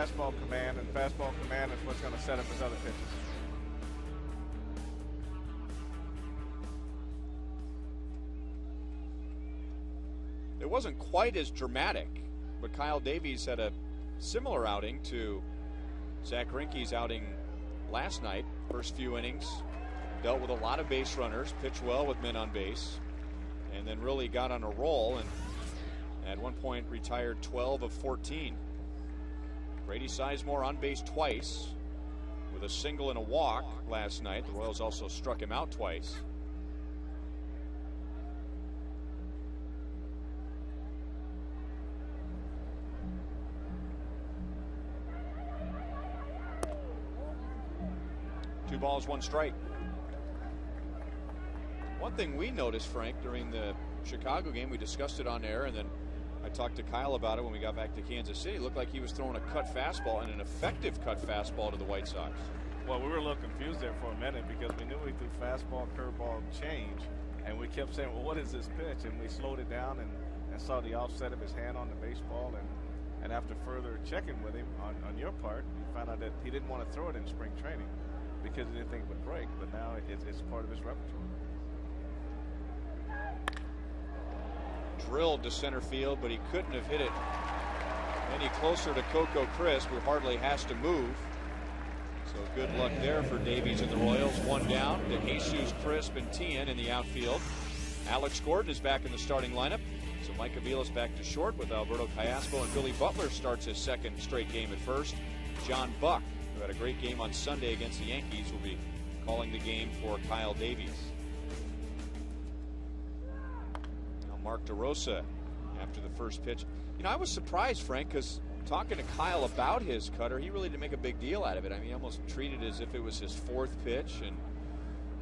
fastball command, and fastball command is what's going to set up his other pitches. It wasn't quite as dramatic, but Kyle Davies had a similar outing to Zach Greinke's outing last night. First few innings, dealt with a lot of base runners, pitched well with men on base, and then really got on a roll, and at one point retired 12 of 14. Brady Sizemore on base twice with a single and a walk last night. The Royals also struck him out twice. Two balls, one strike. One thing we noticed, Frank, during the Chicago game, we discussed it on air, and then I talked to Kyle about it when we got back to Kansas City. It looked like he was throwing a cut fastball, and an effective cut fastball to the White Sox. Well, we were a little confused there for a minute because we knew he threw fastball, curveball, change, and we kept saying, well, what is this pitch? And we slowed it down and saw the offset of his hand on the baseball, and after further checking with him on your part, we found out that he didn't want to throw it in spring training because he didn't think it would break, but now it's part of his repertoire. Drilled to center field, but he couldn't have hit it any closer to Coco Crisp, who hardly has to move. So good luck there for Davies and the Royals. One down to Jesus, Crisp, and Tien in the outfield. Alex Gordon is back in the starting lineup. So Mike Avila's back to short with Alberto Callaspo, and Billy Butler starts his second straight game at first. John Buck, who had a great game on Sunday against the Yankees, will be calling the game for Kyle Davies. Now Mark DeRosa after the first pitch. You know, I was surprised, Frank, because talking to Kyle about his cutter, he really didn't make a big deal out of it. I mean, he almost treated it as if it was his fourth pitch, and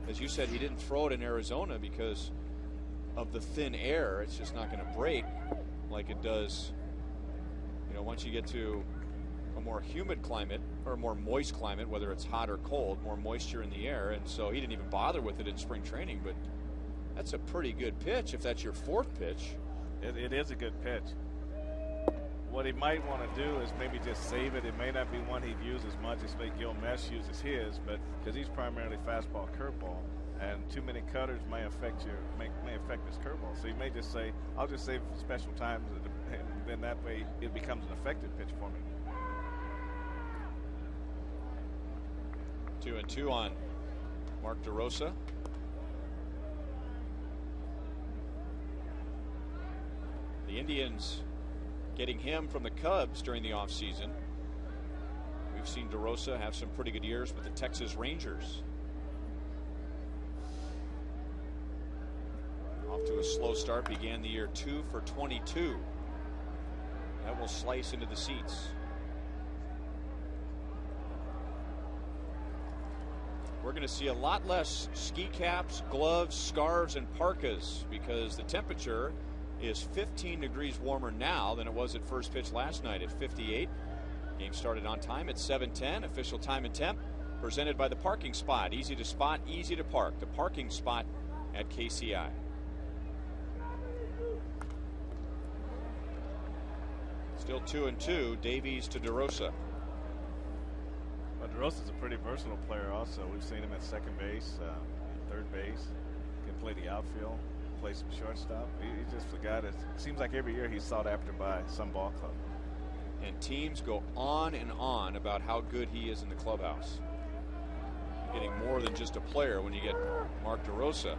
as you said, he didn't throw it in Arizona because of the thin air. It's just not going to break like it does, you know, once you get to a more humid climate or a more moist climate, whether it's hot or cold, more moisture in the air. And so he didn't even bother with it in spring training, but that's a pretty good pitch if that's your fourth pitch. It is a good pitch. What he might want to do is maybe just save it. It may not be one he'd use as much as Gil Mesh uses his, but because he's primarily fastball, curveball, and too many cutters may affect his curveball. So you may just say, I'll just save it for special times, and then that way it becomes an effective pitch for me. 2-2 on Mark DeRosa. The Indians getting him from the Cubs during the offseason. We've seen DeRosa have some pretty good years with the Texas Rangers. Off to a slow start, began the year 2 for 22. That will slice into the seats. We're going to see a lot less ski caps, gloves, scarves, and parkas because the temperature is 15 degrees warmer now than it was at first pitch last night at 58. Game started on time at 7:10. Official time and temp presented by the Parking Spot. Easy to spot, easy to park. The Parking Spot at KCI. Still 2-2. Davies to DeRosa. Well, DeRosa's a pretty versatile player also. We've seen him at second base, third base, can play the outfield, play some shortstop. He's just a guy that seems like every year he's sought after by some ball club. And teams go on and on about how good he is in the clubhouse. You're getting more than just a player when you get Mark DeRosa.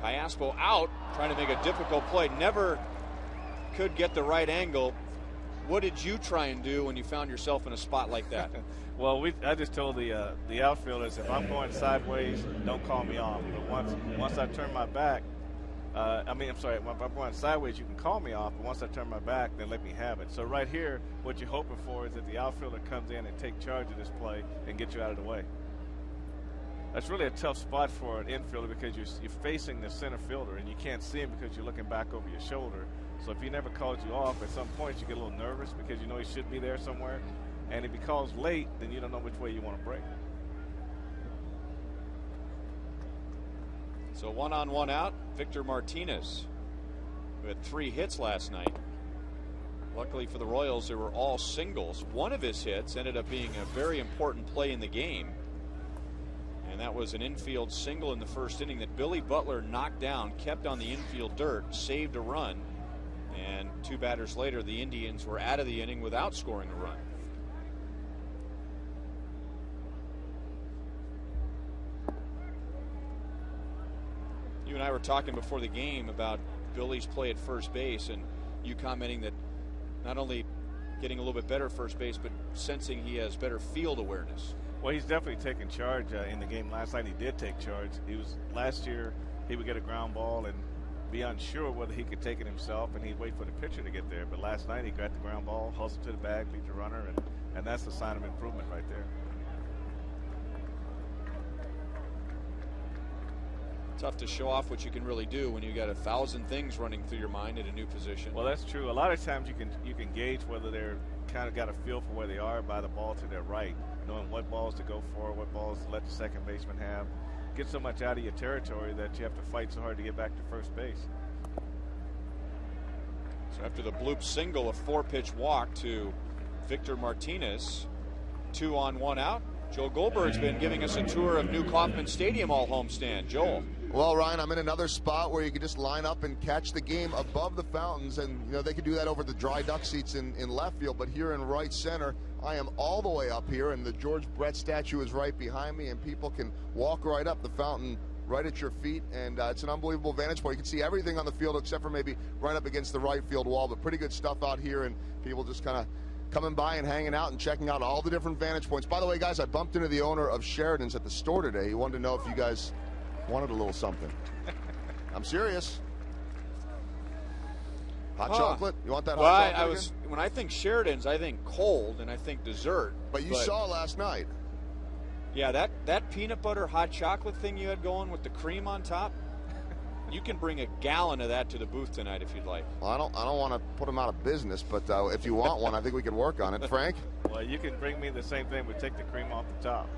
Callaspo out, trying to make a difficult play. Never could get the right angle. What did you try and do when you found yourself in a spot like that? Well, I just told the outfielders, if I'm going sideways, don't call me off. But once I turn my back, if I'm going sideways, you can call me off. But once I turn my back, then let me have it. So right here, what you're hoping for is that the outfielder comes in and take charge of this play and get you out of the way. That's really a tough spot for an infielder because you're facing the center fielder and you can't see him because you're looking back over your shoulder. So if he never calls you off, at some point you get a little nervous because you know he should be there somewhere. And if he calls late, then you don't know which way you want to break. So 1-on, 1 out, Victor Martinez, who had 3 hits last night. Luckily for the Royals, they were all singles. One of his hits ended up being a very important play in the game, and that was an infield single in the first inning that Billy Butler knocked down, kept on the infield dirt, saved a run, and 2 batters later the Indians were out of the inning without scoring a run. You and I were talking before the game about Billy's play at first base, and you commenting that not only getting a little bit better at first base, but sensing he has better field awareness. Well, he's definitely taken charge in the game last night. He did take charge. Last year he would get a ground ball and be unsure whether he could take it himself, and he'd wait for the pitcher to get there. But last night he got the ground ball, hustled to the bag, beat the runner, and that's a sign of improvement right there. Tough to show off what you can really do when you got 1,000 things running through your mind at a new position. Well, that's true. A lot of times you can gauge whether they're kind of got a feel for where they are by the ball to their right, knowing what balls to go for, what balls to let the second baseman have. Get so much out of your territory that you have to fight so hard to get back to first base. So after the bloop single, a 4-pitch walk to Victor Martinez, 2 on 1 out. Joel Goldberg's been giving us a tour of New Kauffman Stadium all homestand. Joel. Well, Ryan, I'm in another spot where you can just line up and catch the game above the fountains, and they could do that over the dry duck seats in left field, but here in right center, I am all the way up here, and the George Brett statue is right behind me, and people can walk right up the fountain right at your feet, and it's an unbelievable vantage point. You can see everything on the field except for maybe right up against the right field wall, but pretty good stuff out here, and people just kind of coming by and hanging out and checking out all the different vantage points. By the way, guys, I bumped into the owner of Sheridan's at the store today. He wanted to know if you guys wanted a little something. I'm serious. Hot chocolate? You want that hot chocolate? When I think Sheridan's, I think cold and I think dessert. But you saw last night. Yeah, that peanut butter hot chocolate thing you had going with the cream on top, you can bring a gallon of that to the booth tonight if you'd like. Well, I don't want to put them out of business, but if you want one, I think we can work on it. Frank? Well, you can bring me the same thing, but take the cream off the top.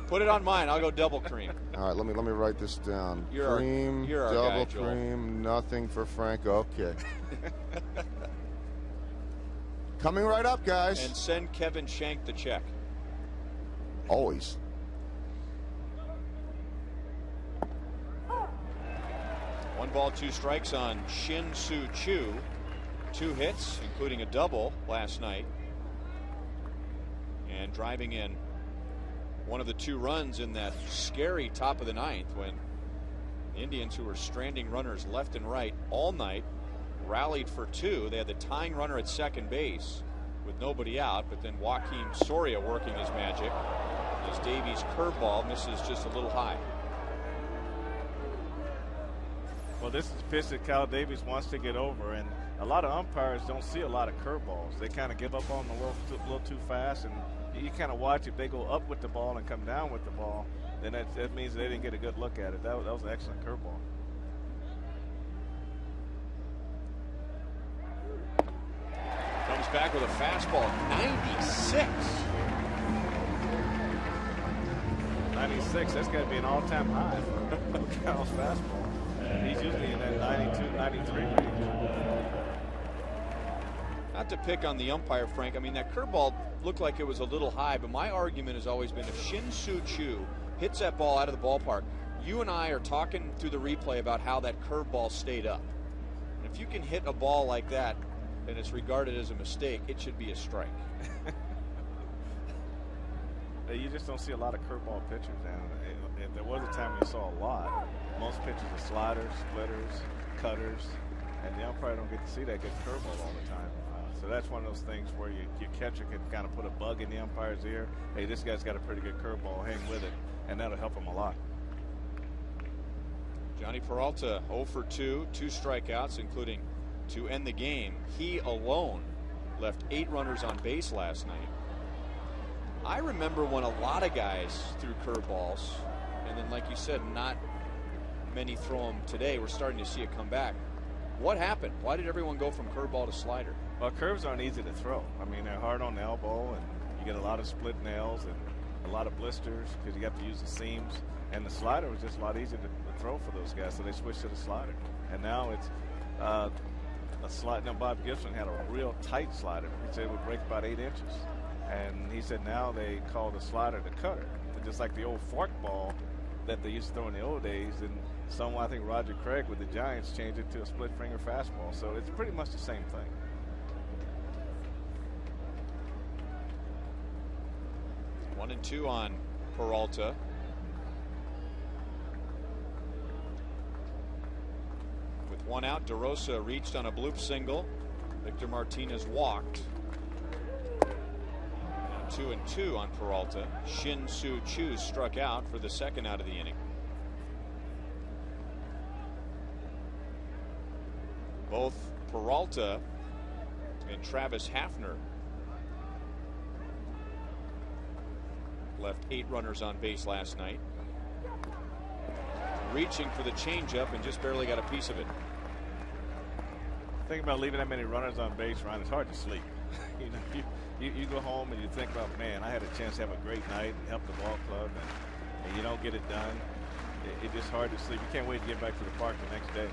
Put it on mine. I'll go double cream. All right, let me write this down. You're our double guy, cream, nothing for Frank. Okay. Coming right up, guys. And send Kevin Shank the check. Always. One ball, 2 strikes on Shin Soo Choo. 2 hits, including a double last night. And driving in one of the 2 runs in that scary top of the 9th when the Indians, who were stranding runners left and right all night, rallied for 2. They had the tying runner at second base with nobody out, but then Joaquin Soria working his magic as Davies' curveball misses just a little high. Well, this is a pitch that Kyle Davies wants to get over, and a lot of umpires don't see a lot of curveballs. They kind of give up on them a little too fast, and you kind of watch if they go up with the ball and come down with the ball, then that means they didn't get a good look at it. That was an excellent curveball. Comes back with a fastball, 96. 96, that's got to be an all-time high for Kyle's fastball. He's usually in that 92, 93 range. Not to pick on the umpire, Frank. I mean, that curveball looked like it was a little high, but my argument has always been if Shin Soo Choo hits that ball out of the ballpark, you and I are talking through the replay about how that curveball stayed up. And if you can hit a ball like that and it's regarded as a mistake, it should be a strike. You just don't see a lot of curveball pitchers now. If there was a time you saw a lot, most pitchers are sliders, splitters, cutters, and the umpire don't get to see that good curveball all the time. So that's one of those things where your catcher can kind of put a bug in the umpire's ear. Hey, this guy's got a pretty good curveball. Hang with it, and that'll help him a lot. Johnny Peralta 0 for 2, 2 strikeouts, including to end the game. He alone left 8 runners on base last night. I remember when a lot of guys threw curveballs, and then, like you said, not many throw them today. We're starting to see it come back. What happened? Why did everyone go from curveball to slider? Well, curves aren't easy to throw. I mean, they're hard on the elbow, and you get a lot of split nails and a lot of blisters because you have to use the seams. And the slider was just a lot easier to throw for those guys, so they switched to the slider. And now it's a slide. Now, Bob Gibson had a real tight slider. He said it would break about 8 inches. And he said now they call the slider the cutter. Just like the old fork ball that they used to throw in the old days. And someone, I think Roger Craig with the Giants, changed it to a split finger fastball. So it's pretty much the same thing. 1-2 on Peralta. With 1 out, DeRosa reached on a bloop single. Victor Martinez walked. Now 2-2 on Peralta. Shin Soo Choo struck out for the 2nd out of the inning. Both Peralta and Travis Hafner left 8 runners on base last night. Reaching for the changeup and just barely got a piece of it. Think about leaving that many runners on base, Ryan. It's hard to sleep. You know, you go home and you think about, man, I had a chance to have a great night and help the ball club, and you don't get it done. It's just hard to sleep. You can't wait to get back to the park the next day.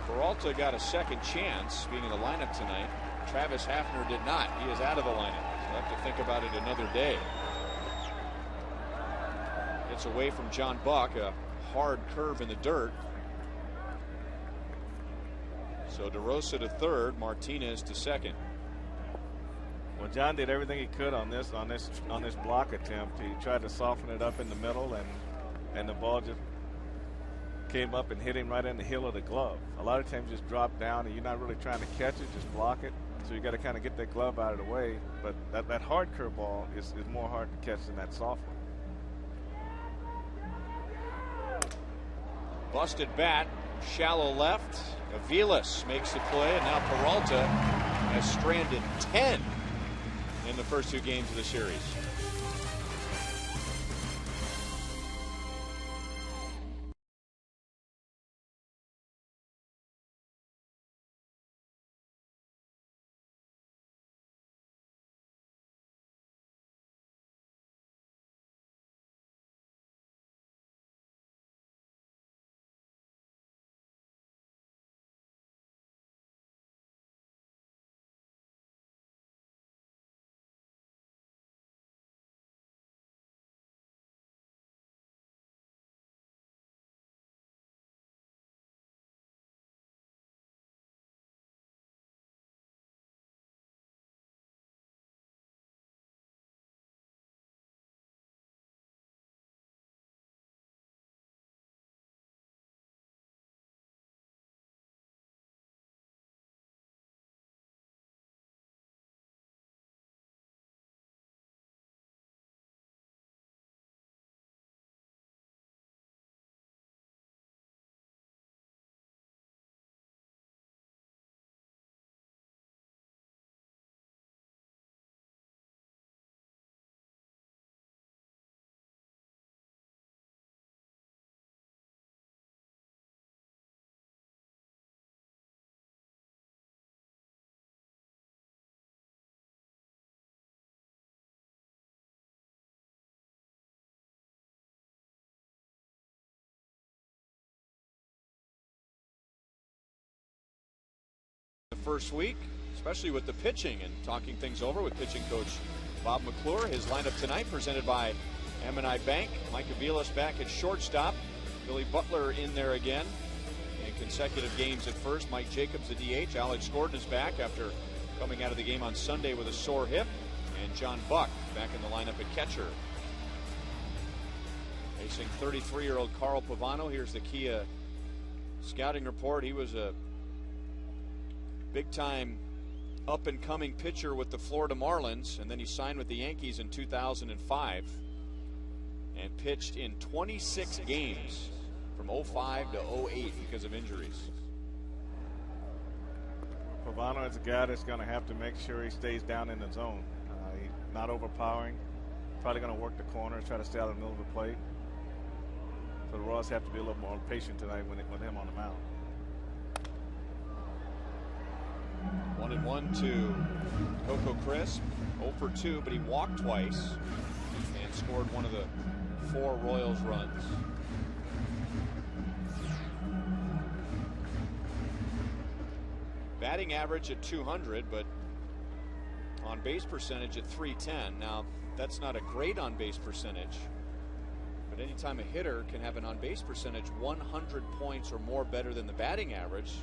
Peralta got a second chance being in the lineup tonight. Travis Hafner did not. He is out of the lineup. So we'll have to think about it another day. Gets away from John Buck, a hard curve in the dirt. So DeRosa to 3rd, Martinez to 2nd. Well, John did everything he could on this block attempt. He tried to soften it up in the middle, and the ball just came up and hit him right in the heel of the glove. A lot of times you just drop down and you're not really trying to catch it, just block it. So you got to kind of get that glove out of the way. But that hard curveball is more hard to catch than that soft one. Busted bat, shallow left. Aviles makes the play, and now Peralta has stranded 10 in the first 2 games of the series. First week, especially with the pitching, and talking things over with pitching coach Bob McClure. His lineup tonight presented by M&I Bank. Mike Aviles back at shortstop. Billy Butler in there again in consecutive games at first. Mike Jacobs the DH. Alex Gordon is back after coming out of the game on Sunday with a sore hip. And John Buck back in the lineup at catcher. Facing 33-year-old Carl Pavano. Here's the Kia scouting report. He was a big-time up-and-coming pitcher with the Florida Marlins, and then he signed with the Yankees in 2005 and pitched in 26 games from 05 to 08 because of injuries. Pavano is a guy that's going to have to make sure he stays down in the zone. He's not overpowering. Probably going to work the corner, try to stay out of the middle of the plate. So the Royals have to be a little more patient tonight with him on the mound. 1-1 to Coco Crisp. 0 for 2, but he walked twice and scored one of the 4 Royals runs. Batting average at 200, but on base percentage at 310. Now, that's not a great on base percentage, but anytime a hitter can have an on base percentage 100 points or more better than the batting average,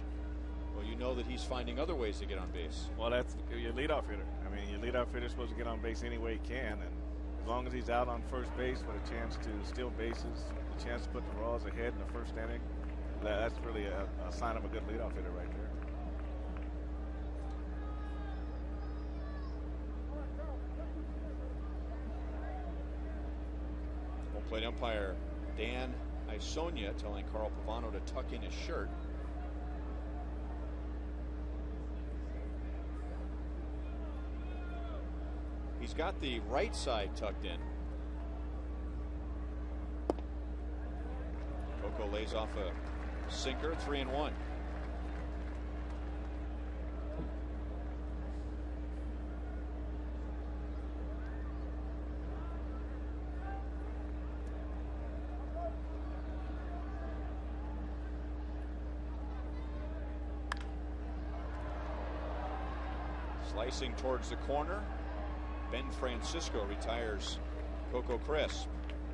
well, you know that he's finding other ways to get on base. Well, that's your leadoff hitter. I mean, your leadoff hitter is supposed to get on base any way he can, and as long as he's out on first base with a chance to steal bases, a chance to put the Royals ahead in the first inning, that's really a sign of a good leadoff hitter right there. Plate umpire Dan Isonia telling Carl Pavano to tuck in his shirt. He's got the right side tucked in. Coco lays off a sinker, 3-1. Slicing towards the corner. Ben Francisco retires Coco Crisp.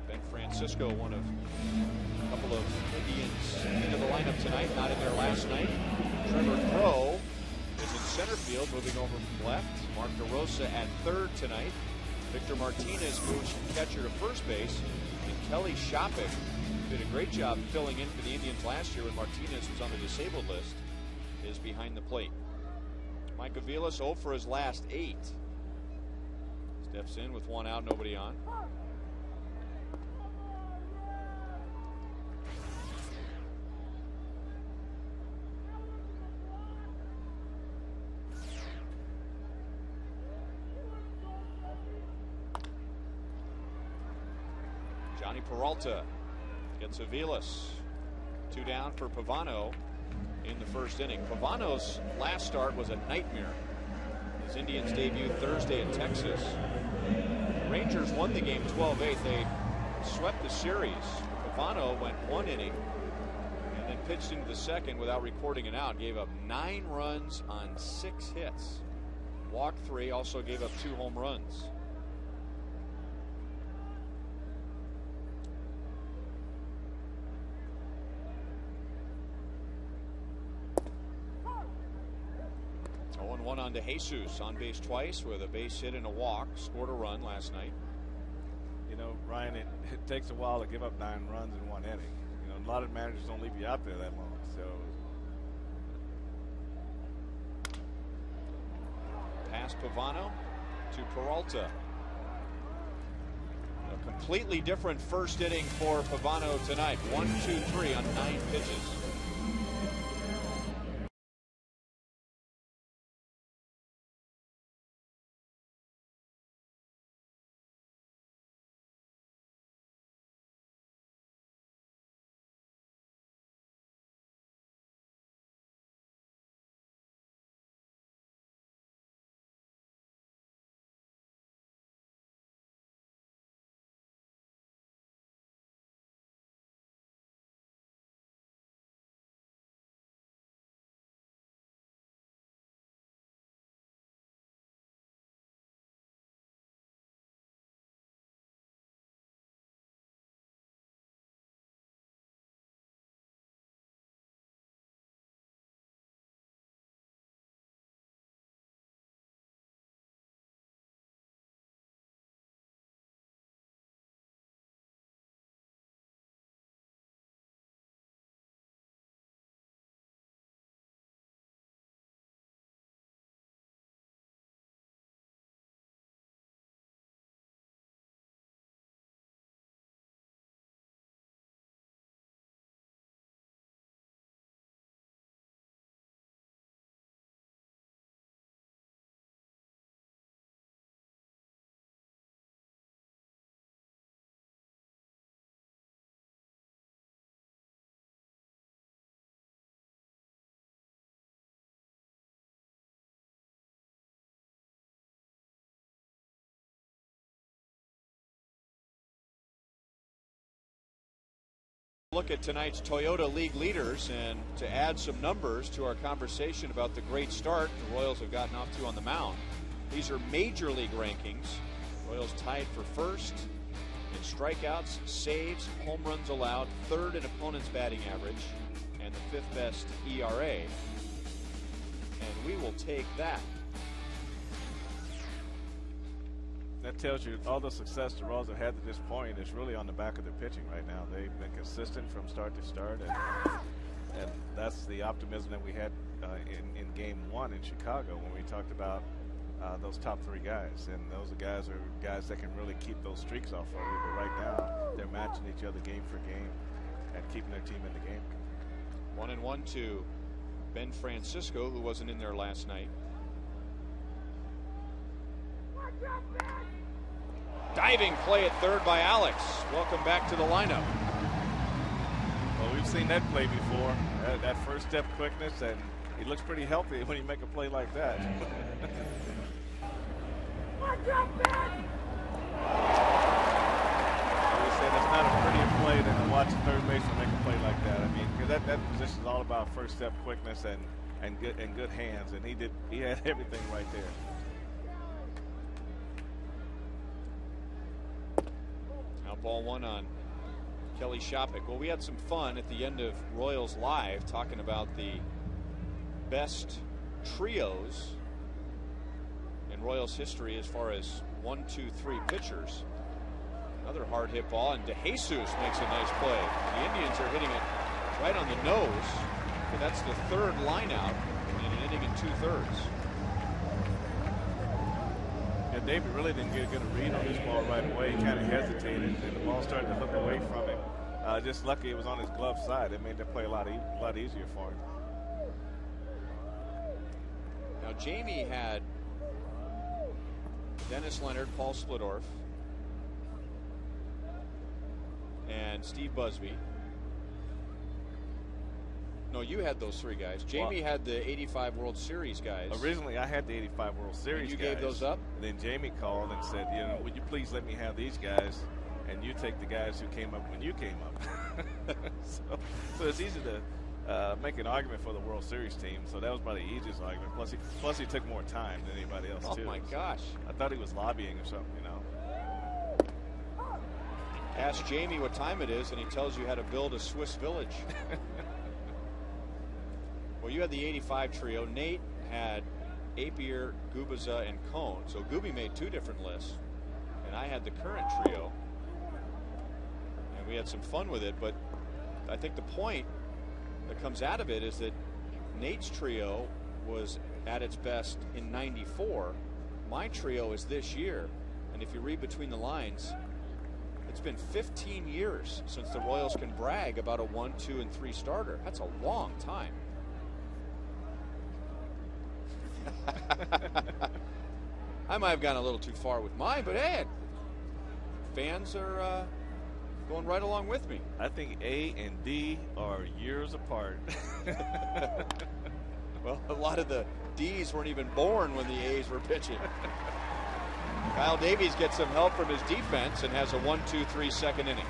Ben Francisco, one of a couple of Indians into the lineup tonight, not in there last night. Trevor Crowe is in center field, moving over from left. Mark DeRosa at third tonight. Victor Martinez moves from catcher to first base. And Kelly Shopping did a great job filling in for the Indians last year when Martinez was on the disabled list, is behind the plate. Mike Aviles 0 for his last 8. Steps in with 1 out, nobody on. Johnny Peralta gets Aviles. 2 down for Pavano in the first inning. Pavano's last start was a nightmare. His Indians debut Thursday in Texas. Rangers won the game 12-8. They swept the series. Pavano went 1 inning and then pitched into the second without recording an out. Gave up 9 runs on 6 hits. Walked 3, also gave up 2 home runs. One on to Jesus, on base twice with a base hit and a walk. Scored a run last night. You know, Ryan, it takes a while to give up 9 runs in 1 inning. You know, a lot of managers don't leave you out there that long. So, past Pavano to Peralta. A completely different first inning for Pavano tonight. 1, 2, 3 on 9 pitches. Look at tonight's Toyota League leaders, and to add some numbers to our conversation about the great start the Royals have gotten off to on the mound. These are major league rankings. Royals tied for first in strikeouts, saves, home runs allowed, third in opponent's batting average, and the fifth best ERA. And we will take that. That tells you all the success the Royals have had to this point is really on the back of their pitching right now. They've been consistent from start to start, and that's the optimism that we had in Game 1 in Chicago when we talked about those top 3 guys. And those are guys that can really keep those streaks off of you. But right now, they're matching each other game for game and keeping their team in the game. 1-1 to Ben Francisco, who wasn't in there last night. Diving play at third by Alex. Welcome back to the lineup. Well, we've seen that play before. That first step quickness, and he looks pretty healthy when you make a play like that. We said it's not a prettier play than to watch a third baseman make a play like that. I mean, because that position is all about first step quickness and good hands, and he had everything right there. Ball 1 on Kelly Shopik. Well, we had some fun at the end of Royals Live talking about the best trios in Royals history as far as 1, 2, 3 pitchers. Another hard hit ball, and DeJesus makes a nice play. The Indians are hitting it right on the nose. And that's the third line out in an inning and 2/3. David really didn't get a good read on this ball right away. He kind of hesitated, and the ball started to look away from him. Just lucky it was on his glove side. It made the play a lot easier for him. Now, Jamie had Dennis Leonard, Paul Splittorff, and Steve Busby. No, you had those 3 guys. Jamie had the 85 World Series guys. Originally, I had the 85 World Series and you guys. gave those up? And then Jamie called and said, would you please let me have these guys, and you take the guys who came up when you came up. so it's easy to make an argument for the World Series team. So that was probably the easiest argument. Plus he took more time than anybody else, too. Oh, my gosh. I thought he was lobbying or something, Ask Jamie what time it is, and he tells you how to build a Swiss village. Well, you had the 85 trio. Nate had Apier, Gubiza, and Cone. So Gooby made 2 different lists. And I had the current trio. And we had some fun with it. But I think the point that comes out of it is that Nate's trio was at its best in '94. My trio is this year. And if you read between the lines, it's been 15 years since the Royals can brag about a 1, 2, and 3 starter. That's a long time. I might have gone a little too far with mine, but hey, fans are going right along with me. I think A and D are years apart. Well, a lot of the D's weren't even born when the A's were pitching. Kyle Davies gets some help from his defense and has a 1-2-3 second inning.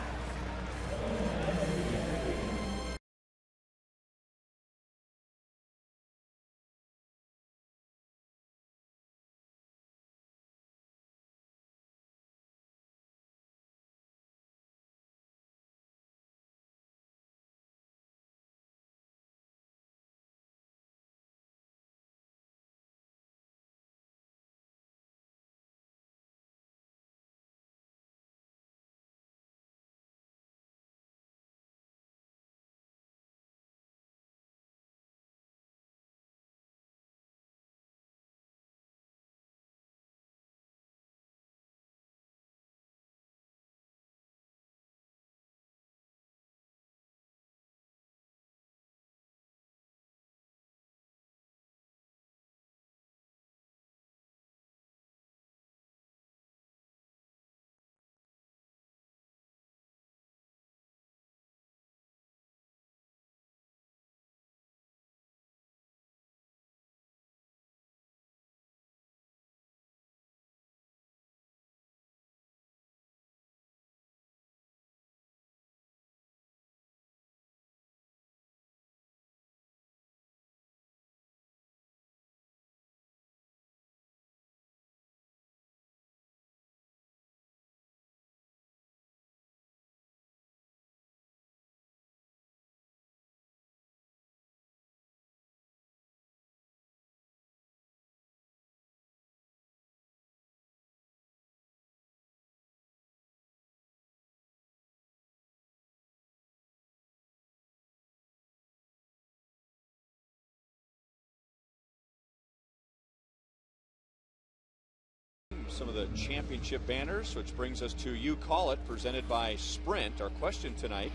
some of the championship banners, which brings us to You Call It, presented by Sprint. Our question tonight,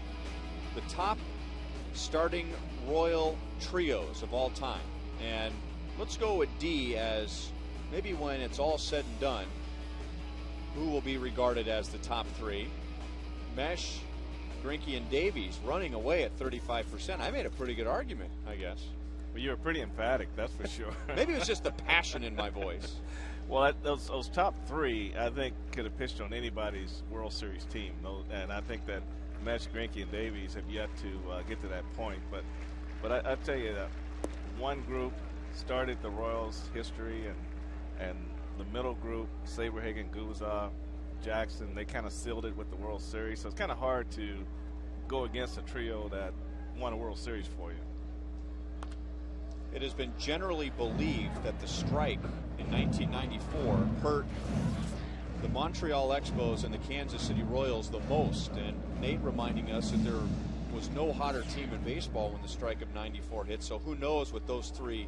the top starting Royal trios of all time. And let's go with D as maybe when it's all said and done, who will be regarded as the top three. Mesh, Greinke, and Davies running away at 35%. I made a pretty good argument, I guess. Well, you were pretty emphatic, that's for sure. Maybe it was just the passion in my voice. Well, those top three, I think, could have pitched on anybody's World Series team. And I think that Mesh, Greinke, and Davies have yet to get to that point. But I tell you that one group started the Royals' history, and the middle group, Saberhagen, Guzov, Jackson, they kind of sealed it with the World Series. So it's kind of hard to go against a trio that won a World Series for you. It has been generally believed that the strike in 1994 hurt the Montreal Expos and the Kansas City Royals the most. And Nate reminding us that there was no hotter team in baseball when the strike of 94 hit. So who knows what those three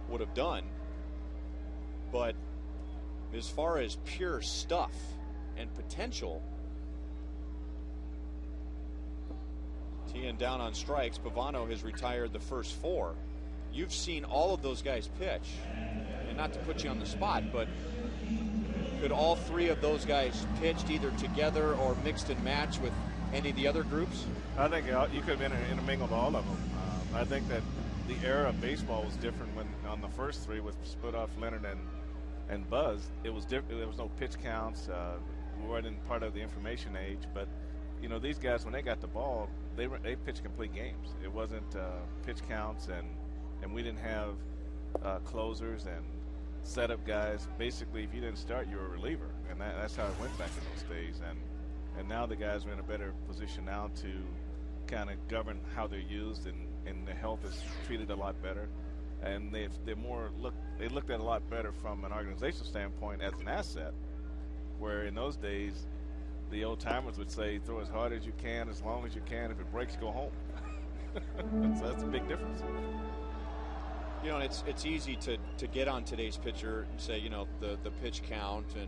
would have done. But as far as pure stuff and potential, teeing down on strikes, Pavano has retired the first four. You've seen all of those guys pitch, and not to put you on the spot, but could all three of those guys pitched either together or mixed and matched with any of the other groups? I think you could have intermingled all of them. I think that the era of baseball was different when on the first three with Spudoff, Leonard, and Buzz. It was different. There was no pitch counts. We weren't in part of the information age, but you know, these guys, when they got the ball, they pitched complete games. It wasn't pitch counts, and we didn't have closers and setup guys. Basically, if you didn't start, you were a reliever, and that's how it went back in those days. And now the guys are in a better position now to kind of govern how they're used, and their health is treated a lot better. And they looked at a lot better from an organizational standpoint as an asset, where in those days the old timers would say throw as hard as you can, as long as you can. If it breaks, go home. So that's a big difference. You know, it's easy to get on today's pitcher and say, you know, the pitch count and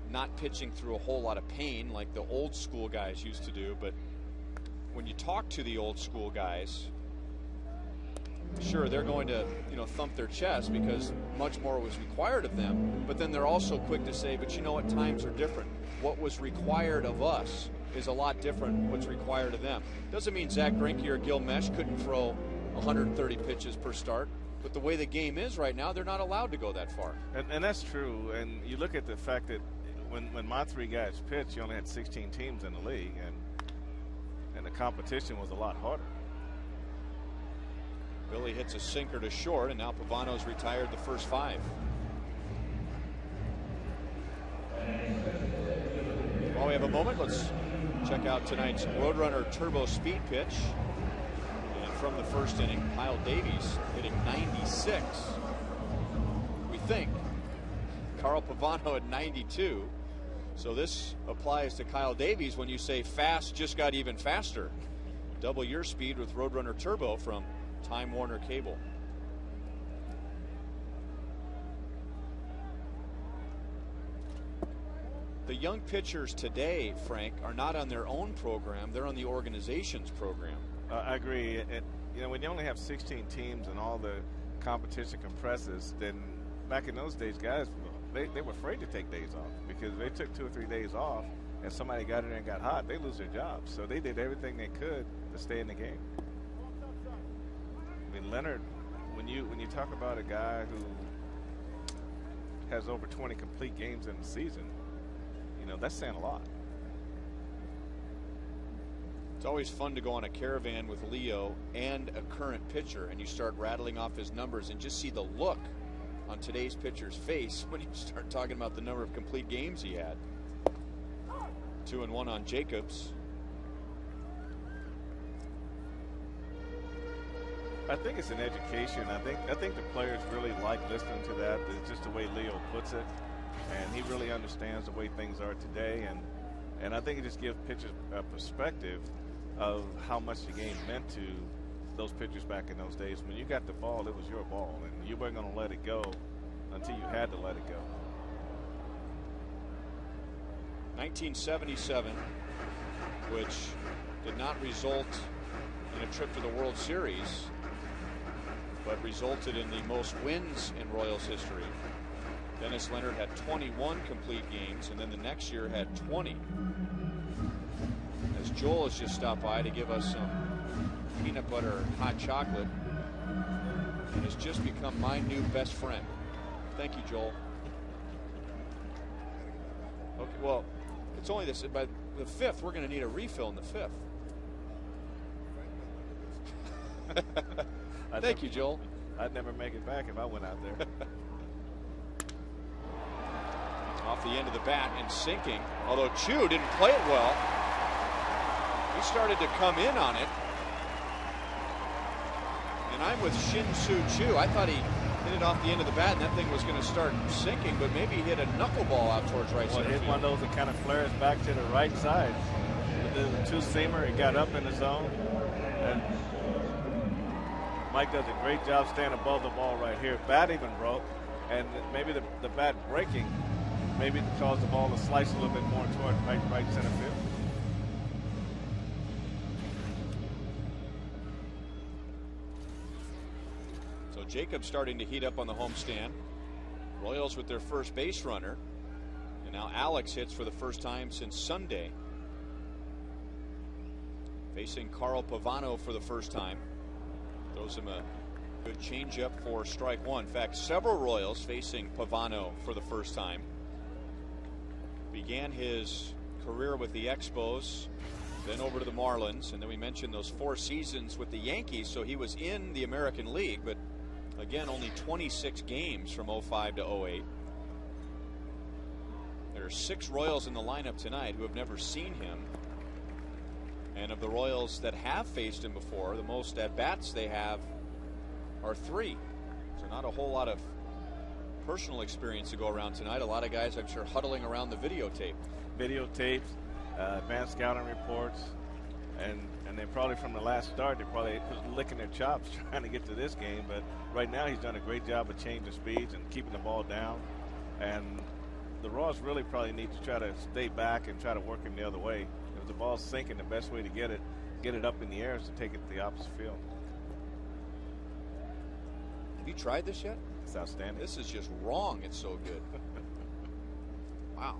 not pitching through a whole lot of pain like the old school guys used to do. But when you talk to the old school guys, sure, they're going to, you know, thump their chest because much more was required of them. But then they're also quick to say, but you know what, times are different. What was required of us is a lot different what's required of them. Doesn't mean Zach Greinke or Gil Mesh couldn't throw 130 pitches per start, but the way the game is right now, they're not allowed to go that far. And that's true. And you look at the fact that when my three guys pitched, you only had 16 teams in the league, and the competition was a lot harder. Billy hits a sinker to short, and now Pavano's retired the first five. While we have a moment, let's check out tonight's Roadrunner Turbo Speed pitch. And from the first inning, Kyle Davies hitting 96. We think Carl Pavano at 92. So this applies to Kyle Davies when you say fast just got even faster. Double your speed with Roadrunner Turbo from Time Warner Cable. The young pitchers today, Frank, are not on their own program. They're on the organization's program. I agree. You know, when you only have 16 teams and all the competition compresses, then back in those days, guys, they were afraid to take days off, because if they took 2 or 3 days off and somebody got in there and got hot, they lose their jobs. So they did everything they could to stay in the game. I mean, Leonard, when you talk about a guy who has over 20 complete games in the season, you know, that's saying a lot. It's always fun to go on a caravan with Leo and a current pitcher, and you start rattling off his numbers and just see the look on today's pitcher's face when you start talking about the number of complete games he had. 2-1 on Jacobs. I think it's an education. I think the players really like listening to that. It's just the way Leo puts it, and he really understands the way things are today. And I think it just gives pitchers a perspective of how much the game meant to those pitchers back in those days. When you got the ball, it was your ball, and you weren't going to let it go until you had to let it go. 1977, which did not result in a trip to the World Series, but resulted in the most wins in Royals history. Dennis Leonard had 21 complete games, and then the next year had 20. As Joel has just stopped by to give us some peanut butter hot chocolate, and has just become my new best friend. Thank you, Joel. Okay, well, it's only this. By the 5th, we're going to need a refill in the 5th. Thank you, Joel. I'd never make it back if I went out there. Off the end of the bat and sinking, although Chu didn't play it well. He started to come in on it. And I'm with Shin-Soo Chu. I thought he hit it off the end of the bat and that thing was going to start sinking, but maybe he hit a knuckleball out towards right center field. Hit one of those that kind of flares back to the right side. The two-seamer, it got up in the zone. And Mike does a great job staying above the ball right here. Bat even broke, and maybe the bat breaking maybe caused the ball to slice a little bit more toward right center field. So Jacobs starting to heat up on the homestand. Royals with their first base runner, and now Alex hits for the first time since Sunday, facing Carl Pavano for the first time. Throws him a good changeup for strike one. In fact, several Royals facing Pavano for the first time. Began his career with the Expos, then over to the Marlins, and then we mentioned those 4 seasons with the Yankees, so he was in the American League, but again, only 26 games from 05 to 08. There are 6 Royals in the lineup tonight who have never seen him. And of the Royals that have faced him before, the most at-bats they have are 3. So not a whole lot of personal experience to go around tonight. A lot of guys, I'm sure, huddling around the videotape. Videotapes, advanced scouting reports, and then probably from the last start, they're probably licking their chops trying to get to this game. But right now, he's done a great job of changing speeds and keeping the ball down. And the Royals really probably need to try to stay back and try to work him the other way. If the ball's sinking, the best way to get it up in the air is to take it to the opposite field. Have you tried this yet? It's outstanding. This is just wrong. It's so good. Wow.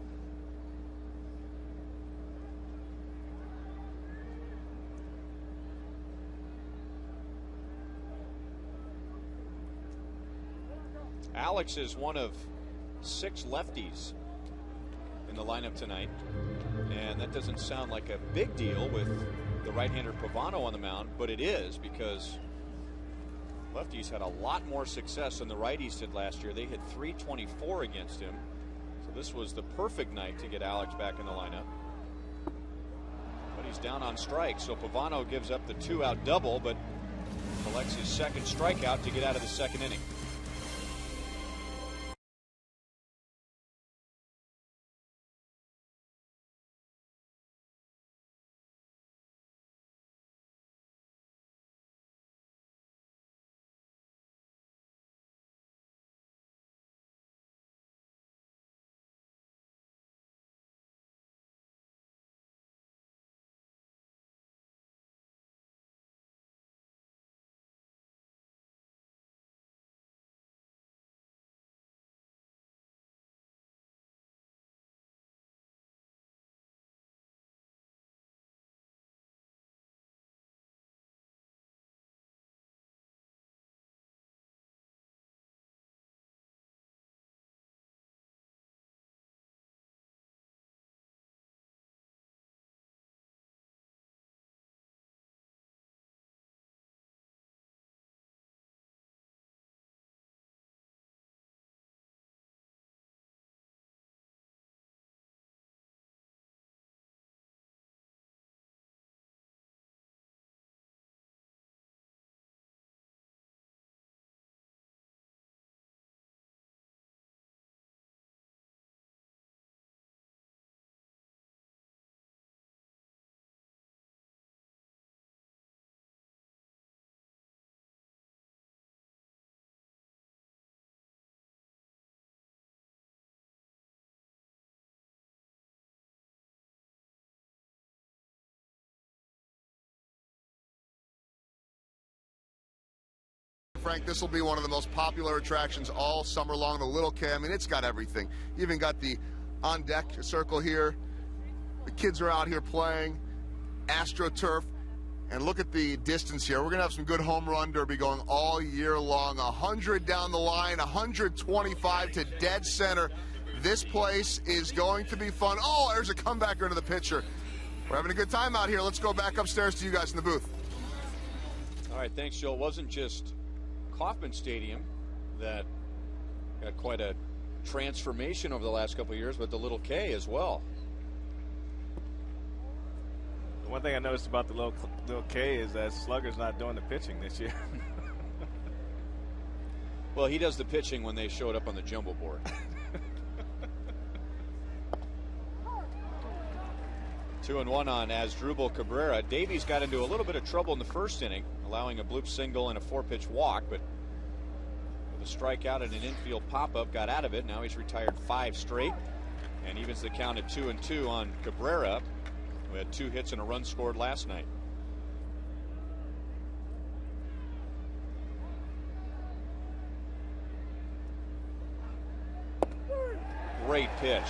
Alex is one of 6 lefties in the lineup tonight, and that doesn't sound like a big deal with the right-hander Pavano on the mound, but it is, because lefties had a lot more success than the righties did last year. They hit .324 against him, so this was the perfect night to get Alex back in the lineup. But he's down on strikes, so Pavano gives up the 2-out double, but collects his second strikeout to get out of the second inning. Frank, this will be one of the most popular attractions all summer long, the Little K. I mean, it's got everything. You even got the on-deck circle here. The kids are out here playing. AstroTurf. And look at the distance here. We're going to have some good home run derby going all year long. 100 down the line, 125 to dead center. This place is going to be fun. Oh, there's a comebacker into the pitcher. We're having a good time out here. Let's go back upstairs to you guys in the booth. All right, thanks, Joe. It wasn't just Kauffman Stadium that got quite a transformation over the last couple of years, but the Little K as well. One thing I noticed about the little K is that Slugger's not doing the pitching this year. Well, he does the pitching when they showed up on the jumbo board. 2-1 on Asdrubal Cabrera. Davies got into a little bit of trouble in the first inning, allowing a bloop single and a 4-pitch walk, but with a strikeout and an infield pop-up, got out of it. Now he's retired 5 straight and evens the count at 2-2 on Cabrera. We had 2 hits and a run scored last night. Great pitch.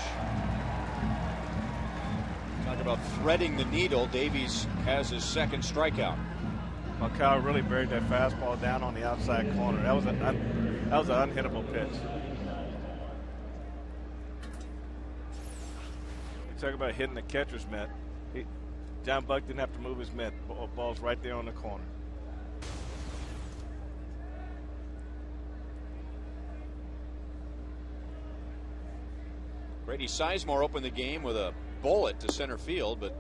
Talk about threading the needle. Davies has his second strikeout. Well, Kyle really buried that fastball down on the outside corner. That was an unhittable pitch. You talk about hitting the catcher's mitt. John Buck didn't have to move his mitt. Ball's right there on the corner. Grady Sizemore opened the game with a bullet to center field, but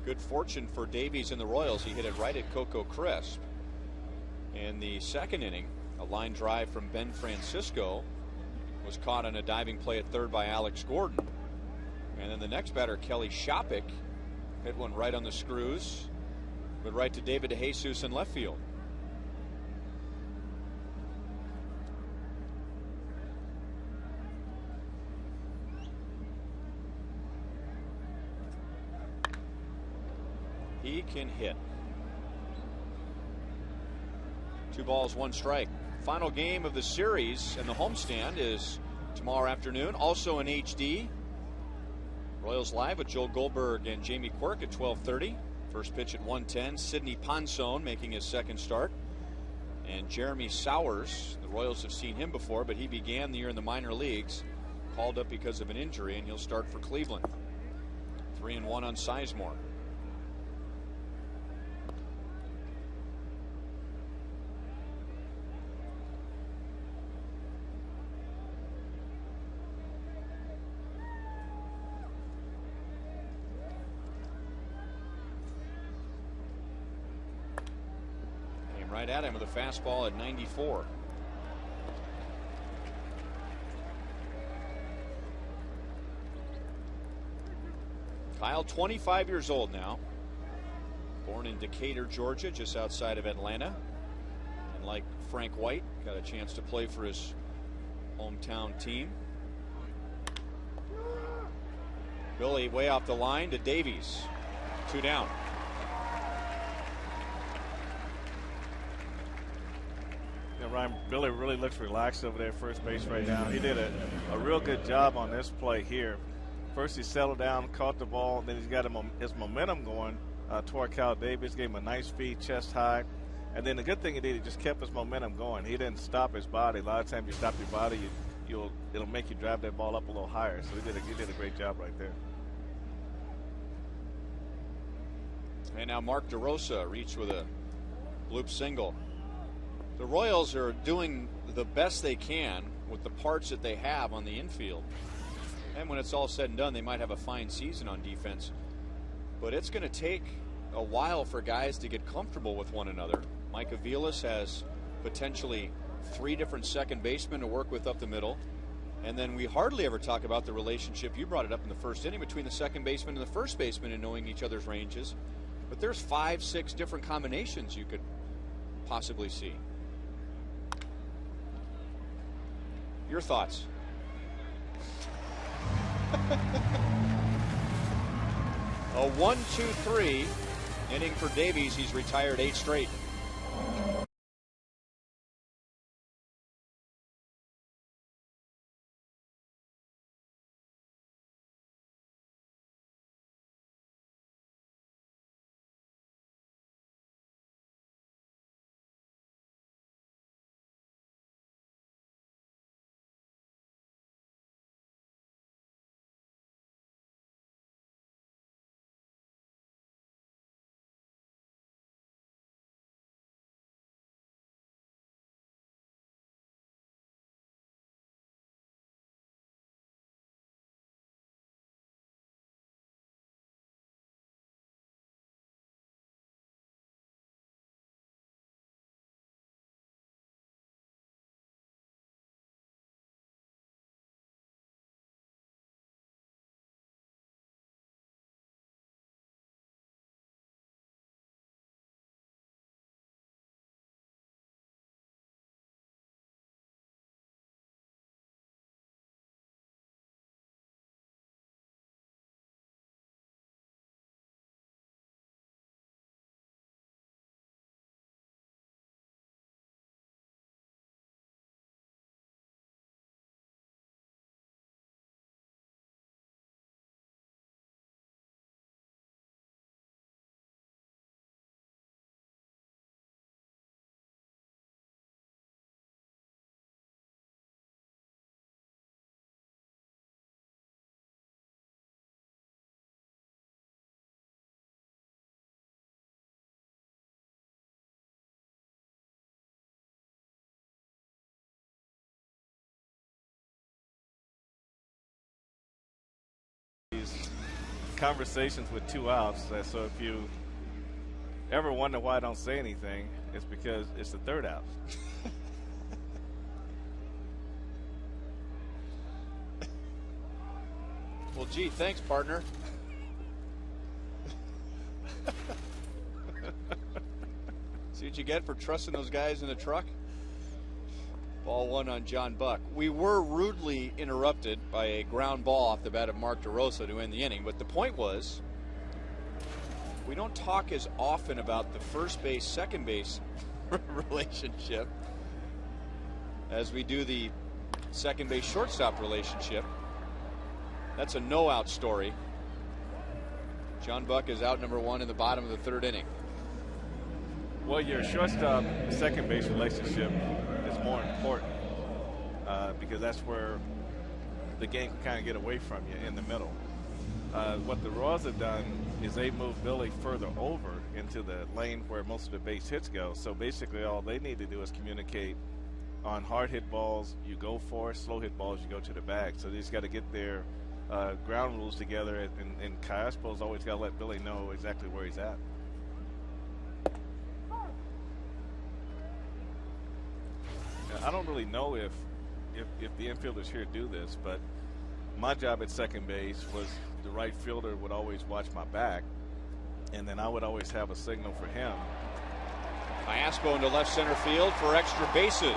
good fortune for Davies and the Royals. He hit it right at Coco Crisp. In the second inning, a line drive from Ben Francisco was caught on a diving play at third by Alex Gordon. And then the next batter, Kelly Shopik, hit one right on the screws, but right to David DeJesus in left field. He can hit. 2 balls, 1 strike. Final game of the series and the homestand is tomorrow afternoon, also in HD. Royals live with Joel Goldberg and Jamie Quirk at 12:30. First pitch at 1:10. Sidney Ponson making his second start. And Jeremy Sowers, the Royals have seen him before, but he began the year in the minor leagues, called up because of an injury, and he'll start for Cleveland. 3-1 on Sizemore. Right at him with a fastball at 94. Kyle, 25 years old now. Born in Decatur, Georgia, just outside of Atlanta. And like Frank White, got a chance to play for his hometown team. Billy way off the line to Davies. 2 down. Ryan, Billy really looks relaxed over there at first base right now. He did a real good job on this play here. First he settled down, caught the ball, then he's got his momentum going toward Kyle Davies, gave him a nice feed, chest high. And then the good thing he did, he just kept his momentum going. He didn't stop his body. A lot of times you stop your body, it'll make you drive that ball up a little higher. So he did a great job right there. And now Mark DeRosa reached with a bloop single. The Royals are doing the best they can with the parts that they have on the infield. And when it's all said and done, they might have a fine season on defense. But it's going to take a while for guys to get comfortable with one another. Mike Aviles has potentially 3 different second basemen to work with up the middle. And then we hardly ever talk about the relationship, you brought it up in the first inning, between the second baseman and the first baseman and knowing each other's ranges. But there's 5, 6 different combinations you could possibly see. Your thoughts? A 1-2-3 inning for Davies. He's retired 8 straight. conversations with 2 outs. So if you ever wonder why I don't say anything, it's because it's the 3rd out. Well, gee, thanks, partner. See what you get for trusting those guys in the truck? Ball 1 on John Buck. We were rudely interrupted by a ground ball off the bat of Mark DeRosa to end the inning, but the point was we don't talk as often about the first base, second base relationship as we do the second base, shortstop relationship. That's a no-out story. John Buck is out number 1 in the bottom of the 3rd inning. Well, your shortstop second base relationship is more important because that's where the game can kind of get away from you in the middle. What the Royals have done is they moved Billy further over into the lane where most of the base hits go. So basically all they need to do is communicate on hard hit balls, you go for it, slow hit balls, you go to the bag. So they just got to get their ground rules together, and Cayaspo's always got to let Billy know exactly where he's at. I don't really know if the infielders here do this, but my job at second base was the right fielder would always watch my back, and then I would always have a signal for him. Cayaspo into left center field for extra bases.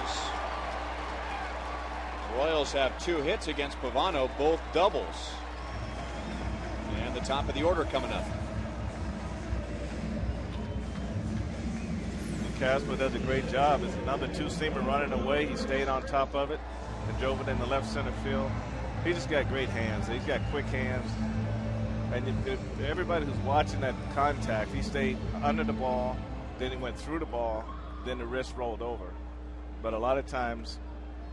Royals have 2 hits against Pavano, both doubles. And the top of the order coming up. Casper does a great job. It's another 2-seamer running away. He stayed on top of it and drove it in the left center field. He just got great hands. He's got quick hands. And if everybody who's watching that contact, he stayed under the ball, then he went through the ball, then the wrist rolled over. But a lot of times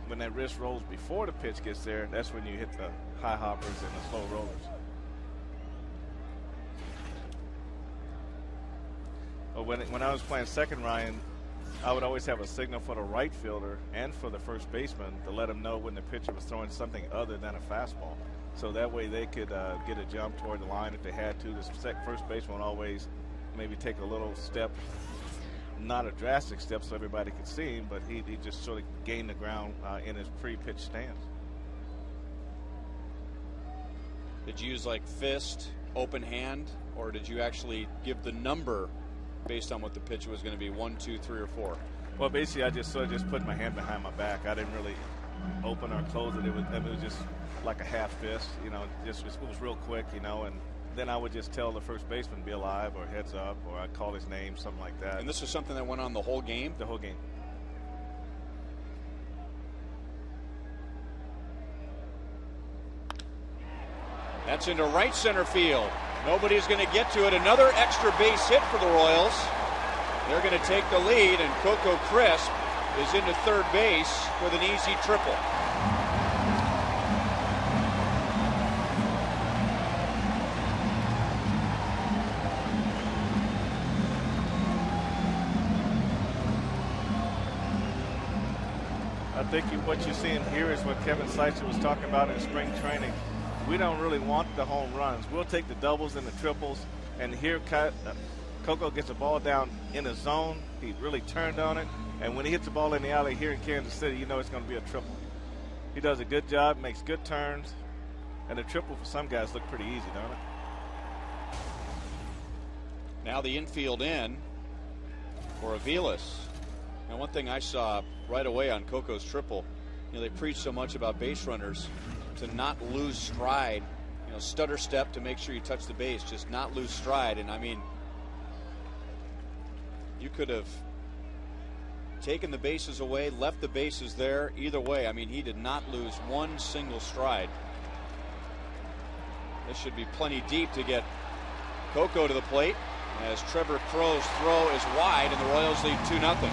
when that wrist rolls before the pitch gets there, that's when you hit the high hoppers and the slow rollers. When I was playing second, Ryan, I would always have a signal for the right fielder and for the first baseman to let them know when the pitcher was throwing something other than a fastball. So that way they could get a jump toward the line if they had to. The first baseman would always maybe take a little step, not a drastic step so everybody could see him, but he just sort of gained the ground in his pre-pitch stance. Did you use like fist, open hand, or did you actually give the number based on what the pitch was going to be, 1, 2, 3, or 4? Well, basically, I just put my hand behind my back. I didn't really open or close it. It was just like a half fist, you know. It was real quick, you know. And then I would just tell the first baseman be alive or heads up, or I'd call his name, something like that. And this was something that went on the whole game. The whole game. That's into right center field. Nobody's going to get to it. Another extra base hit for the Royals. They're going to take the lead, and Coco Crisp is into third base with an easy triple. I think what you're seeing here is what Kevin Seitzer was talking about in spring training. We don't really want the home runs. We'll take the doubles and the triples. And here Coco gets the ball down in a zone. He really turned on it. And when he hits the ball in the alley here in Kansas City, you know it's going to be a triple. He does a good job, makes good turns. And a triple for some guys look pretty easy, don't it? Now the infield in for Aviles. Now one thing I saw right away on Coco's triple, you know, they preach so much about base runners to not lose stride, you know, stutter step to make sure you touch the base, just not lose stride. And I mean, you could have taken the bases away, left the bases there, either way. I mean, he did not lose one single stride. This should be plenty deep to get Coco to the plate, as Trevor Crow's throw is wide and the Royals lead 2-0.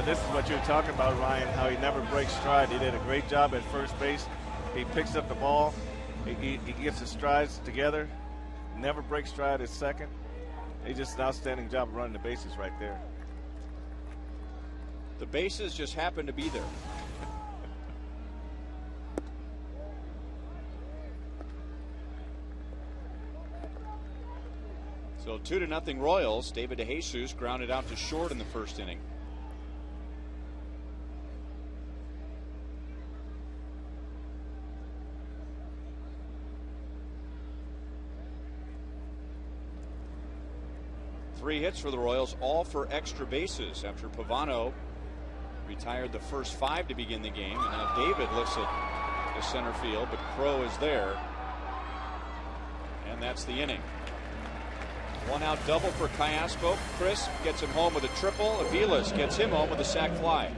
This is what you're talking about, Ryan, how he never breaks stride. He did a great job at first base. He picks up the ball. He gets his strides together. Never breaks stride at second. He just an outstanding job of running the bases right there. The bases just happen to be there. So 2-0 Royals. David DeJesus grounded out to short in the first inning. Three hits for the Royals, all for extra bases after Pavano retired the first 5 to begin the game. And now David looks at the center field, but Crow is there. And that's the inning. 1-out double for Callasco. Chris gets him home with a triple. Aviles gets him home with a sac fly.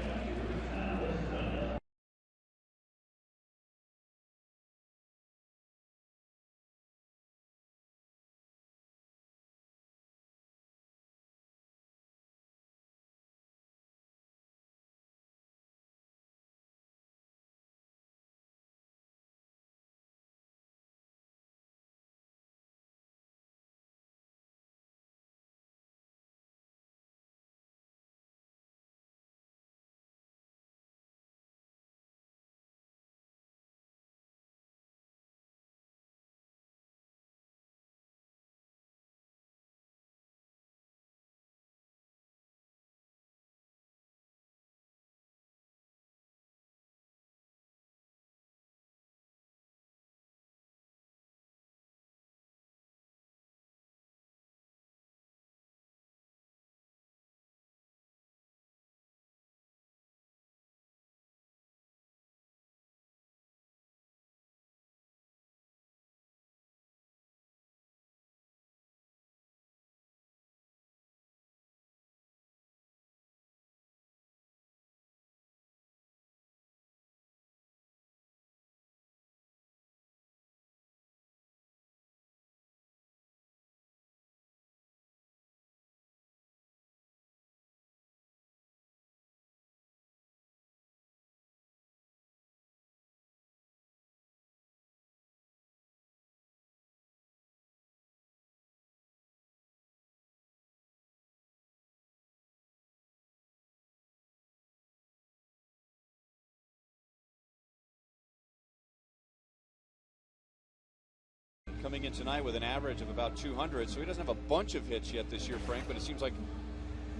Coming in tonight with an average of about 200, so he doesn't have a bunch of hits yet this year, Frank, but it seems like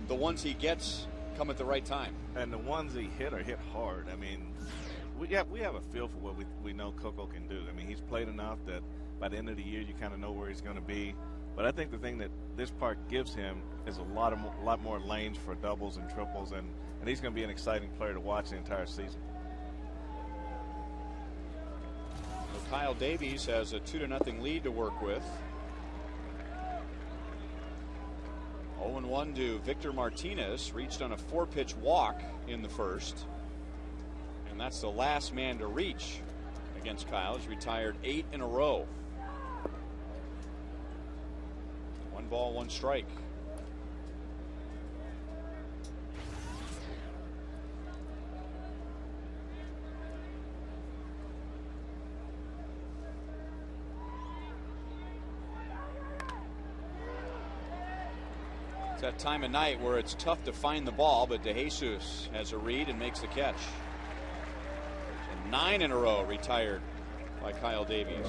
the ones he gets come at the right time. And the ones he hit are hit hard. I mean, we have a feel for what we know Coco can do. I mean, he's played enough that by the end of the year you kind of know where he's going to be. But I think the thing that this park gives him is a lot more lanes for doubles and triples, and he's going to be an exciting player to watch the entire season. Kyle Davies has a 2-0 lead to work with. 0-1 to Victor Martinez, reached on a 4-pitch walk in the first. And that's the last man to reach against Kyle. He's retired 8 in a row. 1 ball, 1 strike. That time of night where it's tough to find the ball, but DeJesus has a read and makes the catch. So 9 in a row retired by Kyle Davies.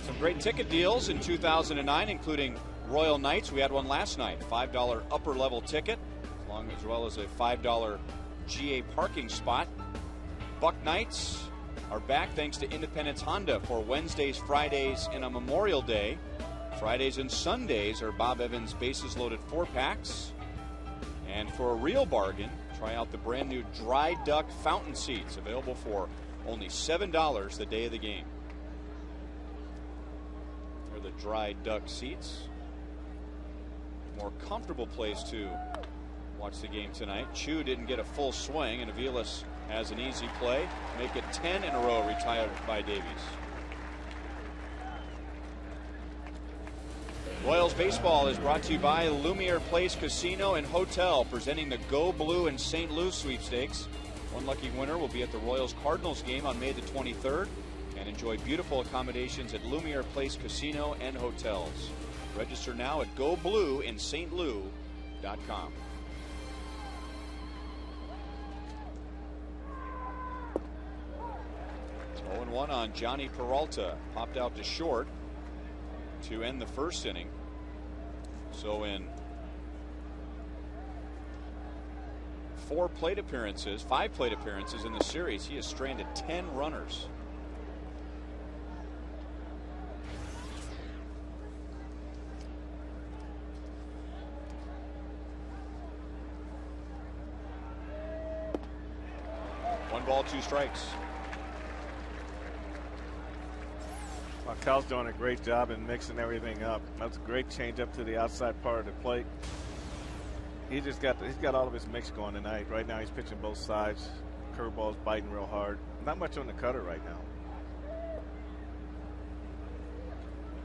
Some great ticket deals in 2009, including Royal Nights. We had one last night, $5 upper level ticket, as well as a $5 GA parking spot. Buck Nights are back thanks to Independence Honda for Wednesdays, Fridays, and a Memorial Day. Fridays and Sundays are Bob Evans bases loaded 4-packs. And for a real bargain, try out the brand new Dry Duck fountain seats, available for only $7 the day of the game. They're the Dry Duck seats. More comfortable place to watch the game tonight. Chu didn't get a full swing, and Aviles has an easy play. Make it 10 in a row retired by Davies. Royals baseball is brought to you by Lumiere Place Casino and Hotel, presenting the Go Blue and St. Louis sweepstakes. One lucky winner will be at the Royals-Cardinals game on May the 23rd and enjoy beautiful accommodations at Lumiere Place Casino and Hotels. Register now at goblueinstlouis.com. 0-1 on Johnny Peralta. Popped out to short to end the first inning. So in 5 plate appearances in the series, he has stranded 10 runners. One ball, 2 strikes. Well, Kyle's doing a great job in mixing everything up. That's a great changeup to the outside part of the plate. He's got all of his mix going tonight. Right now he's pitching both sides. Curveball's biting real hard. Not much on the cutter right now.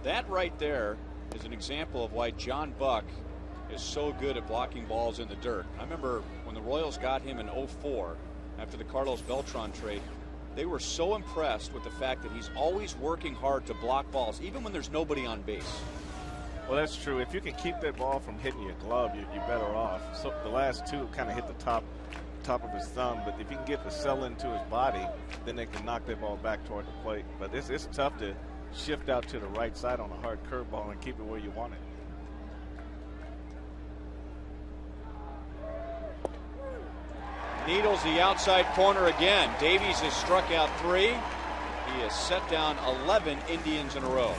That right there is an example of why John Buck is so good at blocking balls in the dirt. I remember when the Royals got him in 04 after the Carlos Beltran trade. They were so impressed with the fact that he's always working hard to block balls, even when there's nobody on base. Well, that's true. If you can keep that ball from hitting your glove, you're better off. So the last 2 kind of hit the top of his thumb, but if you can get the cell into his body, then they can knock that ball back toward the plate. But it's tough to shift out to the right side on a hard curveball and keep it where you want it. Needles the outside corner again. Davies has struck out 3. He has set down 11 Indians in a row.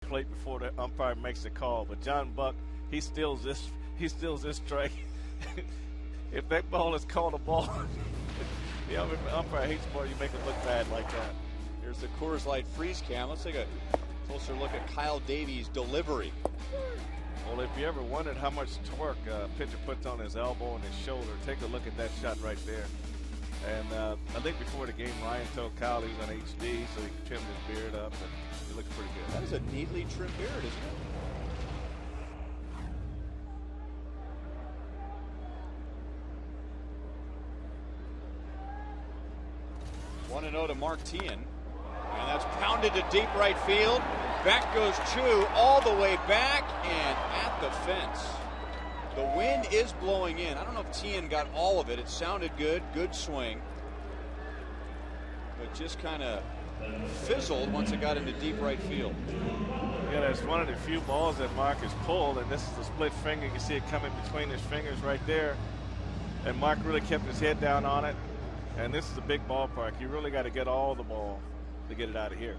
Plate before the umpire makes the call, but John Buck, he steals this strike. If that ball is called a ball, the umpire hates more you make it look bad like that. Here's the Coors Light freeze cam. Let's take a closer look at Kyle Davies' delivery. Well, if you ever wondered how much torque a pitcher puts on his elbow and his shoulder, take a look at that shot right there. And I think before the game, Ryan told Kyle he was on HD so he could trim his beard up, and it looks pretty good. That is a neatly trimmed beard, isn't it? 1-0 to Mark Teahan. And that's pounded to deep right field. Back goes Chu all the way back and at the fence. The wind is blowing in. I don't know if Teahan got all of it. It sounded good. Good swing. But just kind of fizzled once it got into deep right field. Yeah, that's one of the few balls that Mark has pulled, and this is the split finger. You can see it coming between his fingers right there. And Mark really kept his head down on it. And this is a big ballpark. You really got to get all the ball. to get it out of here.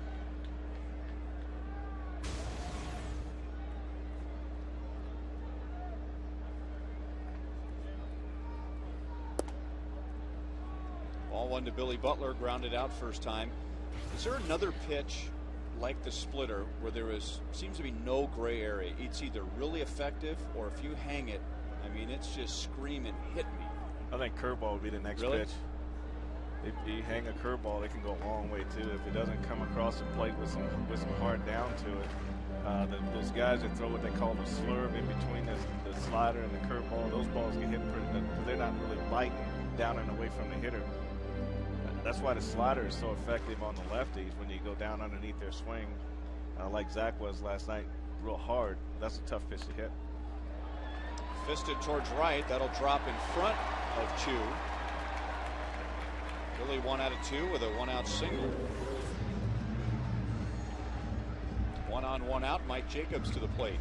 Ball one to Billy Butler, grounded out first time. Is there another pitch like the splitter where there seems to be no gray area? It's either really effective, or if you hang it, I mean, it's just screaming, hit me. I think curveball would be the next pitch. If you hang a curveball, it can go a long way too. If it doesn't come across the plate with some hard down to it, those guys that throw what they call the slurve in between the slider and the curveball, those balls get hit pretty good because they're not really biting down and away from the hitter. That's why the slider is so effective on the lefties when you go down underneath their swing, like Zach was last night, real hard. That's a tough pitch to hit. Fisted towards right. That'll drop in front of Chu. Billy 1 out of 2 with a 1-out single. 1 on, 1 out. Mike Jacobs to the plate.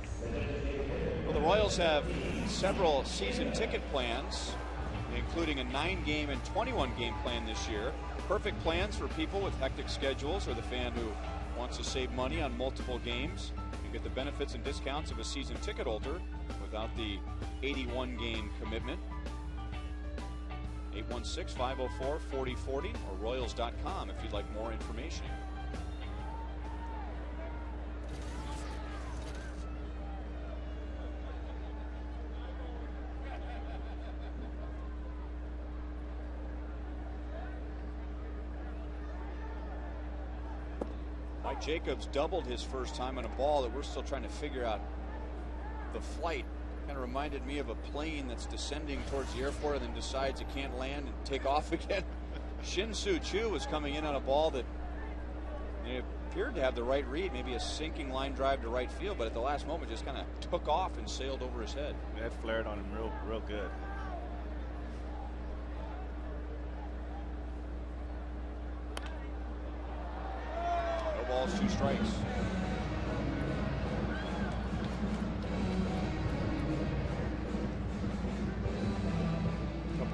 Well, the Royals have several season ticket plans, including a 9-game and 21-game plan this year. Perfect plans for people with hectic schedules or the fan who wants to save money on multiple games. You get the benefits and discounts of a season ticket holder without the 81-game commitment. 816-504-4040 or Royals.com if you'd like more information. Mike Jacobs doubled his first time on a ball that we're still trying to figure out the flight. Kind of reminded me of a plane that's descending towards the airport and then decides it can't land and take off again. Shin-Soo Choo was coming in on a ball that appeared to have the right read, maybe a sinking line drive to right field, but at the last moment just kind of took off and sailed over his head. That flared on him real good. No balls, 2 strikes.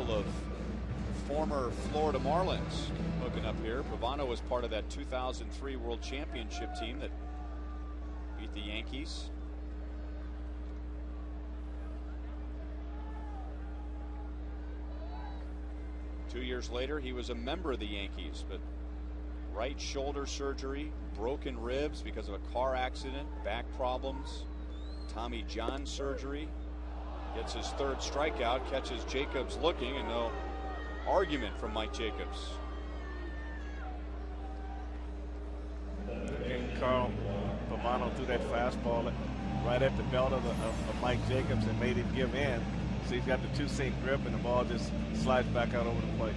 Of former Florida Marlins hooking up here. Pavano was part of that 2003 World Championship team that beat the Yankees. Two years later, he was a member of the Yankees, but right shoulder surgery, broken ribs because of a car accident, back problems, Tommy John surgery. Gets his 3rd strikeout, catches Jacobs looking, and no argument from Mike Jacobs. And Carl Pavano threw that fastball right at the belt of Mike Jacobs and made him give in. So he's got the 2-seam grip, and the ball just slides back out over the plate.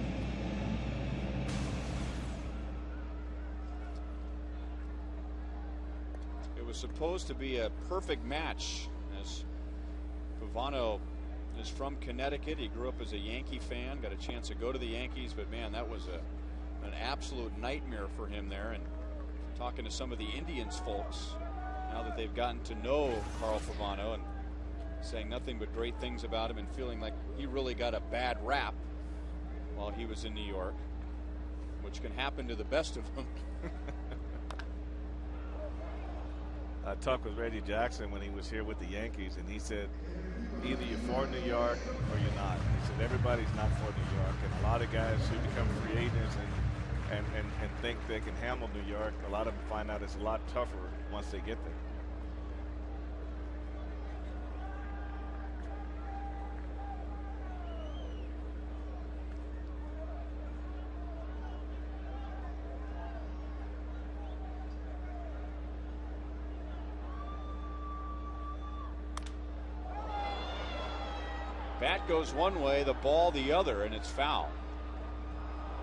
It was supposed to be a perfect match, as Pavano is from Connecticut. He grew up as a Yankee fan, got a chance to go to the Yankees, but man, that was an absolute nightmare for him there. And talking to some of the Indians folks now that they've gotten to know Carl Pavano and saying nothing but great things about him and feeling like he really got a bad rap while he was in New York, which can happen to the best of them. I talked with Reggie Jackson when he was here with the Yankees, and he said either you're for New York or you're not. He said everybody's not for New York, and a lot of guys who become free agents and think they can handle New York, a lot of them find out it's a lot tougher once they get there. Bat goes one way, the ball the other, and it's foul.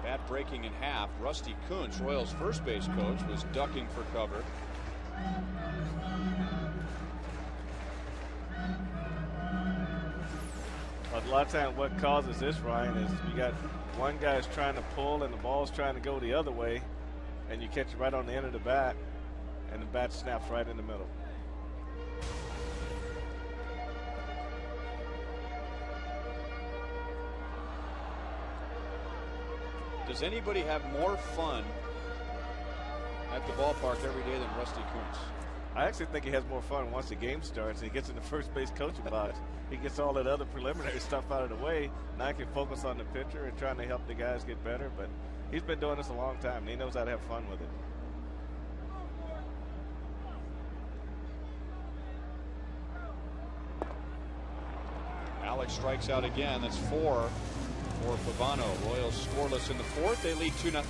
Bat breaking in half. Rusty Kuntz, Royals first base coach, was ducking for cover. A lot of times what causes this, Ryan, is you got one guy's trying to pull and the ball's trying to go the other way, and you catch it right on the end of the bat, and the bat snaps right in the middle. Does anybody have more fun at the ballpark every day than Rusty Kuntz. I actually think he has more fun once the game starts. He gets in the first base coaching box. He gets all that other preliminary stuff out of the way. Now he can focus on the pitcher and trying to help the guys get better. But he's been doing this a long time, and he knows how to have fun with it. Alex strikes out again. That's 4 for Pavano. Royals scoreless in the fourth. They lead 2-0.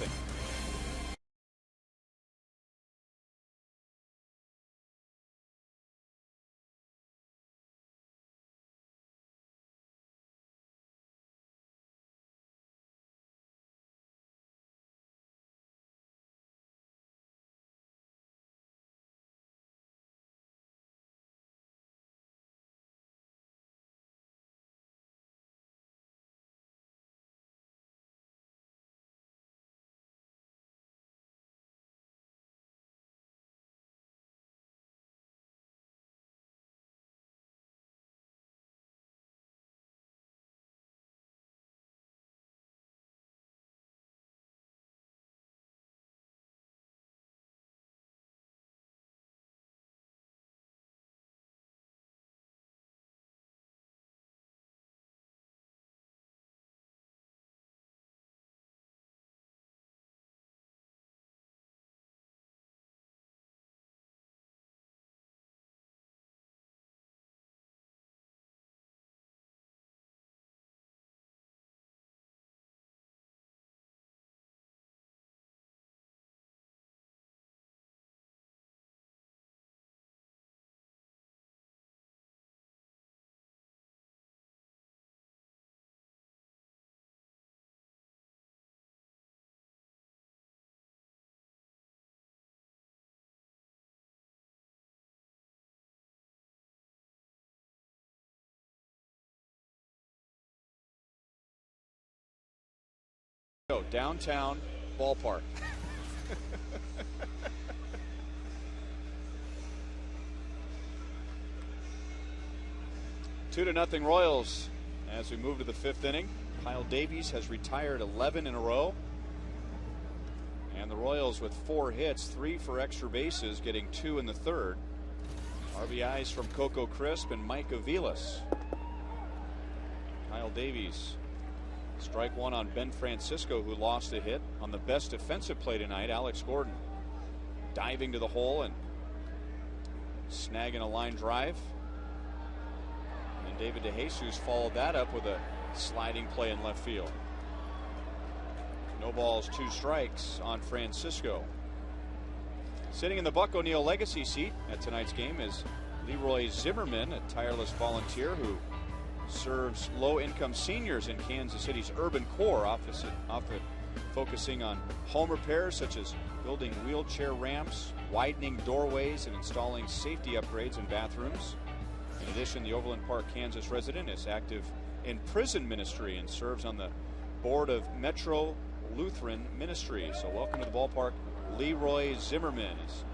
Downtown ballpark. Two to nothing Royals as we move to the fifth inning. Kyle Davies has retired 11 in a row. And the Royals with 4 hits, 3 for extra bases, getting 2 in the third. RBIs from Coco Crisp and Mike Aviles. Kyle Davies. Strike one on Ben Francisco, who lost a hit. On the best defensive play tonight, Alex Gordon diving to the hole and snagging a line drive. And David DeJesus followed that up with a sliding play in left field. No balls, 2 strikes on Francisco. Sitting in the Buck O'Neil legacy seat at tonight's game is Leroy Zimmerman, a tireless volunteer who serves low-income seniors in Kansas City's urban core, focusing on home repairs such as building wheelchair ramps, widening doorways, and installing safety upgrades in bathrooms. In addition, the Overland Park, Kansas resident is active in prison ministry and serves on the board of Metro Lutheran Ministry. So welcome to the ballpark, Leroy Zimmerman. As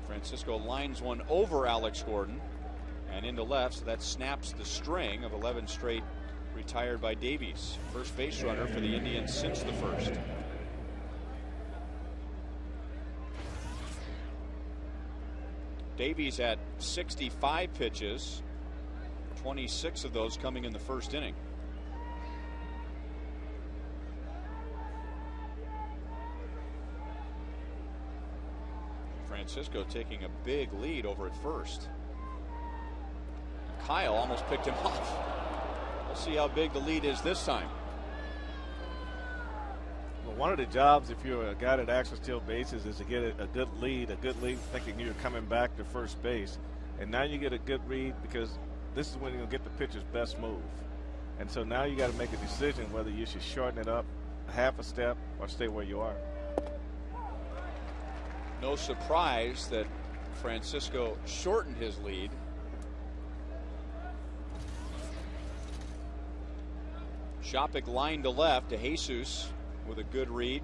Francisco lines one over Alex Gordon and into left, so that snaps the string of 11 straight retired by Davies. First base runner for the Indians since the first. Davies at 65 pitches, 26 of those coming in the first inning. Francisco taking a big lead over at first. Kyle almost picked him off. We'll see how big the lead is this time. Well, one of the jobs, if you're a guy that actually steals bases, is to get a good lead thinking you're coming back to first base. And now you get a good read because this is when you'll get the pitcher's best move. And so now you got to make a decision whether you should shorten it up a half a step or stay where you are. No surprise that Francisco shortened his lead. Shopik line to left to Jesus with a good read,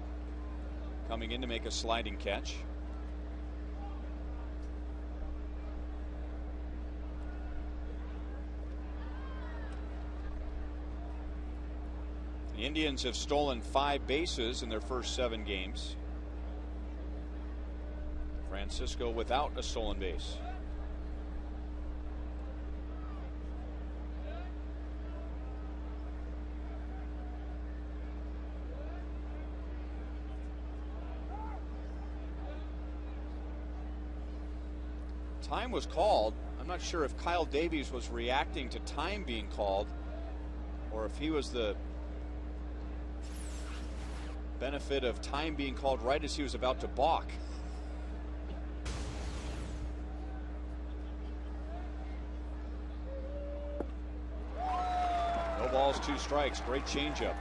coming in to make a sliding catch. The Indians have stolen 5 bases in their first 7 games. Francisco without a stolen base. Time was called. I'm not sure if Kyle Davies was reacting to time being called or if he was the benefit of time being called right as he was about to balk. No balls, 2 strikes. Great changeup.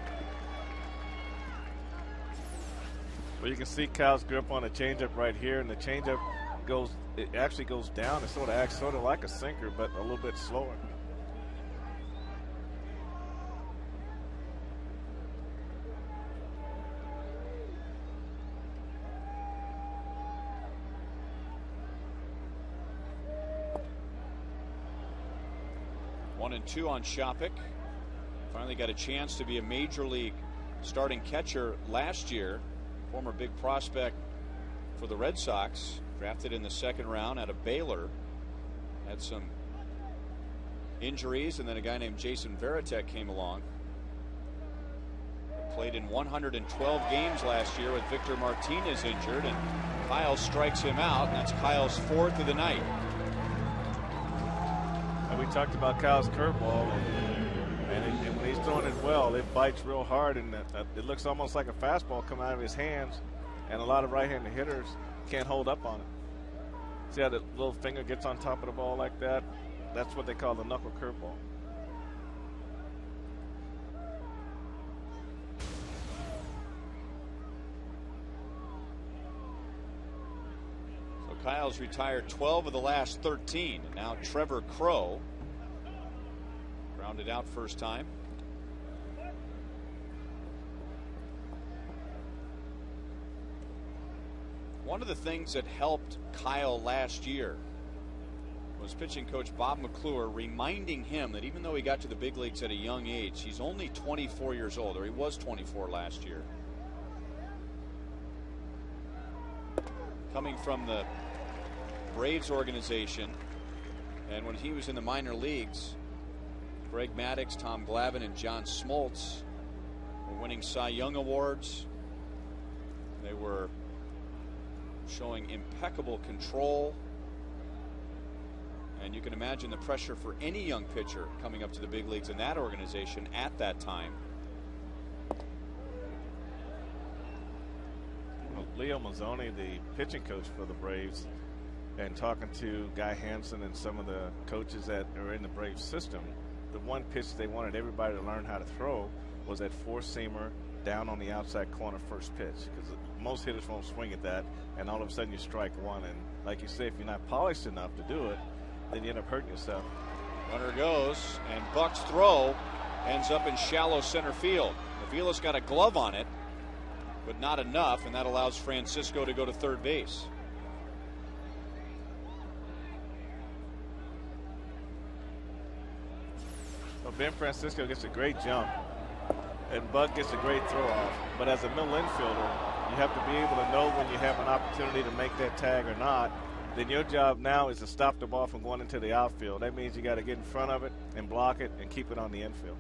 Well, you can see Kyle's grip on the changeup right here, and the changeup actually goes down. It sort of acts sort of like a sinker, but a little bit slower. One and 2 on Shopik. Finally got a chance to be a major league starting catcher last year. Former big prospect for the Red Sox. Drafted in the 2nd round out of Baylor. Had some injuries, and then a guy named Jason Varitek came along. Played in 112 games last year with Victor Martinez injured, and Kyle strikes him out, and that's Kyle's 4th of the night. And we talked about Kyle's curveball, and when he's throwing it well, it bites real hard, and it looks almost like a fastball coming out of his hands, and a lot of right-handed hitters can't hold up on it. See how the little finger gets on top of the ball like that? That's what they call the knuckle curveball. So Kyle's retired 12 of the last 13. And now Trevor Crow grounded out first time. One of the things that helped Kyle last year was pitching coach Bob McClure reminding him that even though he got to the big leagues at a young age, he's only 24 years old, or he was 24 last year. Coming from the Braves organization, and when he was in the minor leagues, Greg Maddux, Tom Glavine, and John Smoltz were winning Cy Young awards. They were showing impeccable control, and you can imagine the pressure for any young pitcher coming up to the big leagues in that organization at that time. Well, Leo Mazzoni, the pitching coach for the Braves, and talking to Guy Hansen and some of the coaches that are in the Braves system, the one pitch they wanted everybody to learn how to throw was that 4-seamer down on the outside corner first pitch, because most hitters won't swing at that, and all of a sudden you strike one, and like you say, if you're not polished enough to do it, then you end up hurting yourself. Runner goes, and Buck's throw ends up in shallow center field. Avila's got a glove on it, but not enough, and that allows Francisco to go to third base. Well, Ben Francisco gets a great jump, and Buck gets a great throw off, but as a middle infielder, you have to be able to know when you have an opportunity to make that tag or not. Then your job now is to stop the ball from going into the outfield. That means you got to get in front of it and block it and keep it on the infield.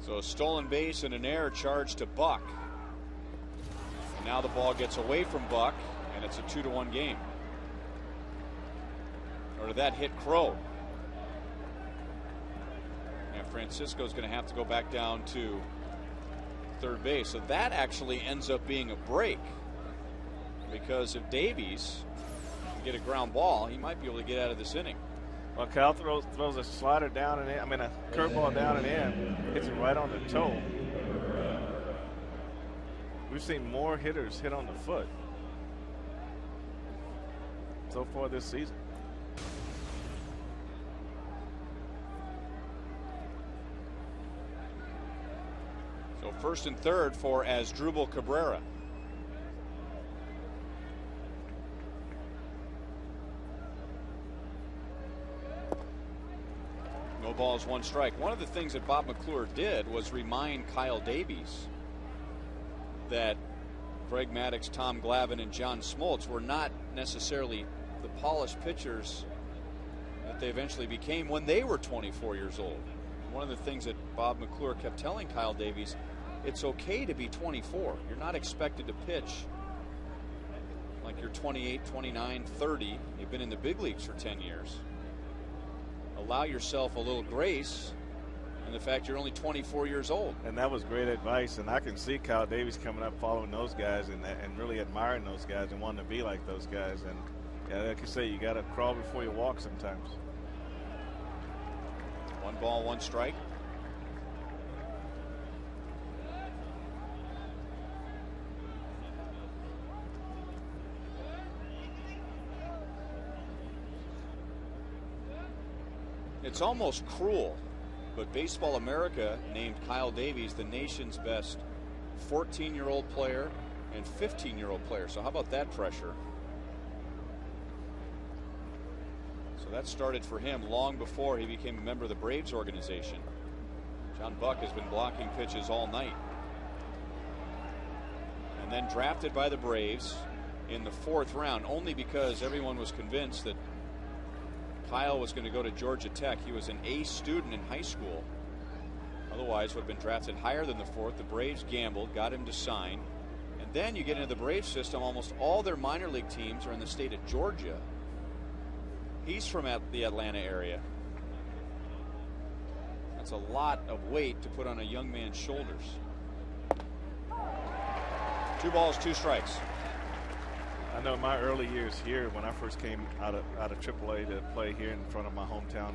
So a stolen base and an error charge to Buck. And now the ball gets away from Buck, and it's a 2-1 game. Or did that hit Crow? And Francisco's going to have to go back down to third base. So that actually ends up being a break, because if Davies can get a ground ball, he might be able to get out of this inning. Well, Kyle throws a slider down and in. I mean, a curveball down and in. Hits it right on the toe. We've seen more hitters hit on the foot so far this season. So first and third for Asdrubal Cabrera. No ball, balls, 1 strike. One of the things that Bob McClure did was remind Kyle Davies that Greg Maddux, Tom Glavine, and John Smoltz were not necessarily the polished pitchers that they eventually became when they were 24 years old. One of the things that Bob McClure kept telling Kyle Davies, it's okay to be 24. You're not expected to pitch like you're 28, 29, 30. You've been in the big leagues for 10 years. Allow yourself a little grace in the fact you're only 24 years old. And that was great advice. And I can see Kyle Davies coming up following those guys and really admiring those guys and wanting to be like those guys. And yeah, like you say, you got to crawl before you walk sometimes. 1 ball, 1 strike. It's almost cruel, but Baseball America named Kyle Davies the nation's best 14-year-old player and 15-year-old player. So how about that pressure? So that started for him long before he became a member of the Braves organization. John Buck has been blocking pitches all night. And then drafted by the Braves in the 4th round only because everyone was convinced that Kyle was going to go to Georgia Tech. He was an A student in high school. Otherwise would have been drafted higher than the 4th. The Braves gambled, got him to sign. And then you get into the Braves system. Almost all their minor league teams are in the state of Georgia. He's from the Atlanta area. That's a lot of weight to put on a young man's shoulders. 2 balls, 2 strikes. I know my early years here, when I first came out of AAA to play here in front of my hometown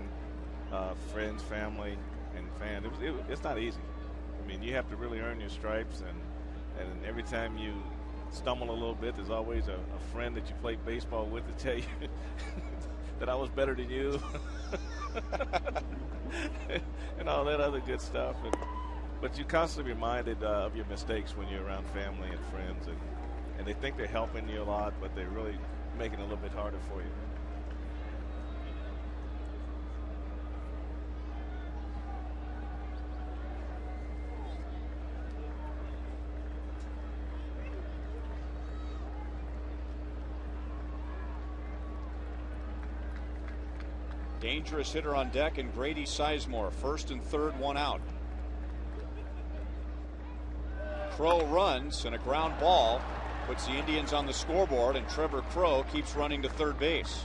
friends, family, and fans, it's not easy. I mean, you have to really earn your stripes, and every time you stumble a little bit, there's always a friend that you played baseball with to tell you that I was better than you, and all that other good stuff. But you're constantly reminded of your mistakes when you're around family and friends, and they think they're helping you a lot, but they're really making it a little bit harder for you. Dangerous hitter on deck, and Grady Sizemore, 1st and 3rd, 1 out. Crow runs, and a ground ball puts the Indians on the scoreboard, and Trevor Crow keeps running to 3rd base.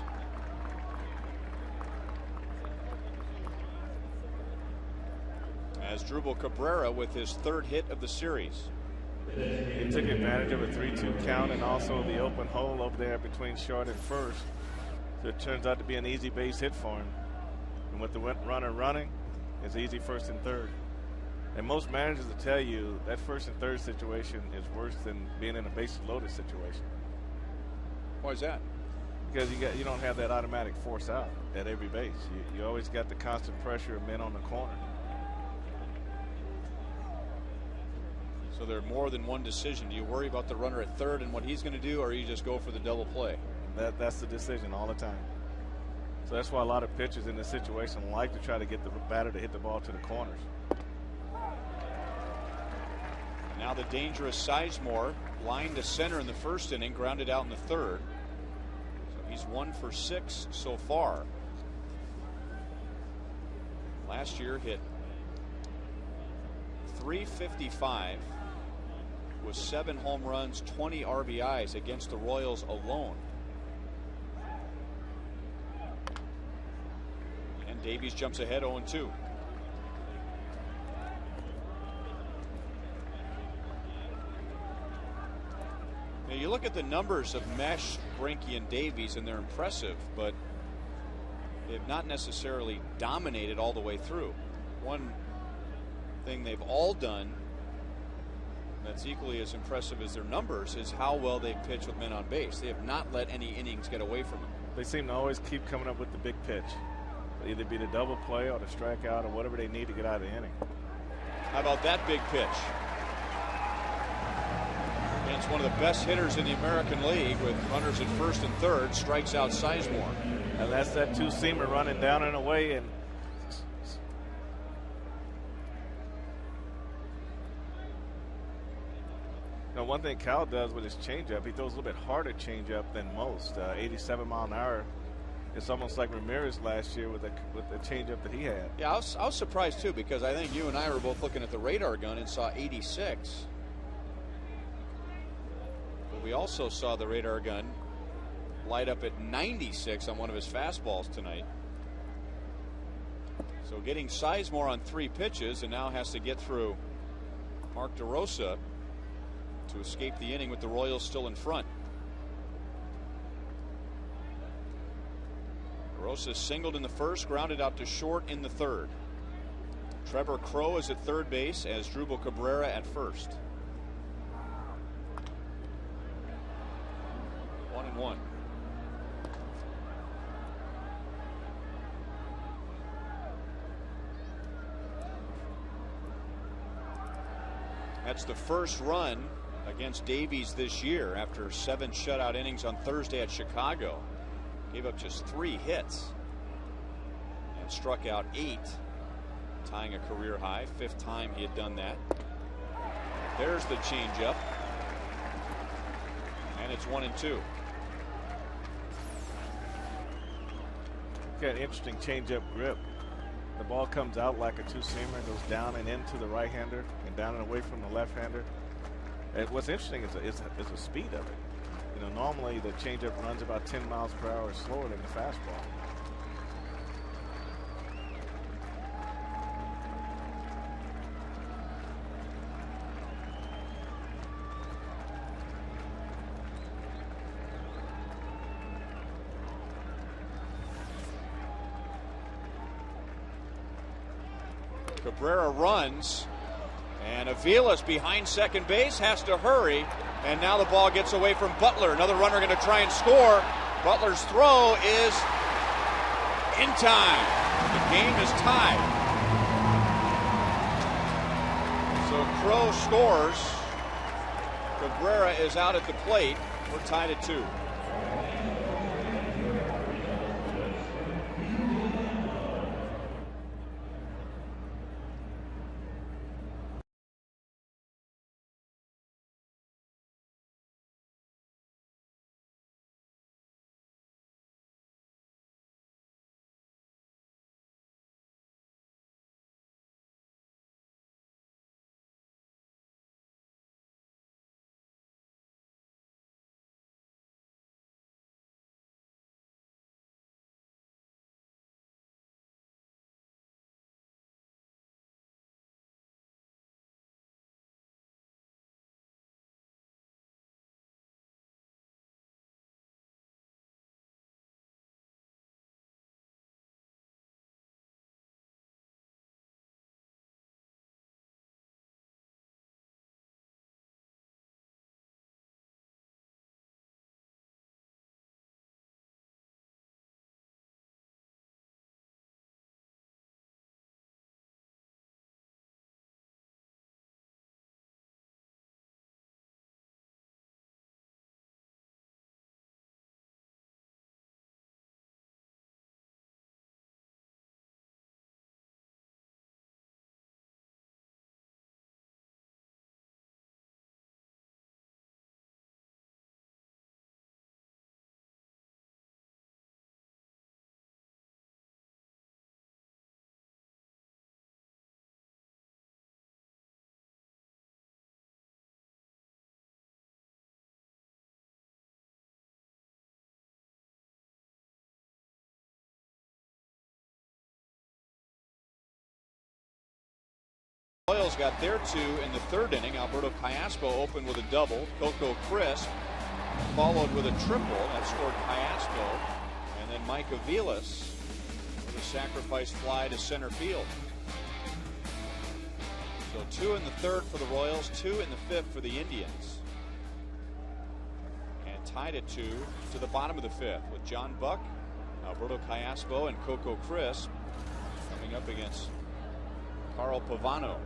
As Drupal Cabrera with his 3rd hit of the series. He took advantage of a 3-2 count and also the open hole over there between short and first. So it turns out to be an easy base hit for him. And with the runner running, it's easy 1st and 3rd. And most managers will tell you that 1st and 3rd situation is worse than being in a bases loaded situation. Why is that? Because you don't have that automatic force out at every base. You always got the constant pressure of men on the corner. So there are more than one decision. Do you worry about the runner at 3rd and what he's going to do, or you just go for the double play? That's the decision all the time. So that's why a lot of pitchers in this situation like to try to get the batter to hit the ball to the corners. Now the dangerous Sizemore, lined to center in the 1st inning, grounded out in the 3rd. So he's 1 for 6 so far. Last year hit .355 with 7 home runs, 20 RBIs against the Royals alone. And Davies jumps ahead 0-2. Now you look at the numbers of Mesh, Greinke, and Davies, and they're impressive, but they've not necessarily dominated all the way through. One thing they've all done that's equally as impressive as their numbers is how well they pitch with men on base. They have not let any innings get away from them. They seem to always keep coming up with the big pitch. It'll either be the double play or the strikeout or whatever they need to get out of the inning. How about that big pitch? Against one of the best hitters in the American League with runners at 1st and 3rd, strikes out Sizemore. And that's that 2-seamer running down and away, and Now, one thing Cal does with his changeup, he throws a little bit harder changeup than most. 87 mile an hour. It's almost like Ramirez last year with the changeup that he had. Yeah, I was surprised too, because I think you and I were both looking at the radar gun and saw 86. But we also saw the radar gun light up at 96 on one of his fastballs tonight. So getting Sizemore on 3 pitches, and now has to get through Mark DeRosa to escape the inning with the Royals still in front. DeRosa singled in the first, grounded out to short in the third. Trevor Crowe is at third base, as Drupal Cabrera at first. 1-1. That's the first run against Davies this year after 7 shutout innings on Thursday at Chicago. Gave up just 3 hits and struck out 8, tying a career high. 5th time he had done that. There's the changeup, and it's 1-2. Got an interesting changeup grip. The ball comes out like a two-seamer, goes down and into the right-hander and down and away from the left-hander. And what's interesting is the speed of it. You know, normally the changeup runs about 10 miles per hour slower than the fastball. Cabrera runs, and Aviles behind second base has to hurry, and now the ball gets away from Butler. Another runner going to try and score. Butler's throw is in time. The game is tied. So Crowe scores. Cabrera is out at the plate. We're tied at 2. Royals got their 2 in the 3rd inning. Alberto Callaspo opened with a double. Coco Crisp followed with a triple. That scored Callaspo. And then Mike Aviles with a sacrifice fly to center field. So 2 in the 3rd for the Royals, 2 in the 5th for the Indians. And tied at 2 to the bottom of the 5th with John Buck, Alberto Callaspo, and Coco Crisp coming up against Carl Pavano.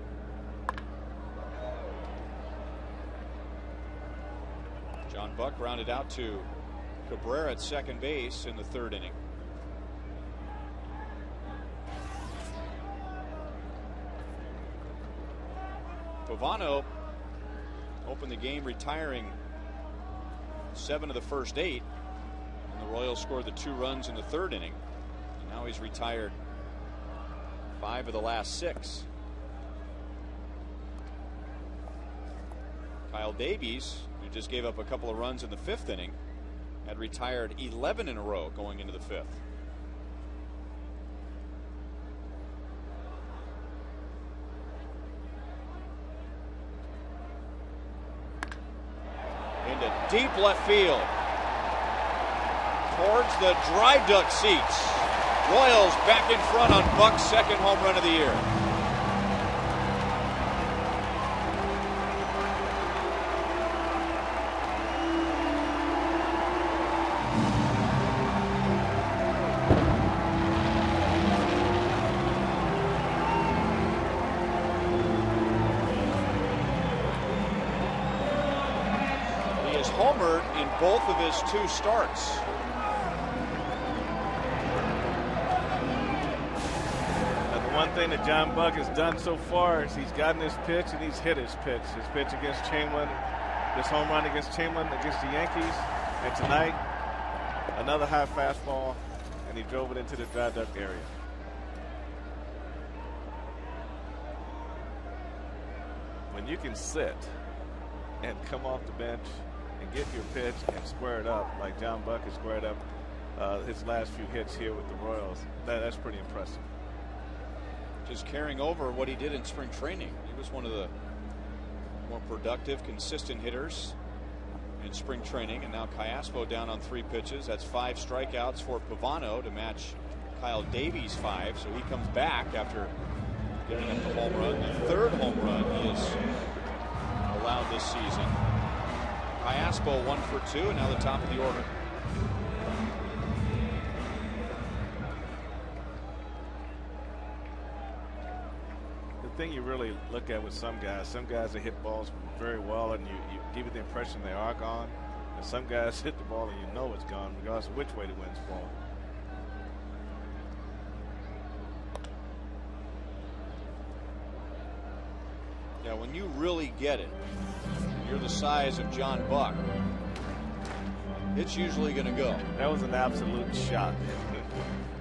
John Buck rounded out to Cabrera at second base in the 3rd inning. Pavano opened the game retiring 7 of the first 8. And the Royals scored the 2 runs in the 3rd inning. And now he's retired 5 of the last 6. Kyle Davies, who just gave up a couple of runs in the 5th inning, had retired 11 in a row going into the 5th. Into deep left field. Towards the dry duck seats. Royals back in front on Buck's 2nd home run of the year. He has homered in both of his 2 starts. One thing that John Buck has done so far is he's gotten his pitch and he's hit his pitch. His pitch against Chamberlain, this home run against Chamberlain against the Yankees, and tonight another high fastball, and he drove it into the dry duck area. When you can sit and come off the bench and get your pitch and square it up like John Buck has squared up his last few hits here with the Royals, that's pretty impressive. Just carrying over what he did in spring training. He was one of the more productive, consistent hitters in spring training, and now Callaspo down on 3 pitches. That's 5 strikeouts for Pavano to match Kyle Davies' 5. So he comes back after giving up the home run. The 3rd home run he has allowed this season. Callaspo 1 for 2, and now the top of the order. The thing you really look at with some guys that hit balls very well and you give it the impression they are gone, and some guys hit the ball and you know it's gone regardless of which way the wind's blowing. Yeah, when you really get it, you're the size of John Buck, it's usually going to go. That was an absolute shot.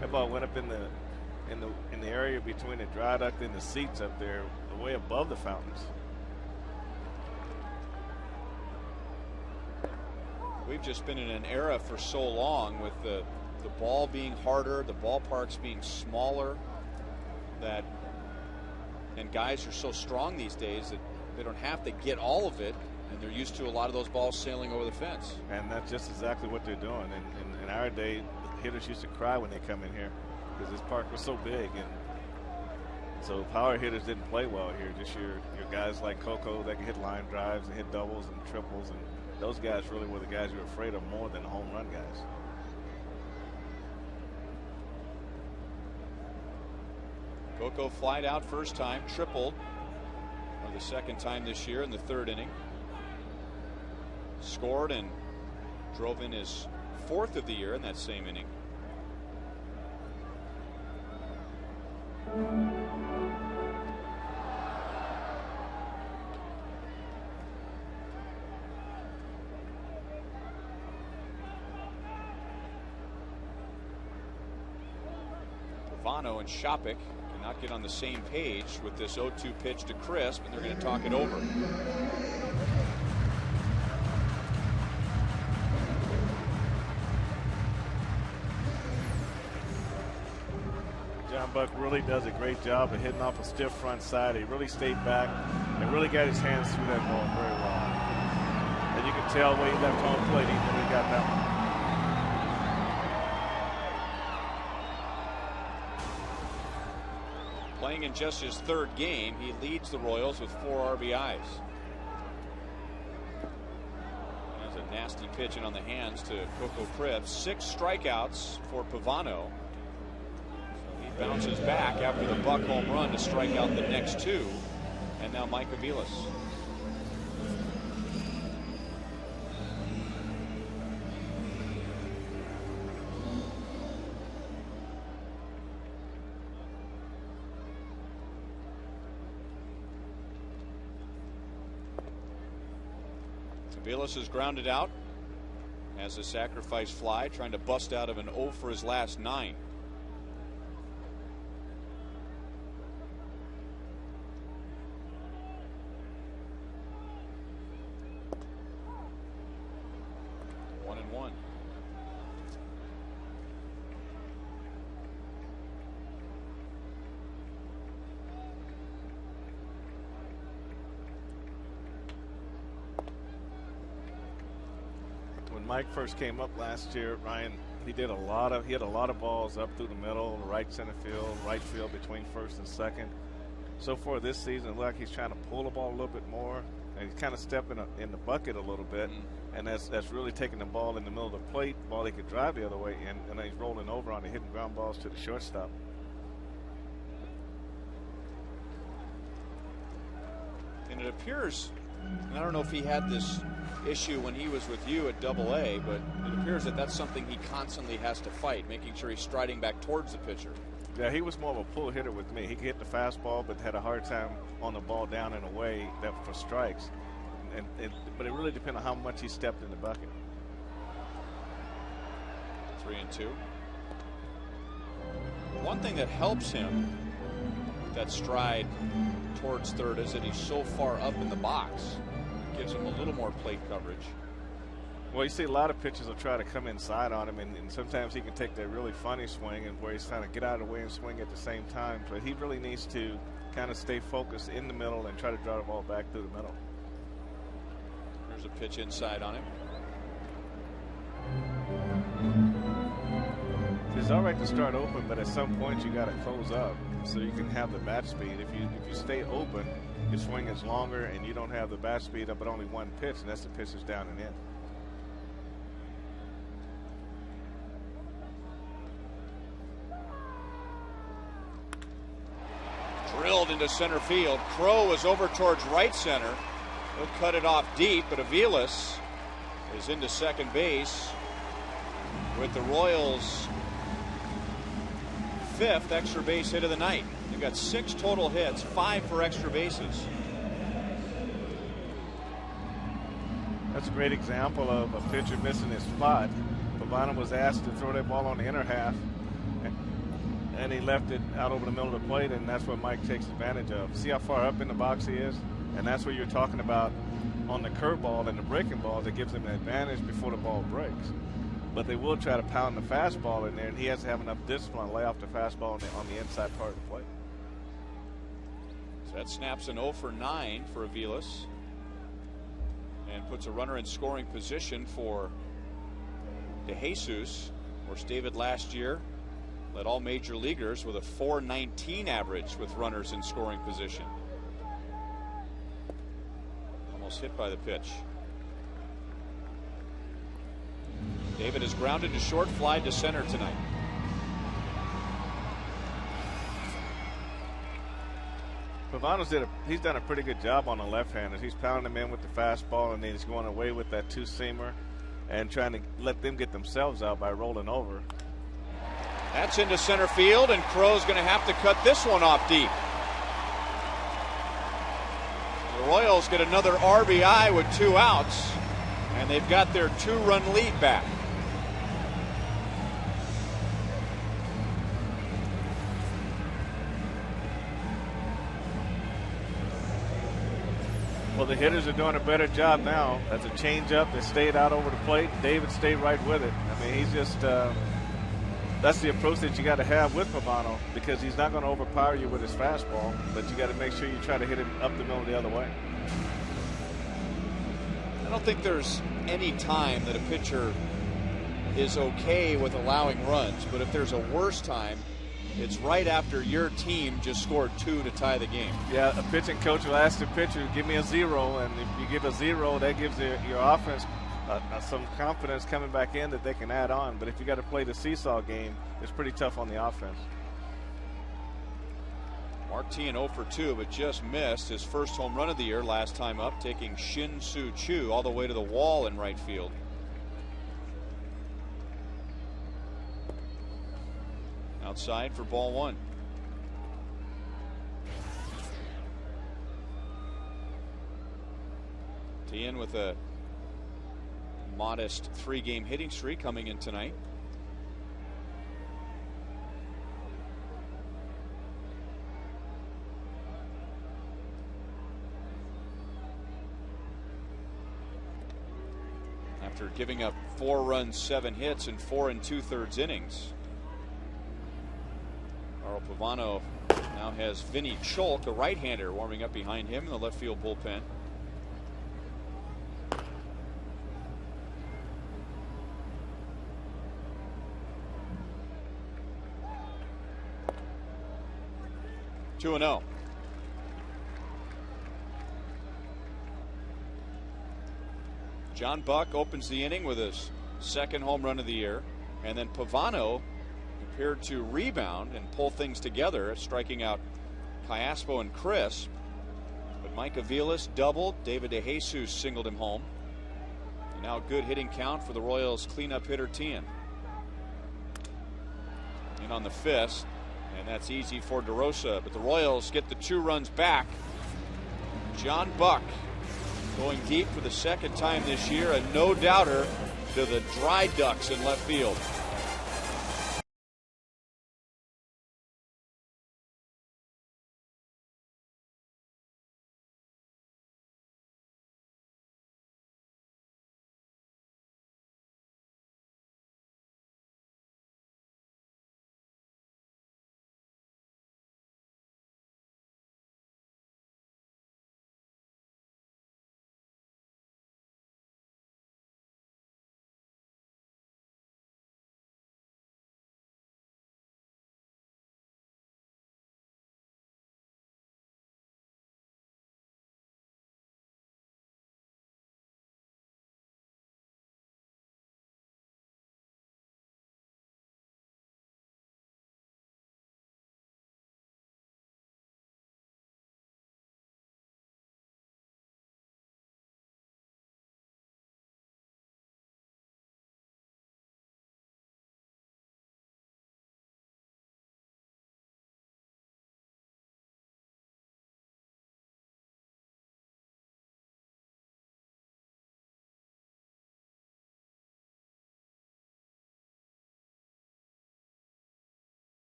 That ball went up in the area between the dry duct and the seats up there, way above the fountains. We've just been in an era for so long with the ball being harder, the ballparks being smaller, and guys are so strong these days that they don't have to get all of it, and they're used to a lot of those balls sailing over the fence. And that's just exactly what they're doing. In our day, the hitters used to cry when they come in here because this park was so big, and so power hitters didn't play well here. Just your guys like Coco that can hit line drives and hit doubles and triples, and those guys really were the guys you were afraid of more than the home run guys. Coco flied out first time, tripled for the 2nd time this year in the 3rd inning. Scored and drove in his 4th of the year in that same inning. Pavano and Shopik cannot get on the same page with this 0-2 pitch to Crisp, and they're going to talk it over. John Buck really does a great job of hitting off a stiff front side. He really stayed back and really got his hands through that ball very well. And you can tell when he left home plate, he knew he got that one. Playing in just his 3rd game, he leads the Royals with 4 RBIs. There's a nasty pitch in on the hands to Coco Crisp. 6 strikeouts for Pavano. He bounces back after the Buck home run to strike out the next 2. And now Mike Aviles. Aviles is grounded out. Has a sacrifice fly, trying to bust out of an 0 for his last 9. When Mike first came up last year, Ryan, he had a lot of balls up through the middle, right center field, right field between first and second. So far this season, it looks like he's trying to pull the ball a little bit more, and he's kind of stepping in the bucket a little bit, and that's really taking the ball in the middle of the plate, ball he could drive the other way, and then he's rolling over on the hitting ground balls to the shortstop. And it appears, I don't know if he had this issue when he was with you at AA, but it appears that that's something he constantly has to fight, making sure he's striding back towards the pitcher. Yeah, he was more of a pull hitter with me. He could hit the fastball, but had a hard time on the ball down and away that for strikes. But it really depends on how much he stepped in the bucket. 3-2. One thing that helps him with that stride towards third is that he's so far up in the box. Gives him a little more plate coverage. Well, you see a lot of pitchers will try to come inside on him, and sometimes he can take that really funny swing and where he's trying to get out of the way and swing at the same time. But he really needs to kind of stay focused in the middle and try to draw the ball back through the middle. There's a pitch inside on him. It's all right to start open, but at some point you got to close up so you can have the bat speed. If you stay open, your swing is longer and you don't have the bat speed up but only one pitch, and that's the pitch that's down and in. Drilled into center field. Crow is over towards right center. He'll cut it off deep, but Aviles is into second base with the Royals' 5th extra base hit of the night. They've got 6 total hits, 5 for extra bases. That's a great example of a pitcher missing his spot. Pavano was asked to throw that ball on the inner half, and he left it out over the middle of the plate, and that's what Mike takes advantage of. See how far up in the box he is? And that's what you're talking about on the curveball and the breaking ball that gives him an advantage before the ball breaks. But they will try to pound the fastball in there, and he has to have enough discipline to lay off the fastball on the inside part of the plate. So that snaps an 0 for 9 for Aviles and puts a runner in scoring position for DeJesus. Of course, David last year led all major leaguers with a .419 average with runners in scoring position. Almost hit by the pitch. David is grounded to short, fly to center tonight. Pavano's he's done a pretty good job on the left-handers. He's pounding them in with the fastball, and then he's going away with that two-seamer and trying to let them get themselves out by rolling over. That's into center field, and Crow's going to have to cut this one off deep. The Royals get another RBI with 2 outs, and they've got their 2-run lead back. Well, the hitters are doing a better job now. That's a changeup that stayed out over the plate. David stayed right with it. I mean, he's just that's the approach that you got to have with Pavano, because he's not going to overpower you with his fastball, but you got to make sure you try to hit him up the middle the other way. I don't think there's any time that a pitcher is okay with allowing runs, but if there's a worse time, it's right after your team just scored 2 to tie the game. Yeah, a pitching coach will ask the pitcher, give me a 0, and if you give a 0, that gives your offense some confidence coming back in that they can add on. But if you got to play the seesaw game, it's pretty tough on the offense. Martin 0 for 2, but just missed his first home run of the year last time up, taking Shin-Soo Choo all the way to the wall in right field. Outside for ball 1. Tien with a modest 3-game hitting streak coming in tonight. After giving up 4 runs, 7 hits in 4 2/3 innings. Carl Pavano now has Vinny Cholk, a right-hander, warming up behind him in the left field bullpen. Two and 0. John Buck opens the inning with his second home run of the year, and then Pavano appeared to rebound and pull things together, striking out Callaspo and Chris. But Mike Aviles doubled, David DeJesus singled him home. And now a good hitting count for the Royals cleanup hitter Tien. In on the fifth, and that's easy for DeRosa, but the Royals get the 2 runs back. John Buck going deep for the second time this year, a no-doubter to the Dry Ducks in left field.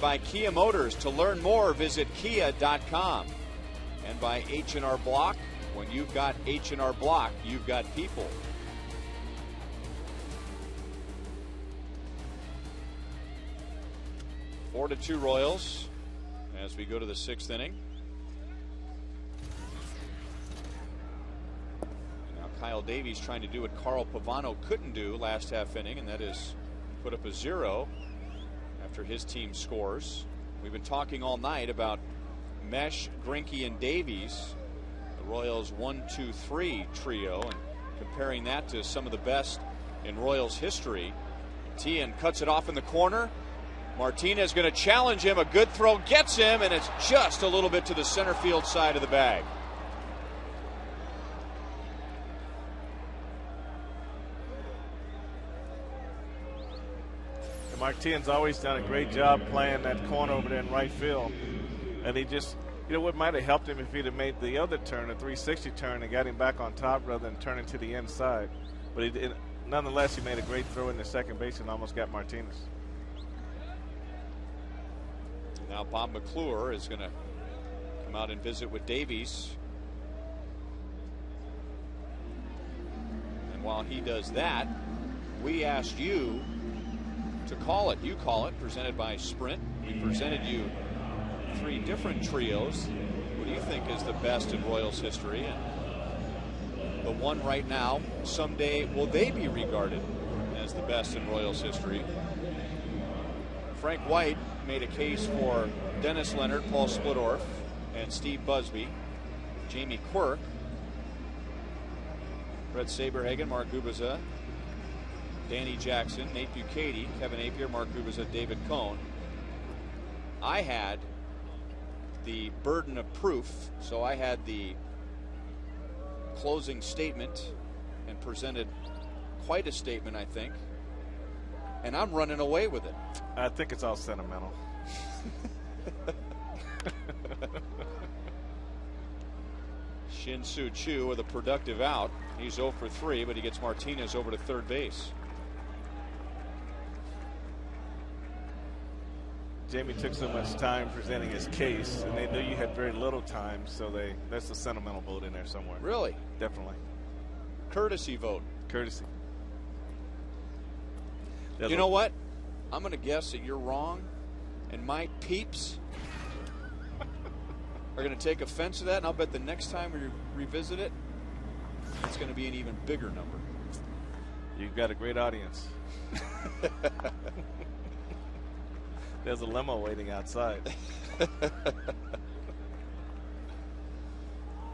By Kia Motors. To learn more, visit kia.com. And by H&R Block. When you've got H&R Block, you've got people. Four to 2 Royals as we go to the 6th inning. And now Kyle Davies trying to do what Carl Pavano couldn't do last half inning, and that is put up a 0 after his team scores. We've been talking all night about Mesh, Greinke, and Davies, the Royals 1-2-3 trio, and comparing that to some of the best in Royals history. Tien cuts it off in the corner. Martinez going to challenge him. A good throw gets him, and it's just a little bit to the center field side of the bag. Mark Tien's always done a great job playing that corner over there in right field. And he just, you know, what might have helped him if he'd have made the other turn, a 360 turn, and got him back on top rather than turning to the inside. But nonetheless, he made a great throw in the second base and almost got Martinez. Now Bob McClure is going to come out and visit with Davies. And while he does that, we asked you to call it. You call it, presented by Sprint. We presented you 3 different trios. What do you think is the best in Royals history? And the one right now, someday will they be regarded as the best in Royals history? Frank White made a case for Dennis Leonard, Paul Splittorff, and Steve Busby, Jamie Quirk, Fred Saberhagen, Mark Gubiza, Danny Jackson, Nate Bukaty, Kevin Appier, Mark Kubica, David Cohn. I had the burden of proof, so I had the closing statement and presented quite a statement, I think. And I'm running away with it. I think it's all sentimental. Shin-Soo Choo with a productive out. He's 0 for 3, but he gets Martinez over to third base. Jamie took so much time presenting his case, and they knew you had very little time, so that's a sentimental vote in there somewhere. Really? Definitely. Courtesy vote. Courtesy. You know what? I'm going to guess that you're wrong, and my peeps are going to take offense to that, and I'll bet the next time we revisit it, it's going to be an even bigger number. You've got a great audience. There's a limo waiting outside.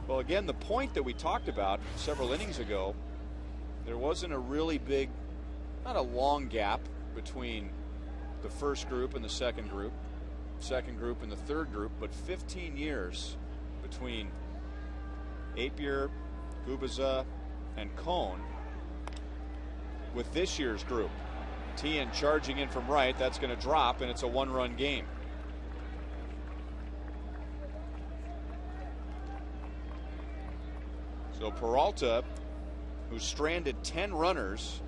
Well, again, the point that we talked about several innings ago, there wasn't a really big, not a long gap between the first group and the second group and the third group, but 15 years between Appier, Kubica, and Cohn with this year's group. Tien charging in from right, that's going to drop, and it's a one-run game. So Peralta, who stranded 10 runners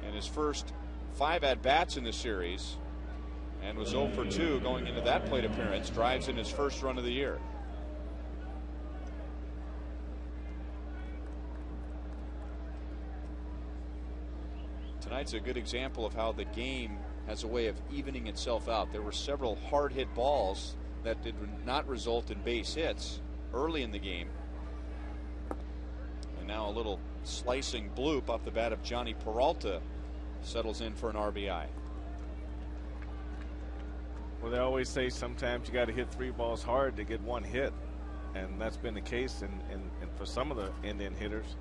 in his first 5 at-bats in the series and was 0 for 2 going into that plate appearance, drives in his first run of the year. Tonight's a good example of how the game has a way of evening itself out. There were several hard-hit balls that did not result in base hits early in the game. And now a little slicing bloop off the bat of Johnny Peralta settles in for an RBI. Well, they always say sometimes you got to hit 3 balls hard to get 1 hit, and that's been the case and for some of the Indian hitters.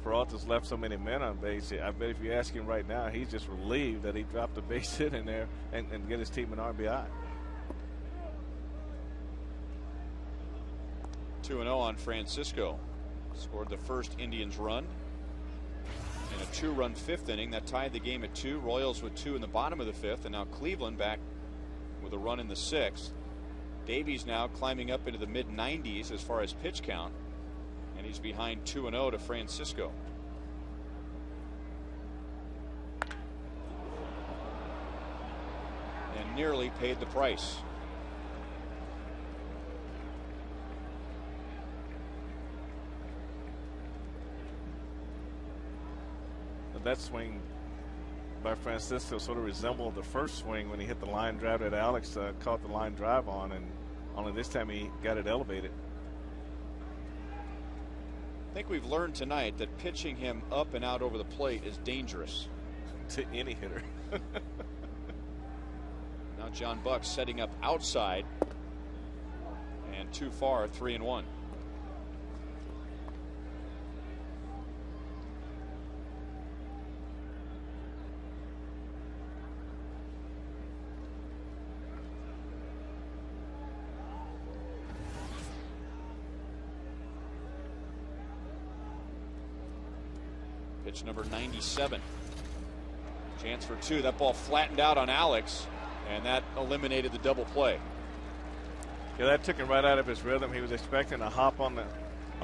Peralta's left so many men on base. I bet if you ask him right now, he's just relieved that he dropped a base hit in there and get his team an RBI. 2-0 on Francisco. Scored the first Indians run in a 2-run 5th inning that tied the game at 2. Royals with 2 in the bottom of the 5th, and now Cleveland back with a run in the 6th. Davies now climbing up into the mid-90s as far as pitch count, and he's behind 2-0 to Francisco. And nearly paid the price. That swing by Francisco sort of resembled the first swing when he hit the line drive that Alex caught the line drive on, and only this time he got it elevated. I think we've learned tonight that pitching him up and out over the plate is dangerous to any hitter. Now John Buck setting up outside, and too far, 3-1. Pitch number 97. Chance for 2. That ball flattened out on Alex, and that eliminated the double play. Yeah, that took him right out of his rhythm. He was expecting a hop on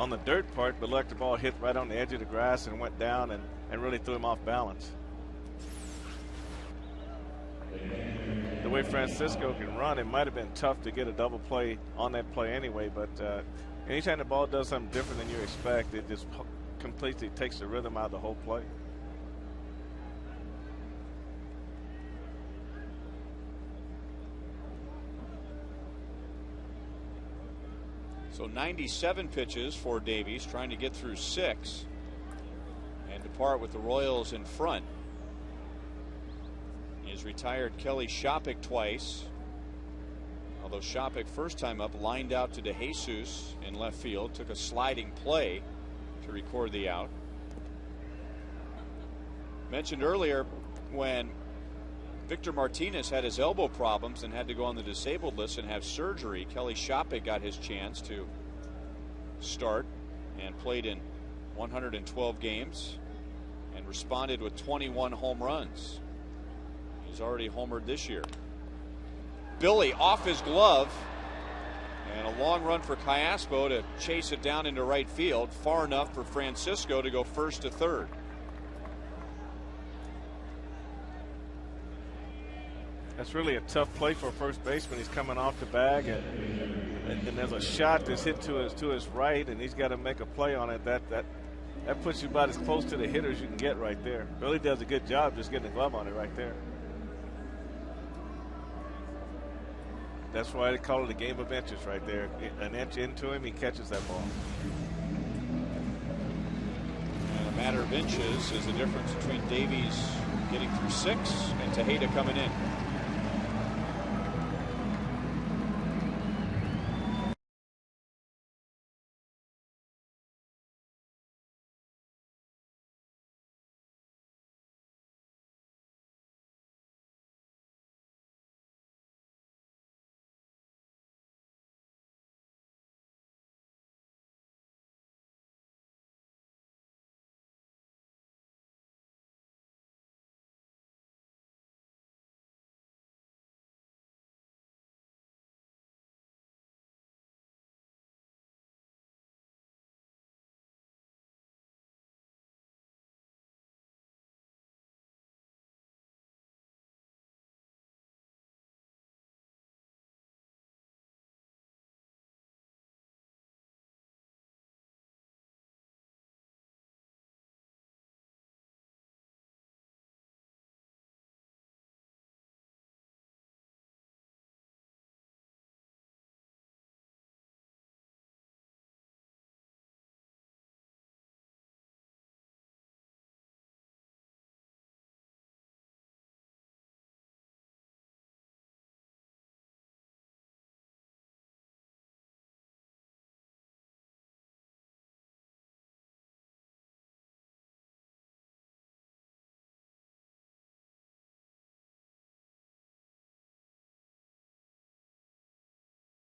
the dirt part, but look, the ball hit right on the edge of the grass and went down and really threw him off balance. The way Francisco can run, it might have been tough to get a double play on that play anyway, but anytime the ball does something different than you expect, it just completely takes the rhythm out of the whole play. So 97 pitches for Davies, trying to get through 6 and depart with the Royals in front. He has retired Kelly Shoppach twice, although Shoppach first time up lined out to DeJesus in left field, took a sliding play to record the out. Mentioned earlier when Victor Martinez had his elbow problems and had to go on the disabled list and have surgery, Kelly Shoppig got his chance to start and played in 112 games and responded with 21 home runs. He's already homered this year. Billy off his glove, and a long run for Callaspo to chase it down into right field, far enough for Francisco to go first to third. That's really a tough play for a first baseman. He's coming off the bag, and there's a shot that's hit to his right, and he's got to make a play on it. That puts you about as close to the hitter as you can get right there. Billy does a good job just getting the glove on it right there. That's why they call it a game of inches right there. An inch into him, he catches that ball. And a matter of inches is the difference between Davies getting through 6 and Tejeda coming in.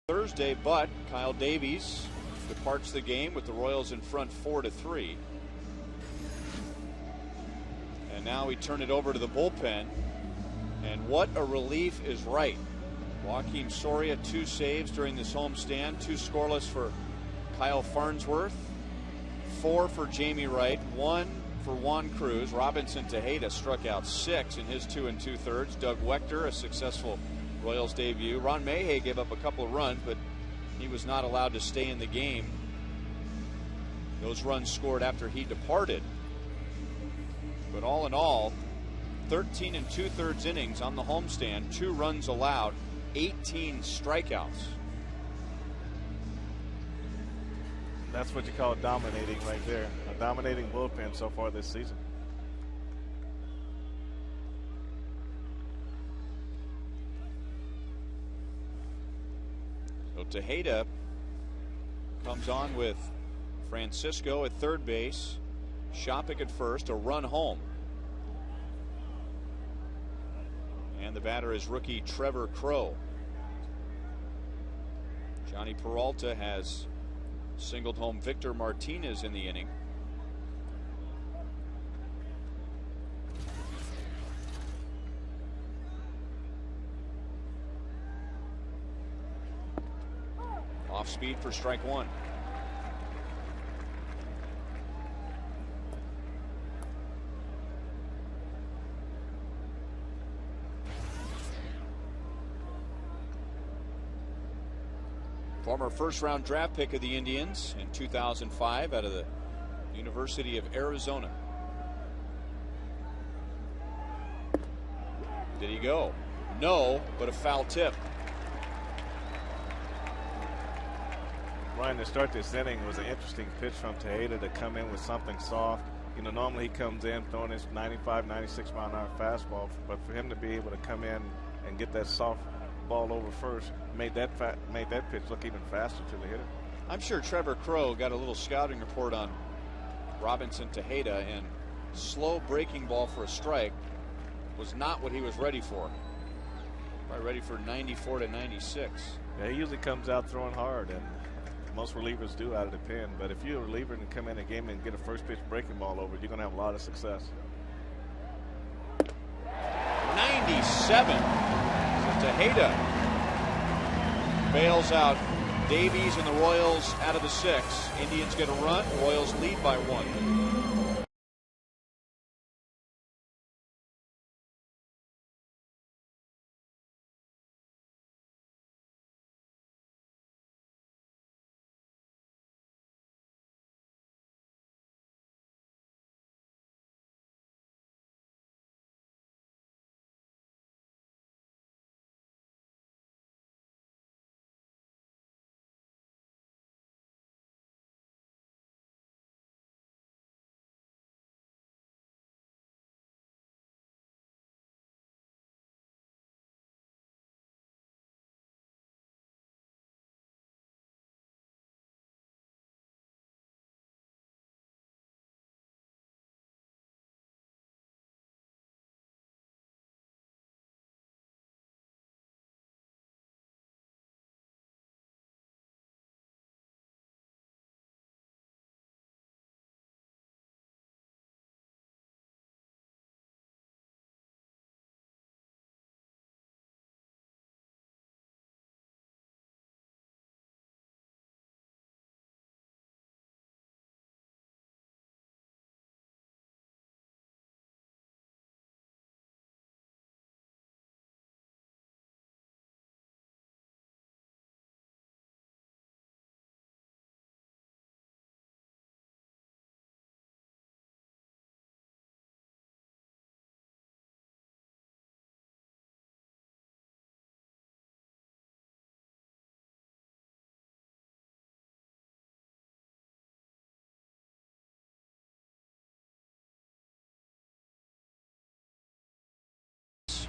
Thursday, but Kyle Davies departs the game with the Royals in front 4-3. And now we turn it over to the bullpen. And what a relief is right. Joaquin Soria, 2 saves during this homestand, 2 scoreless for Kyle Farnsworth, 4 for Jamie Wright, 1 for Juan Cruz. Robinson Tejeda struck out 6 in his 2 2/3. Doug Wechter, a successful Royals debut. Ron Mayhay gave up a couple of runs, but he was not allowed to stay in the game. Those runs scored after he departed. But all in all, 13 2/3 innings on the homestand, 2 runs allowed, 18 strikeouts. That's what you call dominating right there. A dominating bullpen so far this season. So Tejeda comes on with Francisco at third base, Shoppig at first, a run home. And the batter is rookie Trevor Crowe. Johnny Peralta has singled home Victor Martinez in the inning. Off speed for strike 1. Former first-round draft pick of the Indians in 2005 out of the University of Arizona. Did he go? No, but a foul tip. Ryan, to start this inning was an interesting pitch from Tejeda to come in with something soft. You know, normally he comes in throwing his 95, 96 mile an hour fastball, but for him to be able to come in and get that soft ball over first made that pitch look even faster to the hitter. I'm sure Trevor Crowe got a little scouting report on Robinson Tejeda, and slow breaking ball for a strike was not what he was ready for. Probably ready for 94 to 96. Yeah, he usually comes out throwing hard, and most relievers do out of the pen. But if you're a reliever and come in a game and get a first pitch breaking ball over, you're going to have a lot of success. 97. Tejeda bails out Davies and the Royals out of the 6. Indians get a run. Royals lead by 1.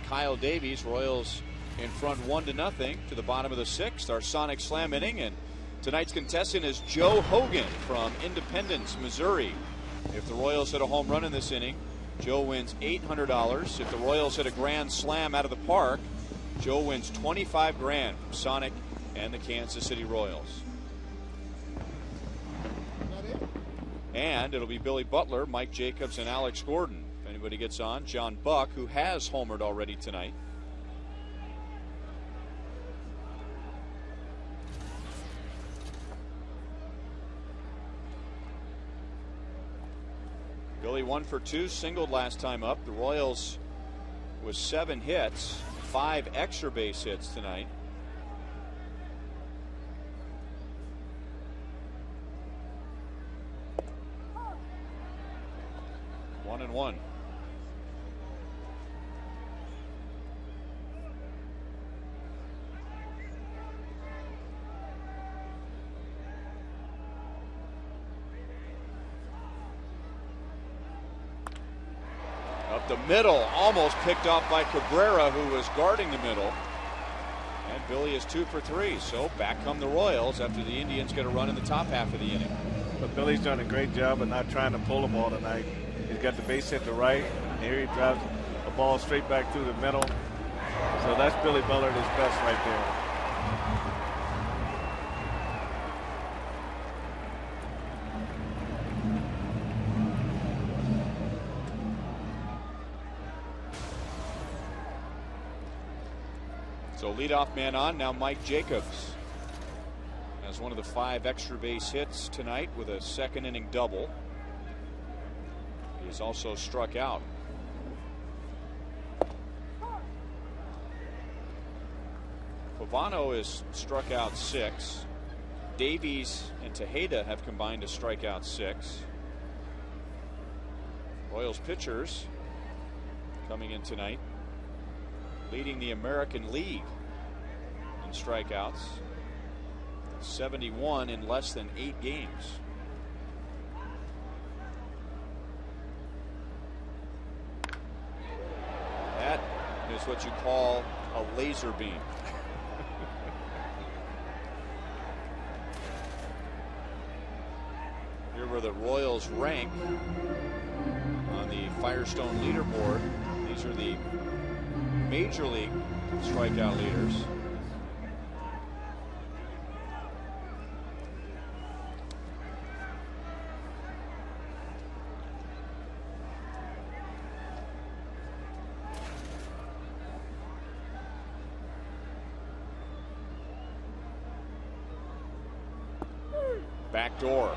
Kyle Davies, Royals in front 1-0 to the bottom of the 6th. Our Sonic Slam inning, and tonight's contestant is Joe Hogan from Independence, Missouri. If the Royals hit a home run in this inning, Joe wins $800. If the Royals hit a grand slam out of the park, Joe wins $25 grand from Sonic and the Kansas City Royals. And it'll be Billy Butler, Mike Jacobs, and Alex Gordon. If anybody gets on, John Buck, who has homered already tonight. Billy 1 for 2, singled last time up. The Royals with 7 hits, 5 extra base hits tonight. One and one. Up the middle, almost picked off by Cabrera, who was guarding the middle. And Billy is 2 for 3, so back come the Royals after the Indians get a run in the top half of the inning. But Billy's done a great job of not trying to pull the ball tonight. He's got the base hit to right. Here he drives a ball straight back through the middle. So that's Billy Butler at his best right there. So leadoff man on, now Mike Jacobs has one of the 5 extra base hits tonight with a second inning double. He's also struck out. Pavano is struck out 6. Davies and Tejeda have combined to strike out 6. Royals pitchers coming in tonight, leading the American League in strikeouts. 71 in less than 8 games. That is what you call a laser beam. Here where the Royals rank on the Firestone leaderboard. These are the major league strikeout leaders. Back door.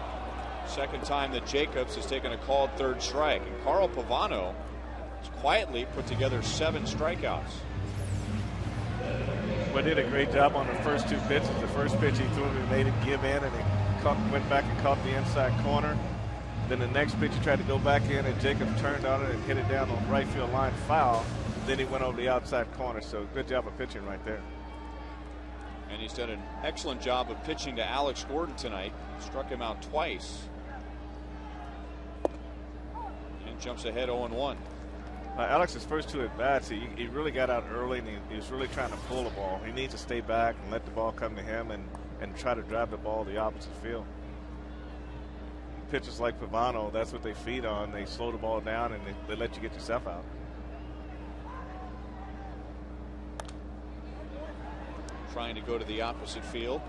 Second time that Jacobs has taken a called third strike. And Carl Pavano has quietly put together 7 strikeouts. Well, did a great job on the first 2 pitches. The first pitch he threw, he made it give in, and he went back and caught the inside corner. Then the next pitch he tried to go back in, and Jacobs turned on it and hit it down on right field line foul. Then he went over the outside corner. So good job of pitching right there. And he's done an excellent job of pitching to Alex Gordon tonight. Struck him out twice. And jumps ahead 0-1. Alex's first 2 at bats, he really got out early, and he was really trying to pull the ball. He needs to stay back and let the ball come to him and try to drive the ball the opposite field. Pitchers like Pavano, that's what they feed on. They slow the ball down and they let you get yourself out. Trying to go to the opposite field,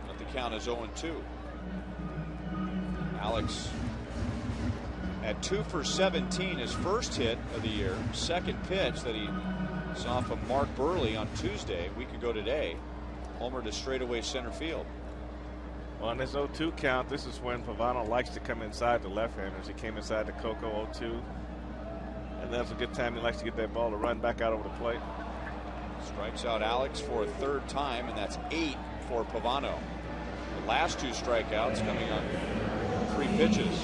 but the count is 0-2. Alex at 2 for 17, his first hit of the year. Second pitch that he saw from Mark Burley on Tuesday, a week ago today, homered to straightaway center field. Well, on this 0-2 count, this is when Pavano likes to come inside the left-handers. He came inside the Coco 0-2, and that's a good time. He likes to get that ball to run back out over the plate. Strikes out Alex for a 3rd time, and that's 8 for Pavano. The last 2 strikeouts coming on 3 pitches.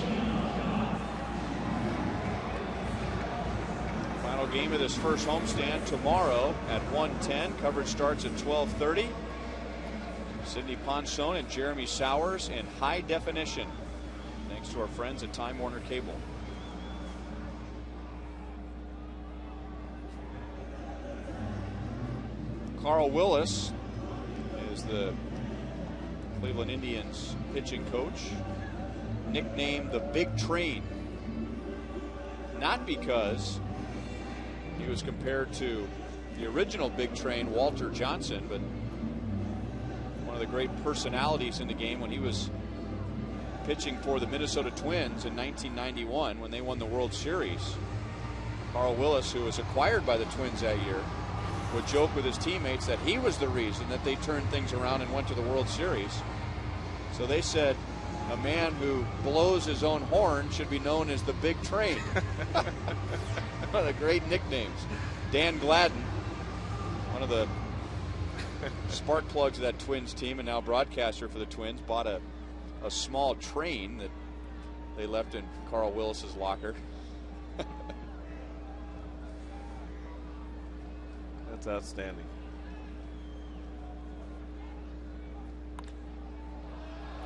Final game of this first homestand tomorrow at 1:10. Coverage starts at 12:30. Sidney Ponson and Jeremy Sowers in high definition, thanks to our friends at Time Warner Cable. Carl Willis is the Cleveland Indians pitching coach, nicknamed the Big Train. Not because he was compared to the original Big Train, Walter Johnson, but one of the great personalities in the game when he was pitching for the Minnesota Twins in 1991 when they won the World Series. Carl Willis, who was acquired by the Twins that year, would joke with his teammates that he was the reason that they turned things around and went to the World Series. So they said a man who blows his own horn should be known as the Big Train. One of the great nicknames. Dan Gladden, one of the spark plugs of that Twins team and now broadcaster for the Twins, bought a small train that they left in Carl Willis's locker. That's outstanding.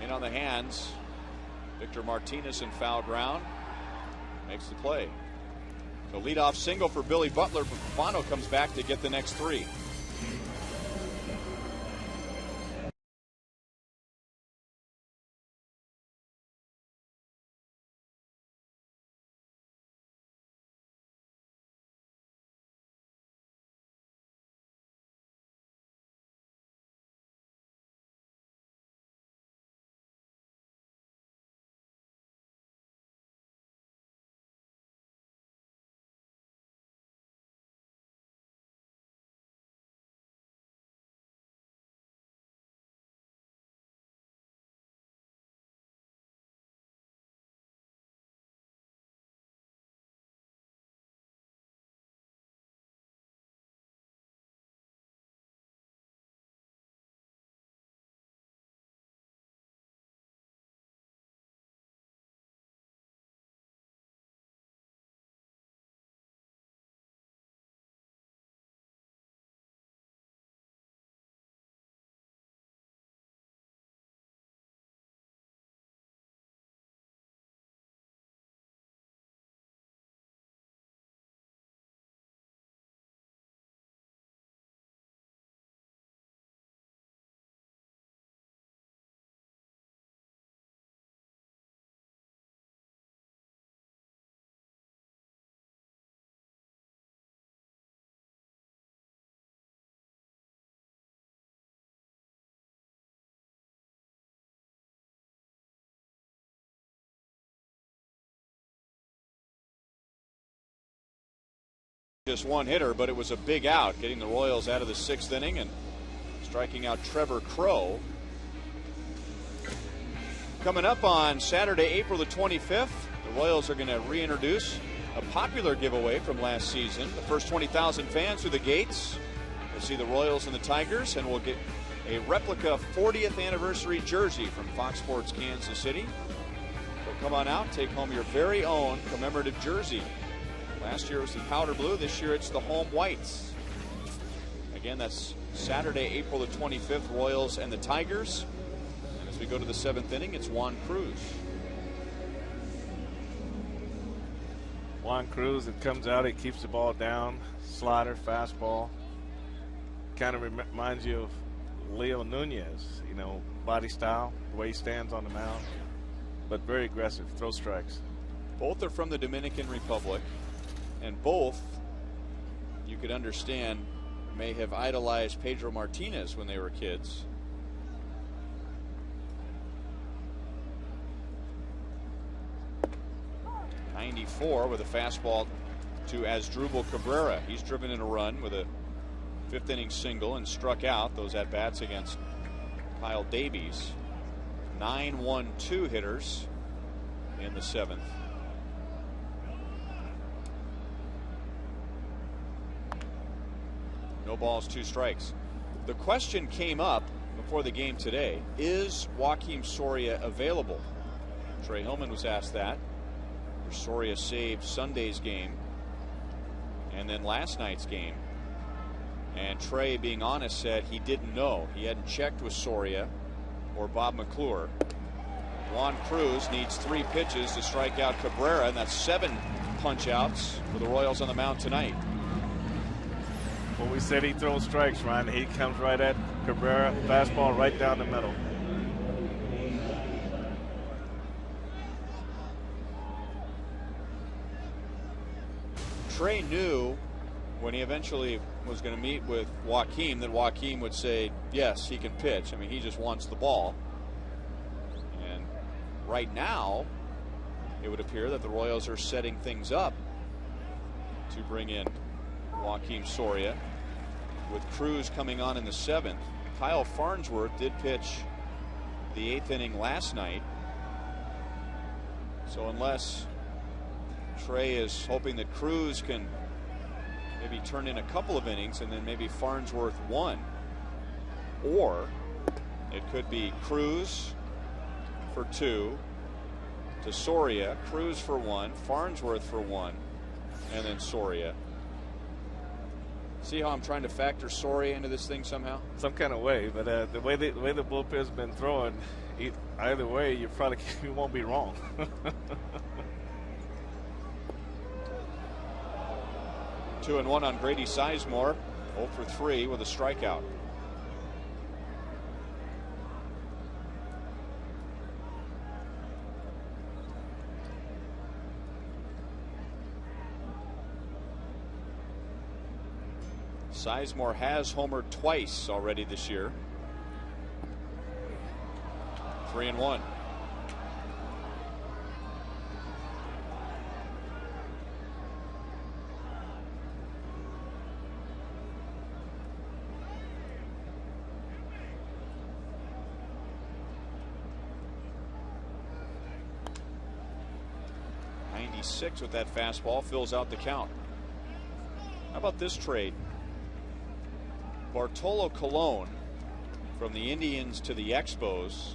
In on the hands, Victor Martinez in foul ground makes the play. So leadoff single for Billy Butler, but Pavano comes back to get the next 3. just one hitter, but it was a big out, getting the Royals out of the 6th inning and striking out Trevor Crow. Coming up on Saturday, April the 25th, the Royals are going to reintroduce a popular giveaway from last season. The first 20,000 fans through the gates will see the Royals and the Tigers, and we'll get a replica 40th anniversary jersey from Fox Sports Kansas City. So come on out, take home your very own commemorative jersey. Last year it was the powder blue. This year it's the home whites. Again, that's Saturday, April the 25th, Royals and the Tigers. And as we go to the 7th inning, it's Juan Cruz. Juan Cruz, it comes out, he keeps the ball down, slider, fastball. Kind of reminds you of Leo Nunez, you know, body style, the way he stands on the mound, but very aggressive, throw strikes. Both are from the Dominican Republic, and both, you could understand, may have idolized Pedro Martinez when they were kids. '94 with a fastball to Asdrubal Cabrera. He's driven in a run with a 5th inning single and struck out. Those at bats against Kyle Davies. 9-1-2 hitters in the 7th. No balls, 2 strikes. The question came up before the game today: is Joakim Soria available? Trey Hillman was asked that. Soria saved Sunday's game and then last night's game. And Trey, being honest, said he didn't know. He hadn't checked with Soria or Bob McClure. Juan Cruz needs 3 pitches to strike out Cabrera, and that's 7 punch outs for the Royals on the mound tonight. Well, we said he throws strikes, Ryan. He comes right at Cabrera, fastball right down the middle. Trey knew when he eventually was going to meet with Joakim that Joakim would say, yes, he can pitch. I mean, he just wants the ball. And right now, it would appear that the Royals are setting things up to bring in Joakim Soria, with Cruz coming on in the 7th. Kyle Farnsworth did pitch the 8th inning last night. So unless Trey is hoping that Cruz can maybe turn in a couple of innings and then maybe Farnsworth 1, or it could be Cruz for 2 to Soria, Cruz for 1, Farnsworth for 1, and then Soria. See how I'm trying to factor Soria into this thing somehow? Some kind of way, but the way the bullpen's been throwing, either way, you won't be wrong. 2-1 on Grady Sizemore, 0 for 3 with a strikeout. Sizemore has homered twice already this year. 3-1. With that fastball, fills out the count. How about this trade? Bartolo Colon from the Indians to the Expos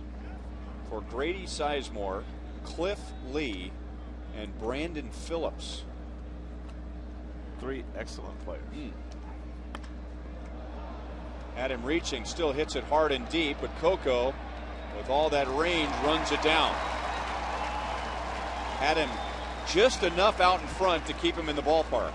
for Grady Sizemore, Cliff Lee, and Brandon Phillips. 3 excellent players. Had him reaching, still hits it hard and deep, but Coco, with all that range, runs it down. Had him just enough out in front to keep him in the ballpark.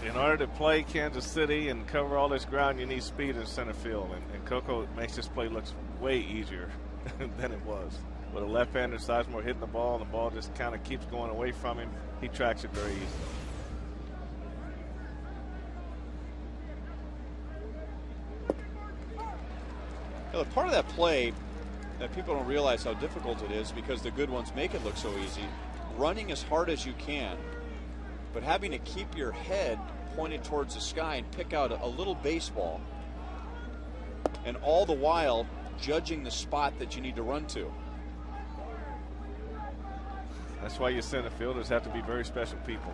In order to play Kansas City and cover all this ground, you need speed in center field, and Coco makes this play look way easier than it was. With a left-hander, Sizemore hitting the ball, and the ball just kind of keeps going away from him. He tracks it very easily. Part of that play that people don't realize how difficult it is because the good ones make it look so easy. Running as hard as you can, but having to keep your head pointed towards the sky and pick out a little baseball, and all the while judging the spot that you need to run to. That's why your center fielders have to be very special people.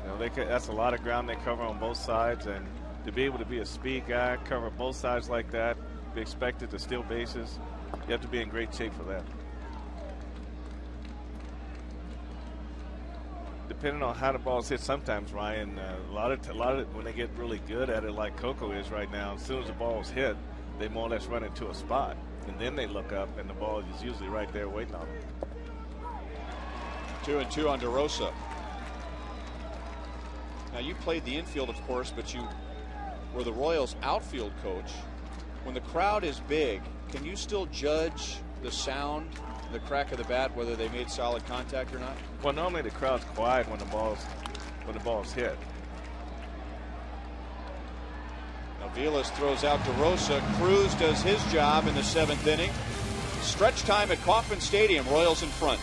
You know, that's a lot of ground they cover on both sides, and to be able to be a speed guy, cover both sides like that, be expected to steal bases, you have to be in great shape for that. Depending on how the ball's hit, sometimes, Ryan, a lot of when they get really good at it, like Coco is right now, as soon as the ball's hit, they more or less run into a spot, and then they look up, and the ball is usually right there waiting on them. 2-2 on DeRosa. Now, you played the infield, of course, but you were the Royals outfield coach. When the crowd is big, can you still judge the sound, the crack of the bat, whether they made solid contact or not? Well, normally the crowd's quiet when the ball's hit. Now Vilas throws out DeRosa. Cruz does his job in the 7th inning. Stretch time at Kauffman Stadium. Royals in front.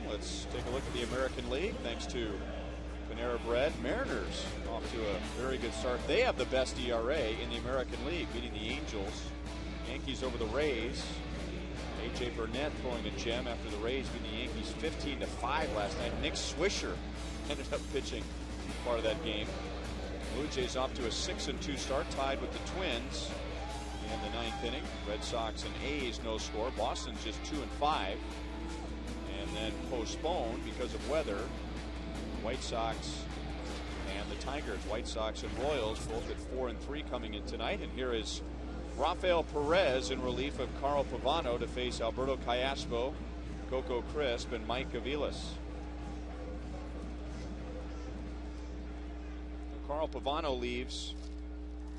Let's take a look at the American League. Thanks to Panera Bread, Mariners off to a very good start. They have the best ERA in the American League, beating the Angels. Yankees over the Rays. A.J. Burnett throwing a gem after the Rays beating the Yankees 15-5 last night. Nick Swisher ended up pitching part of that game. Blue Jays off to a 6-2 start, tied with the Twins in the 9th inning. Red Sox and A's no score. Boston's just 2-5. And then postponed because of weather. White Sox and the Tigers. White Sox and Royals both at 4-3 coming in tonight. And here is Rafael Perez in relief of Carl Pavano to face Alberto Callaspo, Coco Crisp, and Mike Aviles. Carl Pavano leaves.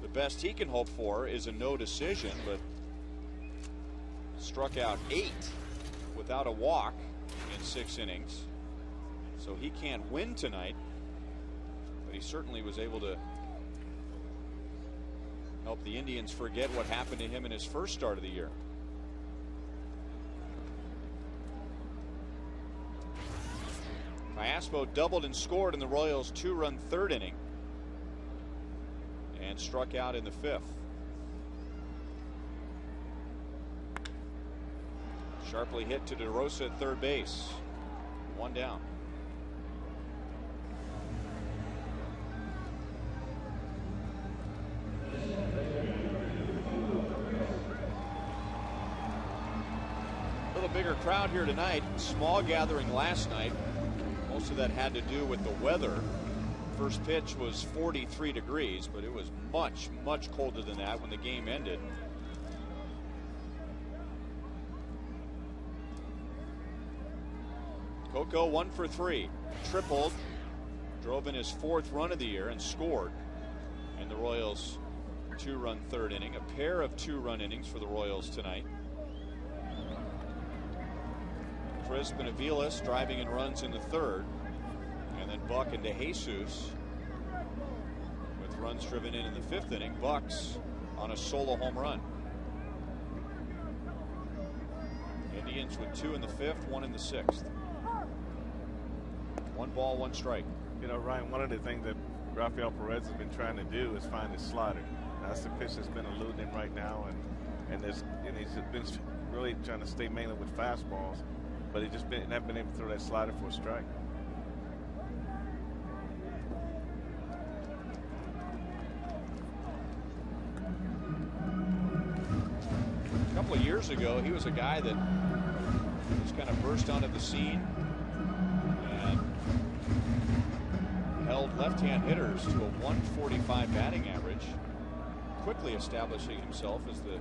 The best he can hope for is a no decision, but struck out 8 without a walk in 6 innings. So he can't win tonight, but he certainly was able to help the Indians forget what happened to him in his first start of the year. Callaspo doubled and scored in the Royals' 2-run 3rd inning and struck out in the 5th. Sharply hit to DeRosa at third base. 1 down. A little bigger crowd here tonight. Small gathering last night. Most of that had to do with the weather. First pitch was 43 degrees, but it was much, much colder than that when the game ended. Coco 1 for 3, tripled, drove in his 4th run of the year and scored. And the Royals 2-run 3rd inning, a pair of 2-run innings for the Royals tonight. Crisp and Aviles driving in runs in the 3rd, and then Buck and DeJesus with runs driven in the 5th inning. Buck's on a solo home run. Indians with 2 in the 5th, 1 in the 6th. 1 ball, 1 strike. You know, Ryan, one of the things that Rafael Perez has been trying to do is find his slider. That's the pitch that's been eluding him right now, and he's been really trying to stay mainly with fastballs, but he just haven't been able to throw that slider for a strike. A couple of years ago, he was a guy that just kind of burst onto the scene and held left-hand hitters to a 145 batting average, quickly establishing himself as the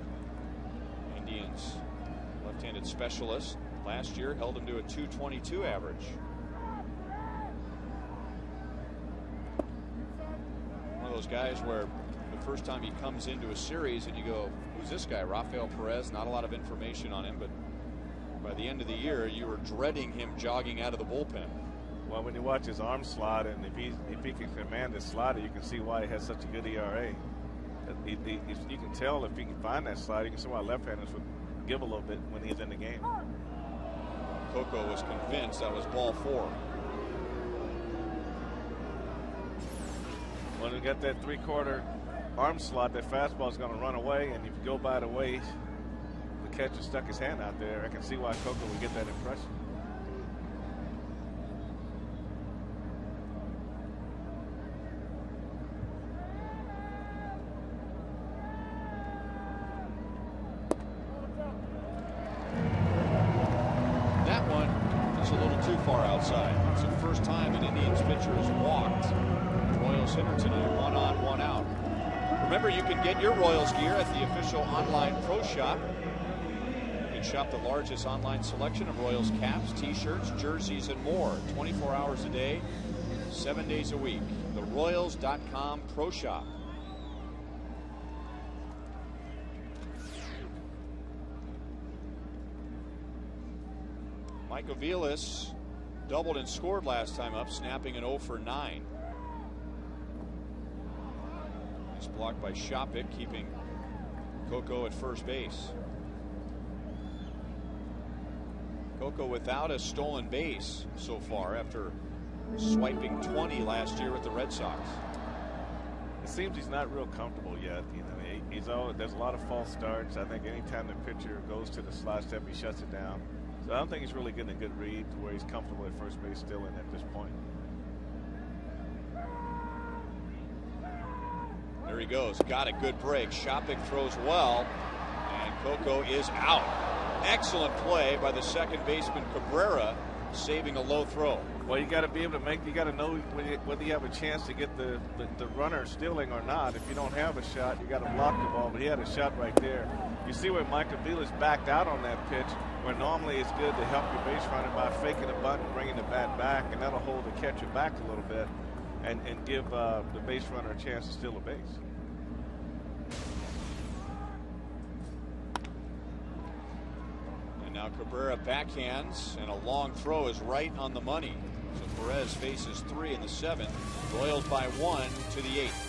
Indians' left-handed specialist. Last year held him to a 222 average. One of those guys where the first time he comes into a series and you go, who's this guy? Rafael Perez. Not a lot of information on him, but by the end of the year you were dreading him jogging out of the bullpen. Well, when you watch his arm slide, and if he can command his slider, you can see why he has such a good ERA. You can tell if he can find that slider, you can see why left-handers would give a little bit when he's in the game. Coco was convinced that was ball 4. When you got that 3/4 arm slot, that fastball is going to run away, and if you go by the way the catcher stuck his hand out there, I can see why Coco would get that impression. It's the first time an Indians pitcher has walked the Royals hitter tonight. 1 on, 1 out. Remember, you can get your Royals gear at the official online pro shop. You can shop the largest online selection of Royals caps, t-shirts, jerseys, and more. 24 hours a day, 7 days a week. The Royals.com pro shop. Mike Aviles doubled and scored last time up, snapping an 0 for 9. Nice block by Shopik, keeping Coco at first base. Coco without a stolen base so far after swiping 20 last year with the Red Sox. It seems he's not real comfortable yet. You know, there's a lot of false starts. I think anytime the pitcher goes to the slide step, he shuts it down. So I don't think he's really getting a good read to where he's comfortable at first base still in at this point. There he goes. Got a good break. Shopik throws well, and Coco is out. Excellent play by the second baseman Cabrera, saving a low throw. Well, you got to be able to you got to know whether you have a chance to get the runner stealing or not. If you don't have a shot, you got to block the ball, but he had a shot right there. You see where Mike Aviles backed out on that pitch, where normally it's good to help your base runner by faking a bunt and bringing the bat back, and that'll hold the catcher back a little bit and give the base runner a chance to steal a base. And now Cabrera backhands, and a long throw is right on the money. So Perez faces 3 in the 7th. Royals by 1 to the 8th.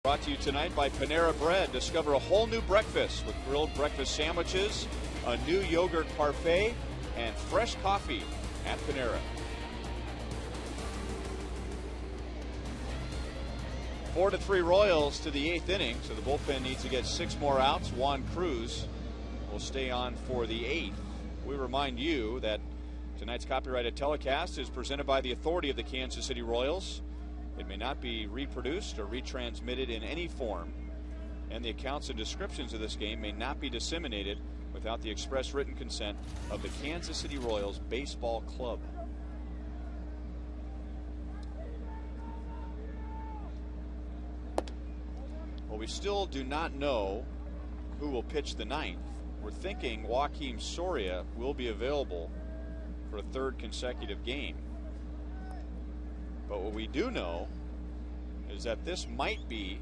Brought to you tonight by Panera Bread. Discover a whole new breakfast with grilled breakfast sandwiches, a new yogurt parfait, and fresh coffee at Panera. 4-3 Royals to the 8th inning, so the bullpen needs to get 6 more outs. Juan Cruz will stay on for the 8th. We remind you that tonight's copyrighted telecast is presented by the authority of the Kansas City Royals. It may not be reproduced or retransmitted in any form, and the accounts and descriptions of this game may not be disseminated without the express written consent of the Kansas City Royals Baseball Club. Well, we still do not know who will pitch the 9th. We're thinking Joakim Soria will be available for a 3rd consecutive game. But what we do know is that this might be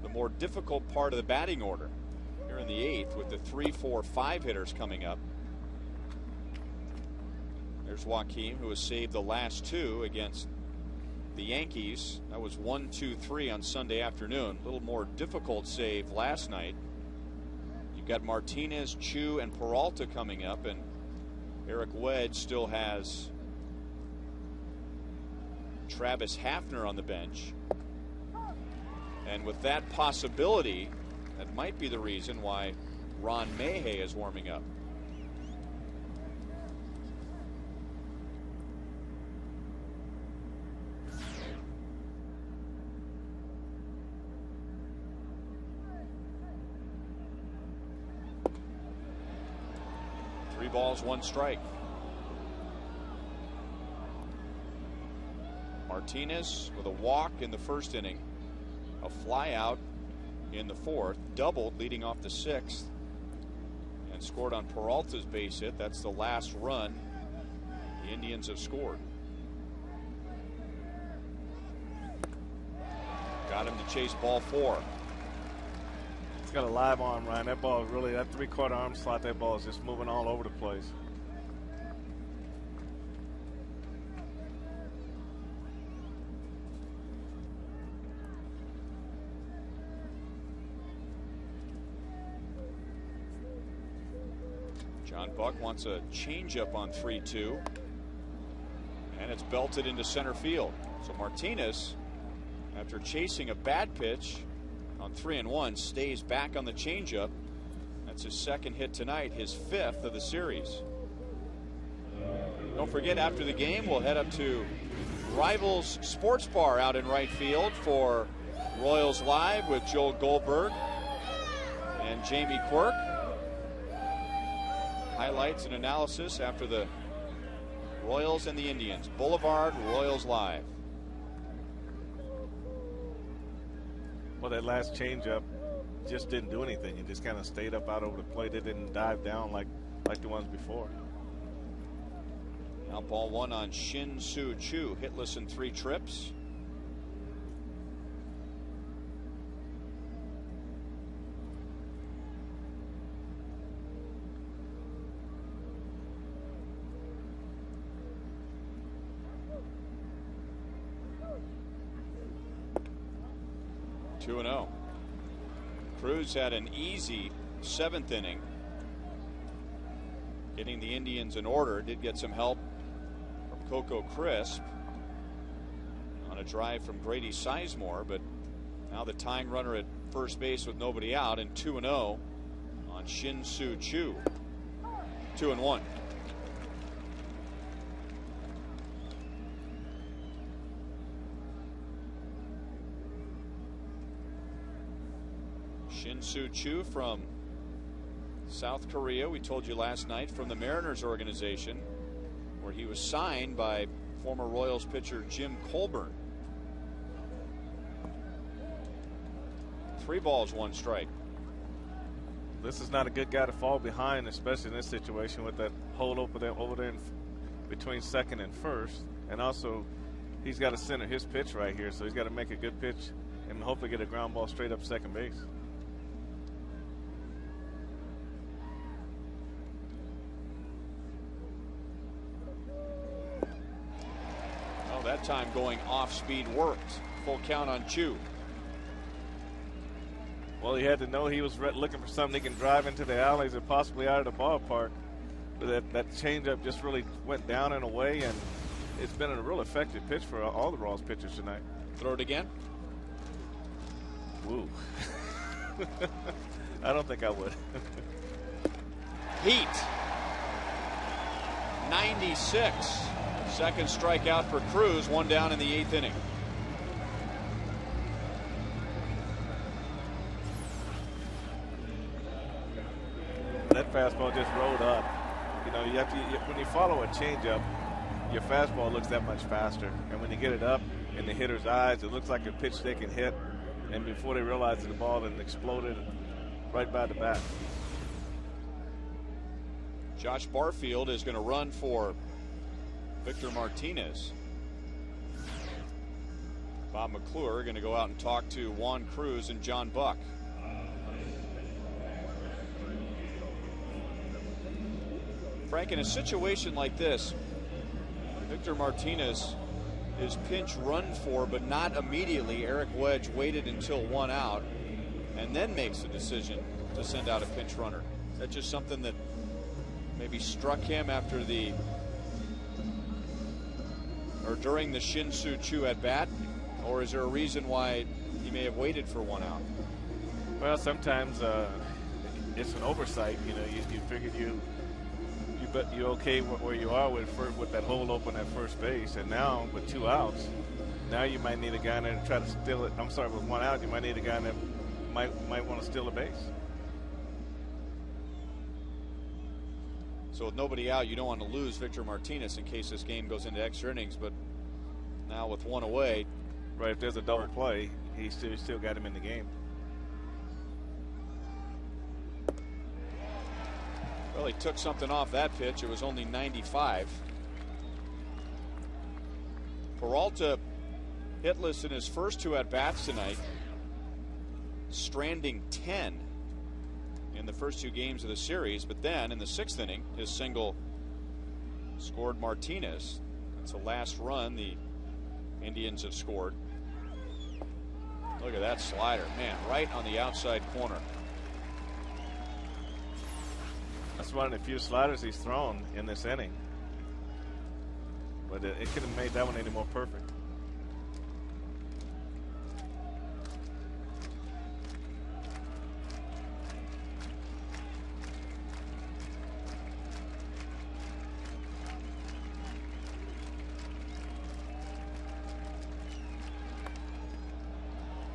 the more difficult part of the batting order here in the 8th, with the 3, 4, 5 hitters coming up. There's Joakim, who has saved the last 2 against the Yankees. That was 1, 2, 3 on Sunday afternoon. A little more difficult save last night. You've got Martinez, Chu, and Peralta coming up, and Eric Wedge still has Travis Hafner on the bench. And with that possibility, that might be the reason why Ron Mayhay is warming up. Three balls, 1 strike. Martinez with a walk in the 1st inning, a fly out in the 4th, doubled leading off the 6th, and scored on Peralta's base hit. That's the last run the Indians have scored. Got him to chase ball 4. He's got a live arm, Ryan. That ball is really, that 3/4 arm slot, that ball is just moving all over the place. John Buck wants a changeup on 3-2, and it's belted into center field. So Martinez, after chasing a bad pitch on 3-1, stays back on the changeup. That's his 2nd hit tonight, his 5th of the series. Don't forget, after the game, we'll head up to Rivals Sports Bar out in right field for Royals Live with Joel Goldberg and Jamie Quirk. Highlights and analysis after the Royals and the Indians. Boulevard, Royals Live. Well, that last changeup just didn't do anything. It just kind of stayed up out over the plate. It didn't dive down like the ones before. Now ball 1 on Shin Soo Choo, hitless in 3 trips. Cruz had an easy 7th inning, getting the Indians in order. Did get some help from Coco Crisp on a drive from Grady Sizemore, but now the tying runner at first base with nobody out, and 2-0 on Shin Soo Choo. 2-1. Shin Soo Choo from South Korea. We told you last night, from the Mariners organization, where he was signed by former Royals pitcher Jim Colburn. 3 balls, 1 strike. This is not a good guy to fall behind, especially in this situation with that hole over there in between 2nd and 1st. And also, he's got to center his pitch right here, so he's got to make a good pitch and hopefully get a ground ball straight up second base. That time going off speed worked. Full count on Chu. Well, he had to know he was looking for something he can drive into the alleys and possibly out of the ballpark. But that changeup just really went down and away, and it's been a real effective pitch for all the Royals pitchers tonight. Throw it again. Woo. I don't think I would. Heat. 96. Second strikeout for Cruz. One down in the 8th inning. That fastball just rolled up. You know, you have to when you follow a changeup, your fastball looks that much faster, and when you get it up in the hitter's eyes, it looks like a pitch they can hit, and before they realize it, the ball had exploded right by the bat. Josh Barfield is going to run for Victor Martinez. Bob McClure going to go out and talk to Juan Cruz and John Buck. Frank, in a situation like this, Victor Martinez is pinch run for, but not immediately. Eric Wedge waited until 1 out and then makes the decision to send out a pinch runner. Is that just something that maybe struck him after during the Shin-Soo Choo at bat, or is there a reason why he may have waited for 1 out? Well, sometimes it's an oversight. You know, you figured you're okay where you are with that hole open at first base, and now with 2 outs, now you might need a guy there to try to steal it. I'm sorry, with 1 out, you might need a guy that might want to steal a base. So with nobody out, you don't want to lose Victor Martinez in case this game goes into extra innings. But now with 1 away, right? If there's a double play, he still got him in the game. Well, he took something off that pitch. It was only 95. Peralta hitless in his first 2 at-bats tonight, stranding 10 in the first 2 games of the series. But then in the 6th inning, his single scored Martinez. That's the last run the Indians have scored. Look at that slider, man, right on the outside corner. That's one of the few sliders he's thrown in this inning. But it could have made that one any more perfect.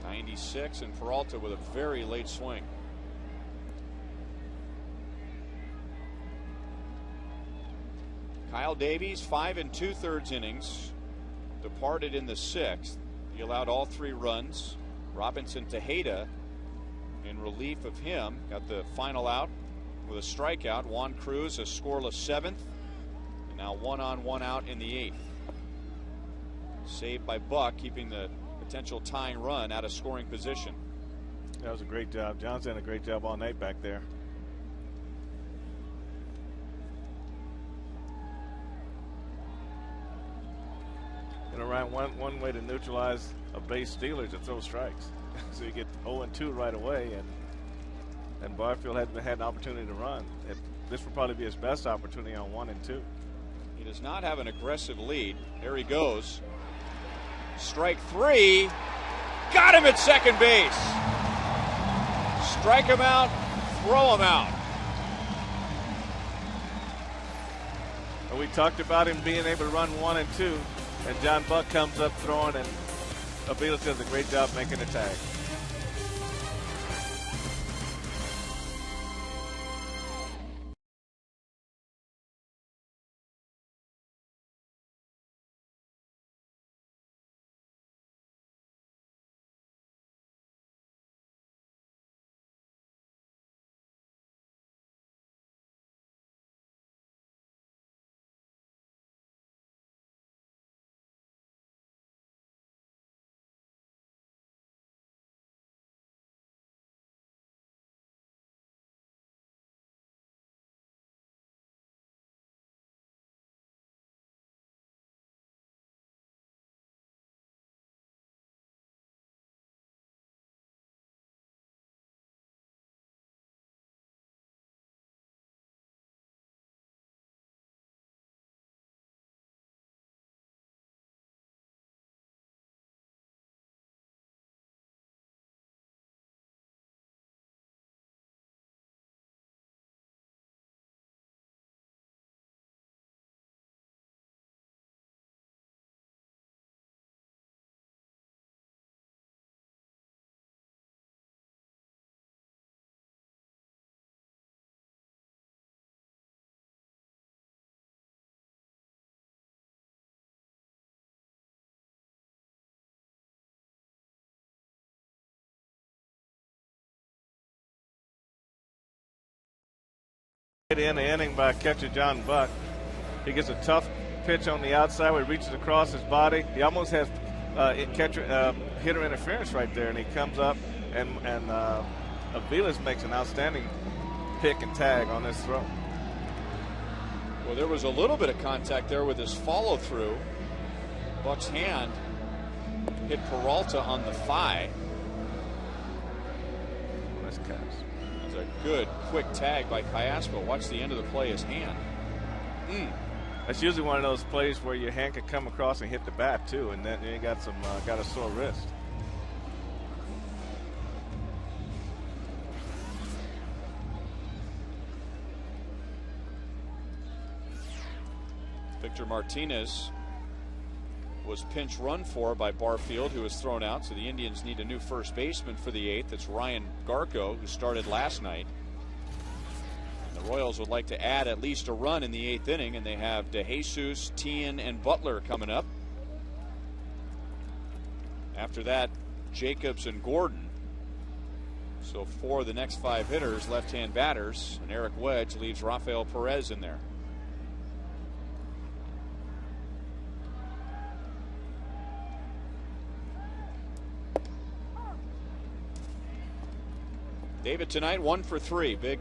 .96, and Peralta with a very late swing. Kyle Davies, 5 2/3 innings, departed in the 6th. He allowed all 3 runs. Robinson Tejeda in relief of him got the final out with a strikeout. Juan Cruz a scoreless 7th, and now 1 on 1 out in the 8th. Saved by Buck, keeping the potential tying run out of scoring position. That was a great job. John's done a great job all night back there. You know, Ryan, one way to neutralize a base stealer is to throw strikes. So you get 0-2 right away, and Barfield had an opportunity to run. This would probably be his best opportunity on 1 and 2. He does not have an aggressive lead. There he goes. Strike 3. Got him at second base. Strike him out, throw him out. And we talked about him being able to run 1 and 2. And John Buck comes up throwing, and Aviles does a great job making the tag. In the inning by catcher John Buck. He gets a tough pitch on the outside where he reaches across his body. He almost has hitter interference right there, and he comes up, and Aviles makes an outstanding pick and tag on this throw. Well, there was a little bit of contact there with his follow through. Buck's hand hit Peralta on the thigh. Nice catch. It's a good quick tag by Callaspo. Watch the end of the play, his hand. That's usually one of those plays where your hand can come across and hit the bat too, and then you got a sore wrist. Victor Martinez was pinch run for by Barfield, who was thrown out, so the Indians need a new first baseman for the 8th. It's Ryan Garco, who started last night. The Royals would like to add at least a run in the 8th inning, and they have DeJesus, Tien, and Butler coming up. After that, Jacobs and Gordon. So for the next 5 hitters, left-hand batters, and Eric Wedge leaves Rafael Perez in there. David tonight 1 for 3. Big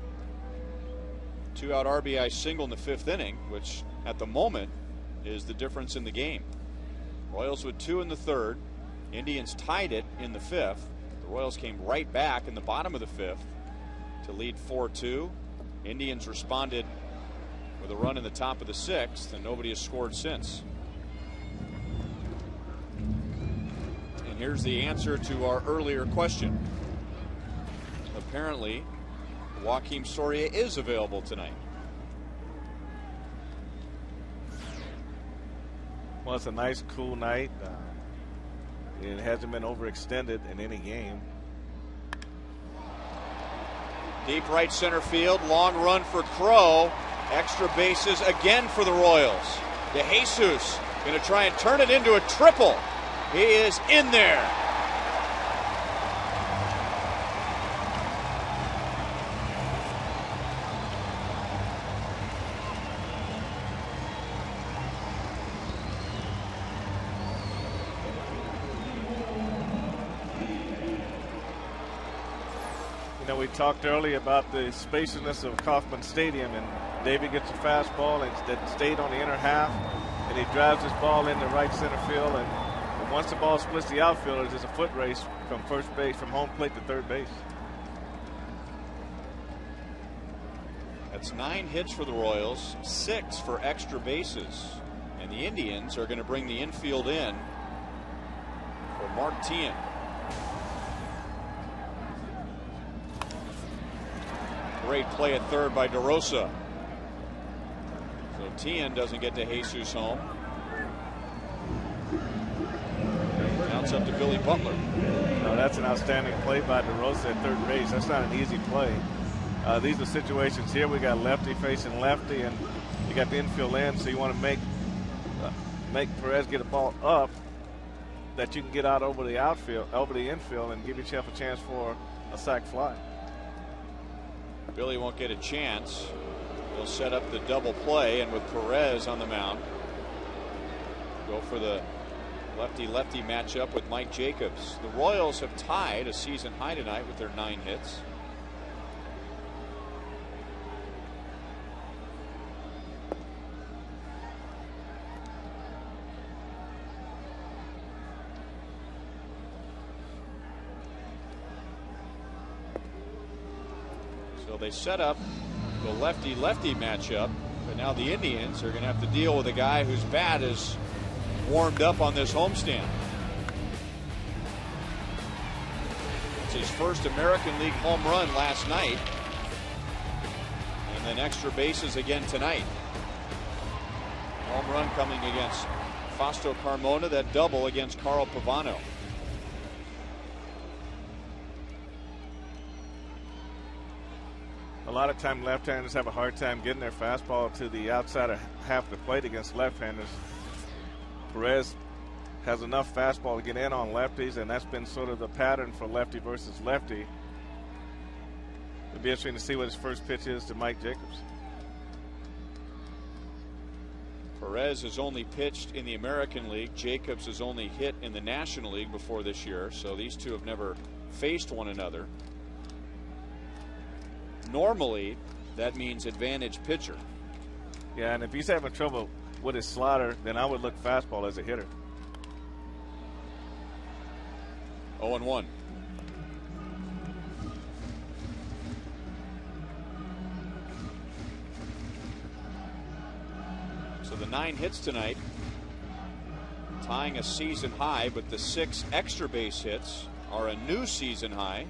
2-out RBI single in the 5th inning, which at the moment is the difference in the game. Royals with 2 in the 3rd. Indians tied it in the 5th. The Royals came right back in the bottom of the 5th to lead 4-2. Indians responded with a run in the top of the 6th, and nobody has scored since. And here's the answer to our earlier question. Apparently, Joakim Soria is available tonight. Well, it's a nice, cool night. It hasn't been overextended in any game. Deep right center field, long run for Crow. Extra bases again for the Royals. DeJesus going to try and turn it into a triple. He is in there. We talked earlier about the spaciousness of Kauffman Stadium, and David gets a fastball and that stayed on the inner half, and he drives his ball into right center field, and once the ball splits the outfielders, it's a foot race from first base, from home plate to third base. That's 9 hits for the Royals, 6 for extra bases, and the Indians are going to bring the infield in for Mark Tien. Great play at third by DeRosa. So Tien doesn't get DeJesus home. Bounce up to Billy Butler. No, that's an outstanding play by DeRosa at third base. That's not an easy play. These are situations here. We got lefty facing lefty, and you got the infield in, so you want to make Perez get a ball up that you can get out over the outfield, over the infield, and give yourself a chance for a sac fly. Billy won't get a chance. They'll set up the double play, and with Perez on the mound, go for the lefty-lefty matchup with Mike Jacobs. The Royals have tied a season high tonight with their 9 hits. So they set up the lefty-lefty matchup, but now the Indians are going to have to deal with a guy whose bat is warmed up on this homestand. It's his first American League home run last night, and then extra bases again tonight. Home run coming against Fausto Carmona, that double against Carl Pavano. A lot of time left-handers have a hard time getting their fastball to the outside of half the plate against left-handers. Perez has enough fastball to get in on lefties, and that's been sort of the pattern for lefty versus lefty. It'll be interesting to see what his first pitch is to Mike Jacobs. Perez has only pitched in the American League. Jacobs has only hit in the National League before this year, so these two have never faced one another. Normally, that means advantage pitcher. Yeah, and if he's having trouble with his slider, then I would look fastball as a hitter. 0-1. So the 9 hits tonight, tying a season high, but the 6 extra base hits are a new season high.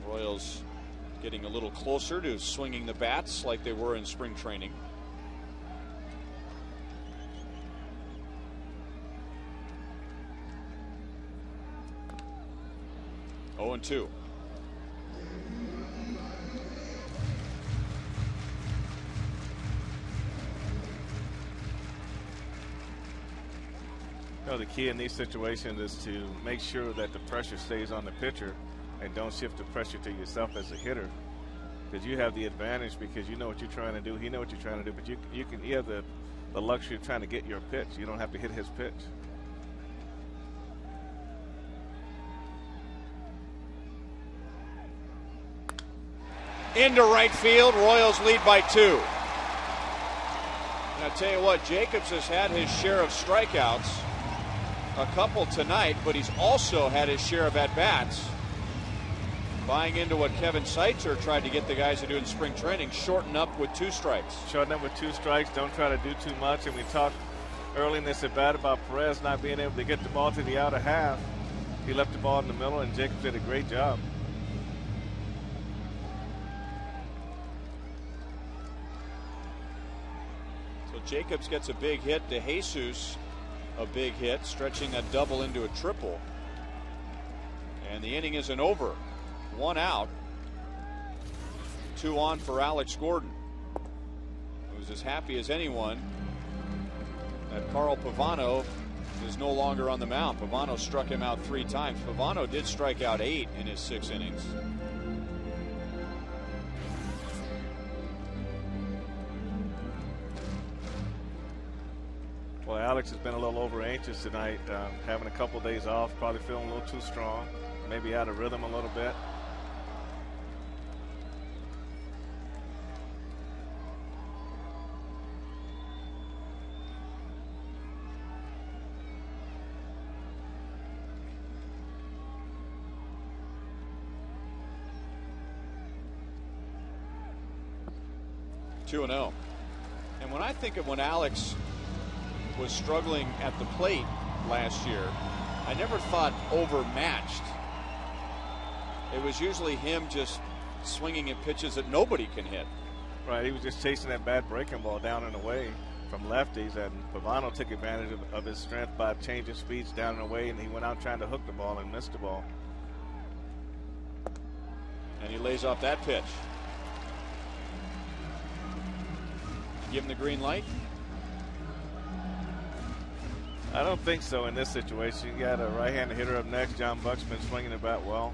Royals getting a little closer to swinging the bats like they were in spring training. Oh, and 2. The key in these situations is to make sure that the pressure stays on the pitcher and don't shift the pressure to yourself as a hitter, because you have the advantage because you know what you're trying to do. He knows what you're trying to do, but you have the luxury of trying to get your pitch. You don't have to hit his pitch. Into right field. Royals lead by 2. And I tell you what, Jacobs has had his share of strikeouts, a couple tonight, but he's also had his share of at-bats. Buying into what Kevin Seitzer tried to get the guys to do in spring training, shorten up with 2 strikes. Shorten up with 2 strikes, don't try to do too much. And we talked early in this at-bat about Perez not being able to get the ball to the outer half. He left the ball in the middle, and Jacobs did a great job. So Jacobs gets a big hit to Jesus, a big hit, stretching that double into a triple. And the inning isn't over. 1 out, 2 on for Alex Gordon, who's as happy as anyone that Carl Pavano is no longer on the mound. Pavano struck him out 3 times. Pavano did strike out 8 in his 6 innings. Well, Alex has been a little over anxious tonight, having a couple days off, probably feeling a little too strong, maybe out of rhythm a little bit. Two and 0. And when I think of when Alex was struggling at the plate last year, I never thought overmatched. It was usually him just swinging at pitches that nobody can hit. Right, he was just chasing that bad breaking ball down and away from lefties, and Pavano took advantage of his strength by changing speeds down and away, and he went out trying to hook the ball and missed the ball. And he lays off that pitch. Give him the green light? I don't think so in this situation. You got a right-handed hitter up next. John Buck's been swinging the bat well.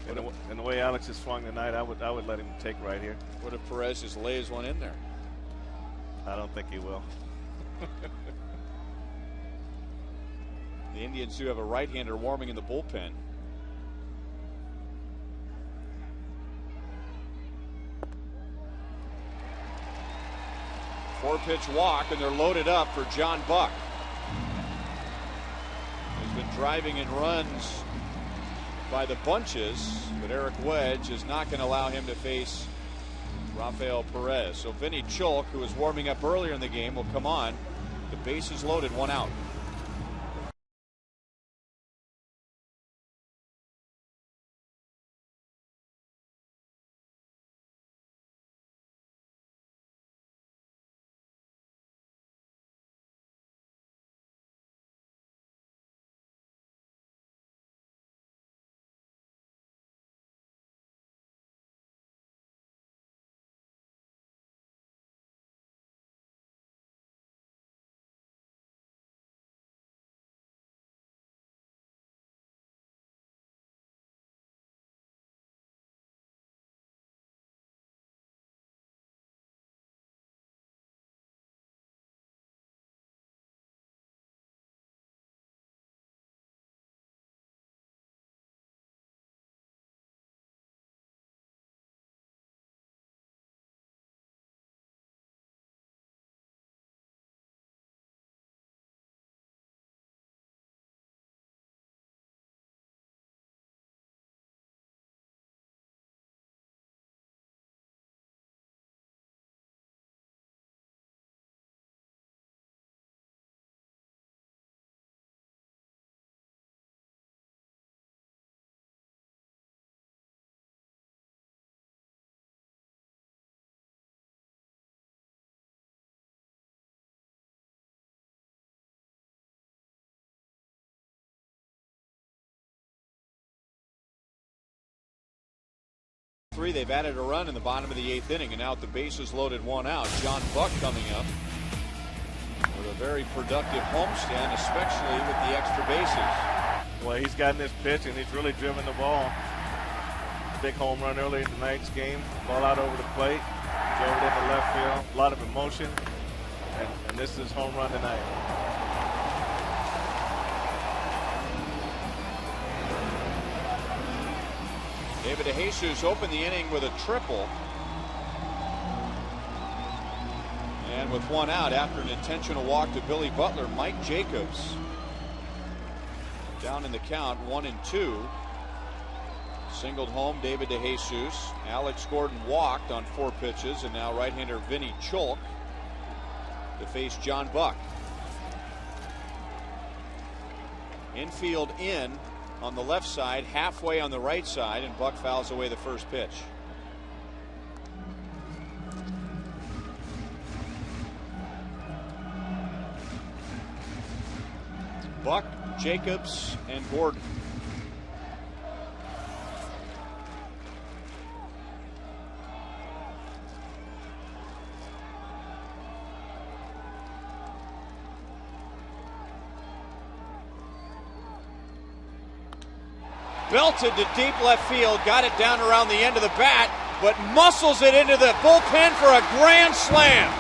And the way Alex has swung tonight, I would let him take right here. What if Perez just lays one in there? I don't think he will. The Indians do have a right-hander warming in the bullpen. Four-pitch walk, and they're loaded up for John Buck. He's been driving in runs by the bunches, but Eric Wedge is not going to allow him to face Rafael Perez. So Vinny Chulk, who was warming up earlier in the game, will come on. The base is loaded, 1 out. 3. They've added a run in the bottom of the 8th inning, and now with the bases loaded, 1 out, John Buck coming up with a very productive homestand, especially with the extra bases. Well, he's gotten this pitch, and he's really driven the ball. Big home run early in tonight's game. Ball out over the plate. Drove it into left field. A lot of emotion. And this is home run tonight. David DeJesus opened the inning with a triple. And with 1 out after an intentional walk to Billy Butler, Mike Jacobs down in the count, 1-2. Singled home David DeJesus. Alex Gordon walked on 4 pitches, and now right-hander Vinny Cholk to face John Buck. Infield in on the left side, halfway on the right side, and Buck fouls away the first pitch. Buck, Jacobs, and Gordon. Belted to deep left field, got it down around the end of the bat, but muscles it into the bullpen for a grand slam.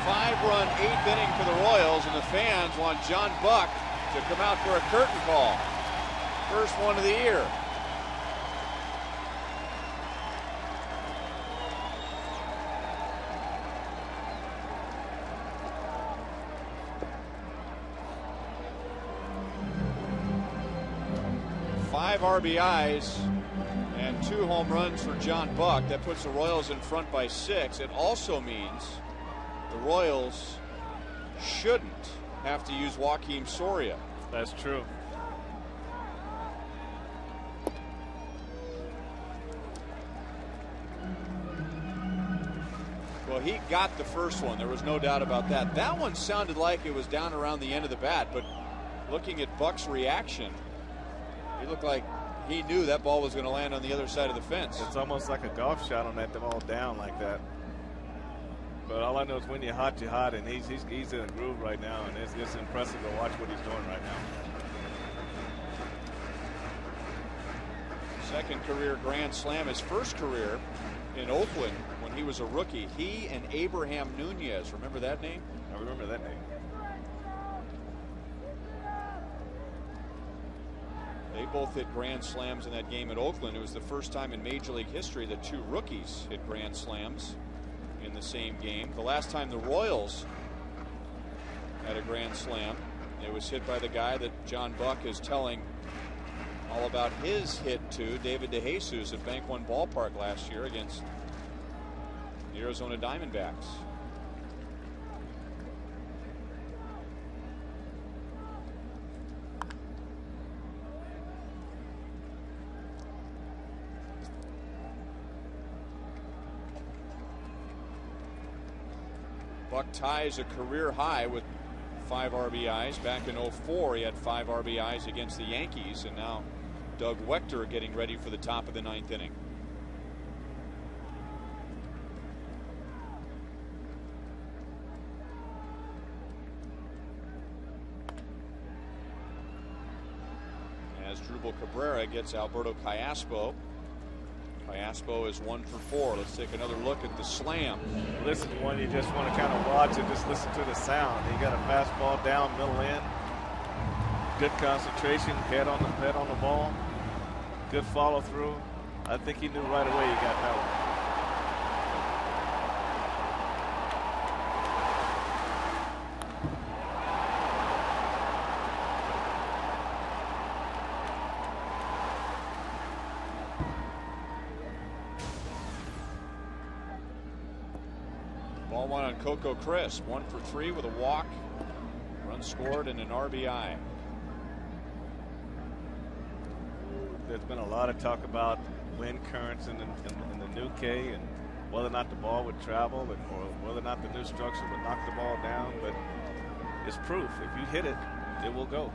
Five-run 8th inning for the Royals, and the fans want John Buck to come out for a curtain call. First one of the year. Five RBIs and 2 home runs for John Buck. That puts the Royals in front by 6. It also means the Royals shouldn't have to use Joakim Soria. That's true. Well, he got the first one. There was no doubt about that. That one sounded like it was down around the end of the bat, but looking at Buck's reaction, he looked like he knew that ball was going to land on the other side of the fence. It's almost like a golf shot on that ball down like that. But all I know is when you're hot, and he's in a groove right now, and it's impressive to watch what he's doing right now. Second career grand slam, his first career in Oakland when he was a rookie. He and Abraham Nunez, remember that name? I remember that name. They both hit grand slams in that game at Oakland. It was the first time in Major League history that 2 rookies hit grand slams in the same game. The last time the Royals had a grand slam, it was hit by the guy that John Buck is telling all about his hit to, David DeJesus, at Bank One Ballpark last year against the Arizona Diamondbacks. Buck ties a career high with 5 RBIs. Back in 04, he had 5 RBIs against the Yankees, and now Doug Wechter getting ready for the top of the 9th inning. As Drupal Cabrera gets Alberto Callaspo. Callaspo is 1 for 4. Let's take another look at the slam. This is one you just want to kind of watch and just listen to the sound. He got a fastball down middle in. Good concentration, head on the ball. Good follow through. I think he knew right away he got that one. Ball one on Coco Crisp. 1 for 3 with a walk, run scored, and an RBI. There's been a lot of talk about wind currents in the new K and whether or not the ball would travel or whether or not the new structure would knock the ball down. But it's proof. If you hit it, it will go.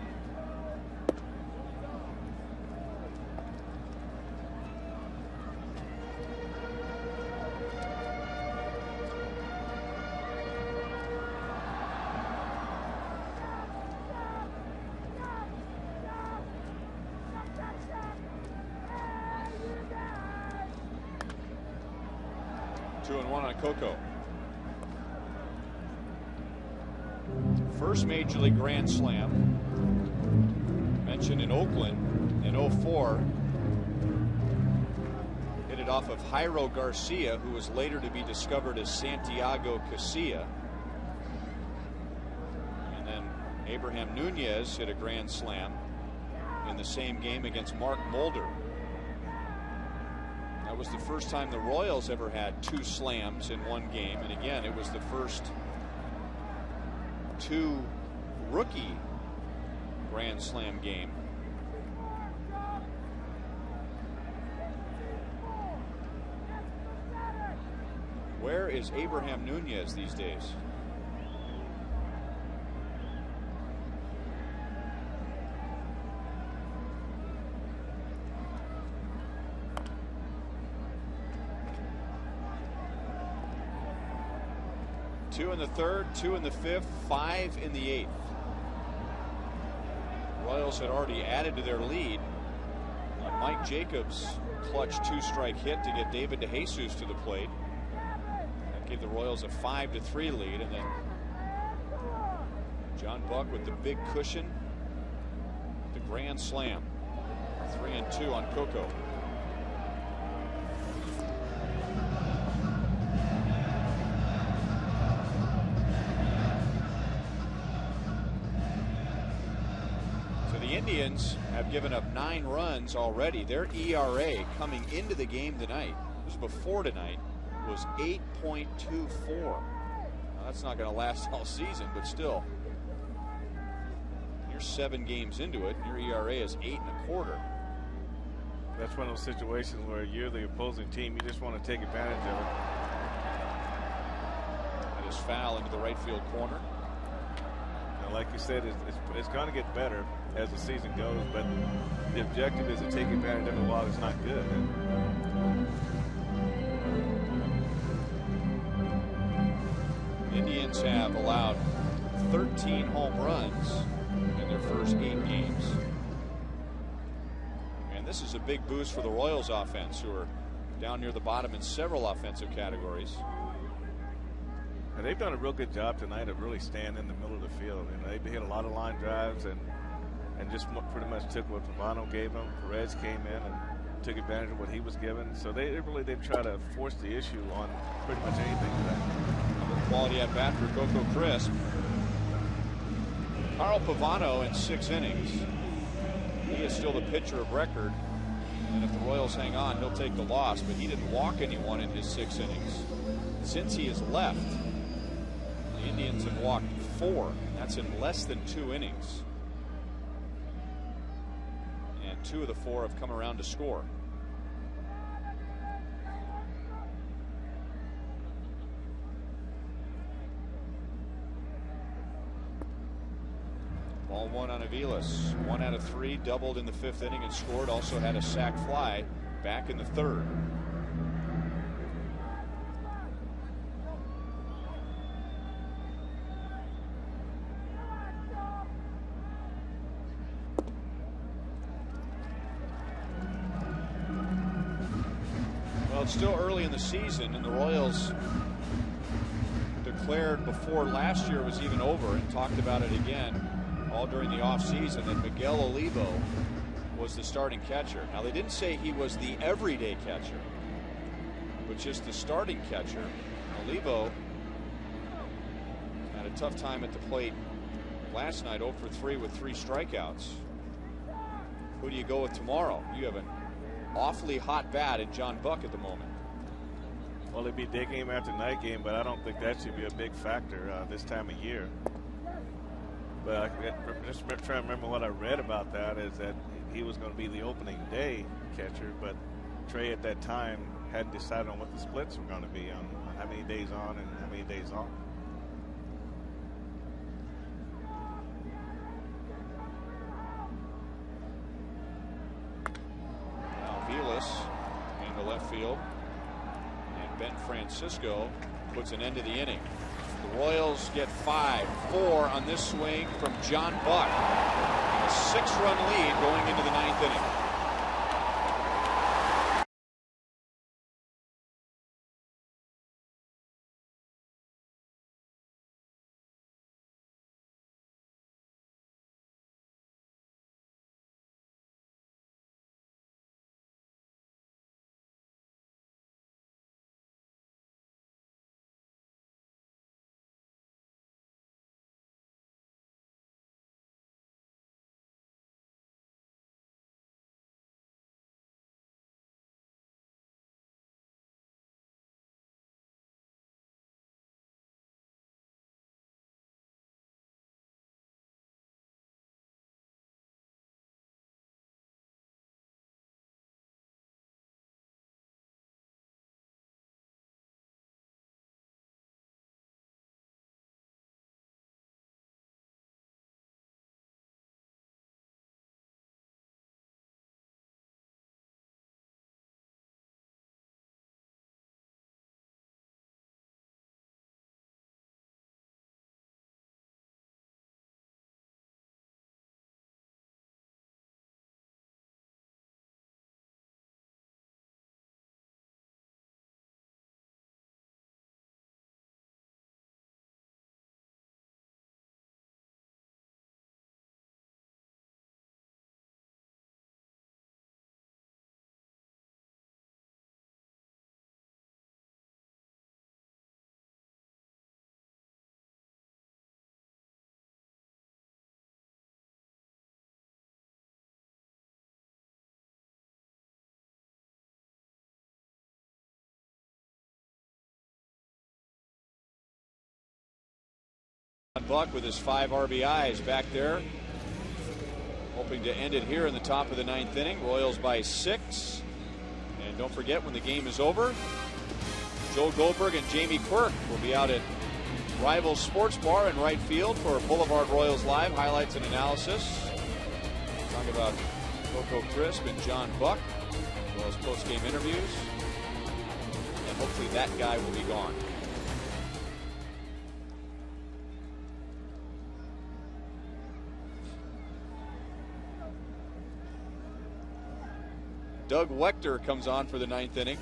Coco. First Major League Grand Slam, mentioned in Oakland in '04. Hit it off of Jairo Garcia, who was later to be discovered as Santiago Casilla. And then Abraham Nunez hit a Grand Slam in the same game against Mark Mulder. That was the first time the Royals ever had 2 slams in one game, and again it was the first 2 rookie Grand Slam game. Where is Abraham Nunez these days? Two in the third, 2 in the fifth, 5 in the 8th. Royals had already added to their lead. Mike Jacobs clutch 2-strike hit to get David DeJesus to the plate. That gave the Royals a 5-3 lead, and then John Buck with the big cushion, the grand slam. 3-2 on Coco. Indians have given up 9 runs already. Their ERA coming into the game tonight, this was before tonight, was 8.24. Now, that's not going to last all season, but still, you're 7 games into it, and your ERA is 8.25. That's one of those situations where you're the opposing team. You just want to take advantage of it. That is foul into the right field corner. Now, like you said, it's going to get better as the season goes, but the objective is to take advantage of it while it's not good. Indians have allowed 13 home runs in their first 8 games. And this is a big boost for the Royals offense, who are down near the bottom in several offensive categories. And they've done a real good job tonight of really staying in the middle of the field. And they hit a lot of line drives and just pretty much took what Pavano gave them. Perez came in and took advantage of what he was given. So they try to force the issue on pretty much anything today. Quality at bat for Coco Crisp. Carl Pavano in 6 innings. He is still the pitcher of record. And if the Royals hang on, he'll take the loss. But he didn't walk anyone in his 6 innings. Since he has left, the Indians have walked 4. That's in less than 2 innings. 2 of the 4 have come around to score. Ball 1 on Aviles. 1 out of 3, doubled in the 5th inning and scored. Also had a sac fly back in the 3rd. It's still early in the season, and the Royals declared before last year was even over and talked about it again all during the offseason that Miguel Olivo was the starting catcher. Now, they didn't say he was the everyday catcher, but just the starting catcher. Olivo had a tough time at the plate last night, 0 for 3 with 3 strikeouts. Who do you go with tomorrow? You have an awfully hot bat in John Buck at the moment. Well, it'd be day game after night game, but I don't think that should be a big factor this time of year. But I just trying to remember what I read about that is that he was going to be the opening day catcher, but Trey at that time hadn't decided on what the splits were going to be on how many days on and how many days off. Into left field, and Ben Francisco puts an end to the inning. The Royals get 5-4 on this swing from John Buck. A 6-run lead going into the 9th inning. Buck with his 5 RBIs back there, hoping to end it here in the top of the 9th inning. Royals by 6. And don't forget, when the game is over, Joe Goldberg and Jamie Quirk will be out at Rivals Sports Bar in right field for Boulevard Royals Live highlights and analysis. Talk about Coco Crisp and John Buck, as well as post-game interviews. And hopefully that guy will be gone. Doug Wechter comes on for the 9th inning.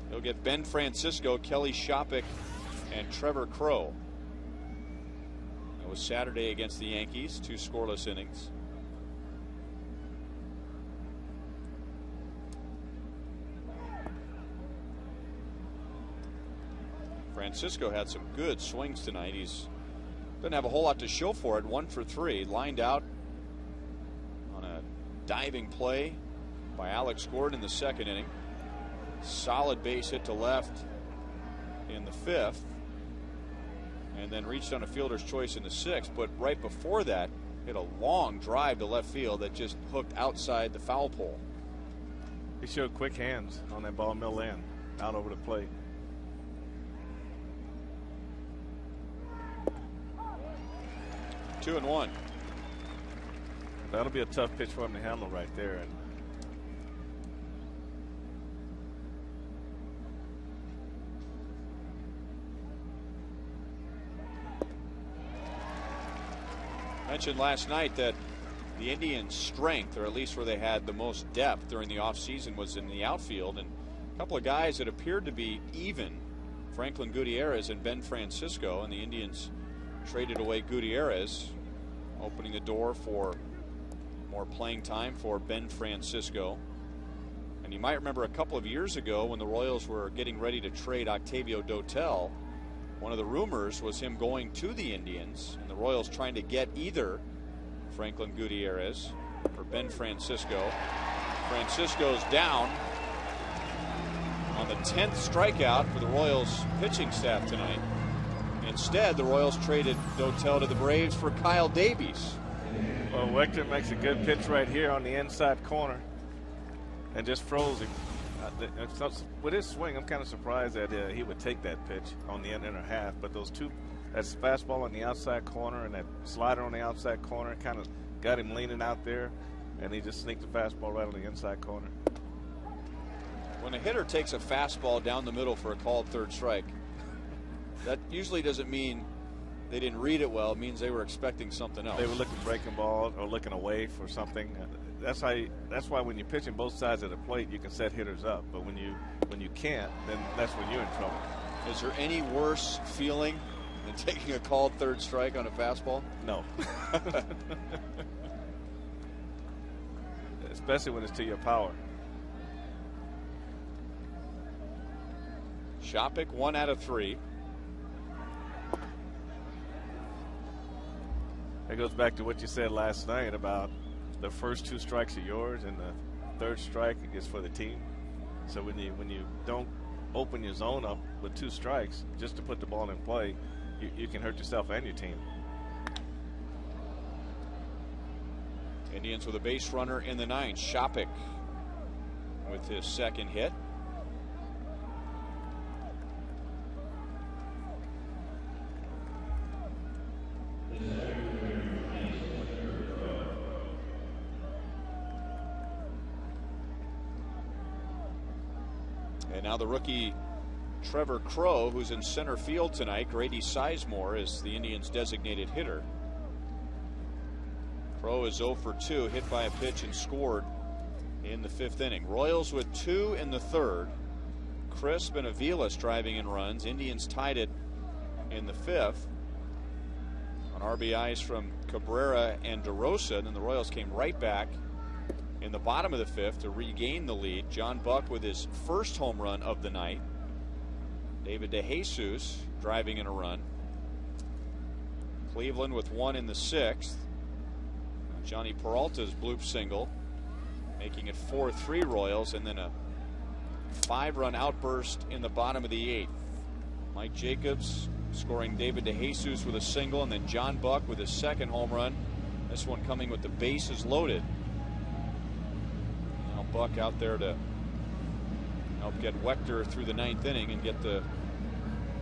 He'll get Ben Francisco, Kelly Shopik, and Trevor Crow. That was Saturday against the Yankees, 2 scoreless innings. Francisco had some good swings tonight. He's doesn't have a whole lot to show for it. 1 for 3, lined out on a diving play by Alex Gordon in the 2nd inning. Solid base hit to left in the 5th, and then reached on a fielder's choice in the 6th. But right before that, hit a long drive to left field that just hooked outside the foul pole. He showed quick hands on that ball, middle end, out over the plate. Two and one. That'll be a tough pitch for him to handle right there. And mentioned last night that the Indians' strength, or at least where they had the most depth during the offseason, was in the outfield. And a couple of guys that appeared to be even, Franklin Gutierrez and Ben Francisco, and the Indians traded away Gutierrez, opening the door for more playing time for Ben Francisco. And you might remember a couple of years ago when the Royals were getting ready to trade Octavio Dotel, one of the rumors was him going to the Indians, and the Royals trying to get either Franklin Gutierrez or Ben Francisco. Francisco's down, 10th strikeout for the Royals pitching staff tonight. Instead, the Royals traded Dotel to the Braves for Kyle Davies. Well, Wechter makes a good pitch right here on the inside corner and just froze him. With his swing, I'm kind of surprised that he would take that pitch on the inner half. But those two, that fastball on the outside corner and that slider on the outside corner, kind of got him leaning out there, and he just sneaked the fastball right on the inside corner. When a hitter takes a fastball down the middle for a called third strike, that usually doesn't mean they didn't read it well. It means they were expecting something else. They were looking breaking ball or looking away for something. That's why when you're pitching both sides of the plate, you can set hitters up. But when you can't, then that's when you're in trouble. Is there any worse feeling than taking a called third strike on a fastball? No. Especially when it's to your power. Shopik 1 out of 3. That goes back to what you said last night about the first 2 strikes are yours and the third strike is for the team. So when you don't open your zone up with 2 strikes just to put the ball in play, you can hurt yourself and your team. Indians with a base runner in the 9th. Shopik with his second hit. And now the rookie Trevor Crowe, who's in center field tonight. Grady Sizemore is the Indians' designated hitter. Crowe is 0 for 2, hit by a pitch and scored in the 5th inning. Royals with 2 in the 3rd. Crisp and Aviles driving in runs. Indians tied it in the 5th on RBIs from Cabrera and DeRosa. And then the Royals came right back in the bottom of the 5th to regain the lead. John Buck with his first home run of the night. David DeJesus driving in a run. Cleveland with 1 in the 6th. Johnny Peralta's bloop single, making it 4-3 Royals, and then a 5-run outburst in the bottom of the 8th. Mike Jacobs scoring David DeJesus with a single, and then John Buck with his second home run. This one coming with the bases loaded. Now Buck out there to help get Wechter through the 9th inning and get the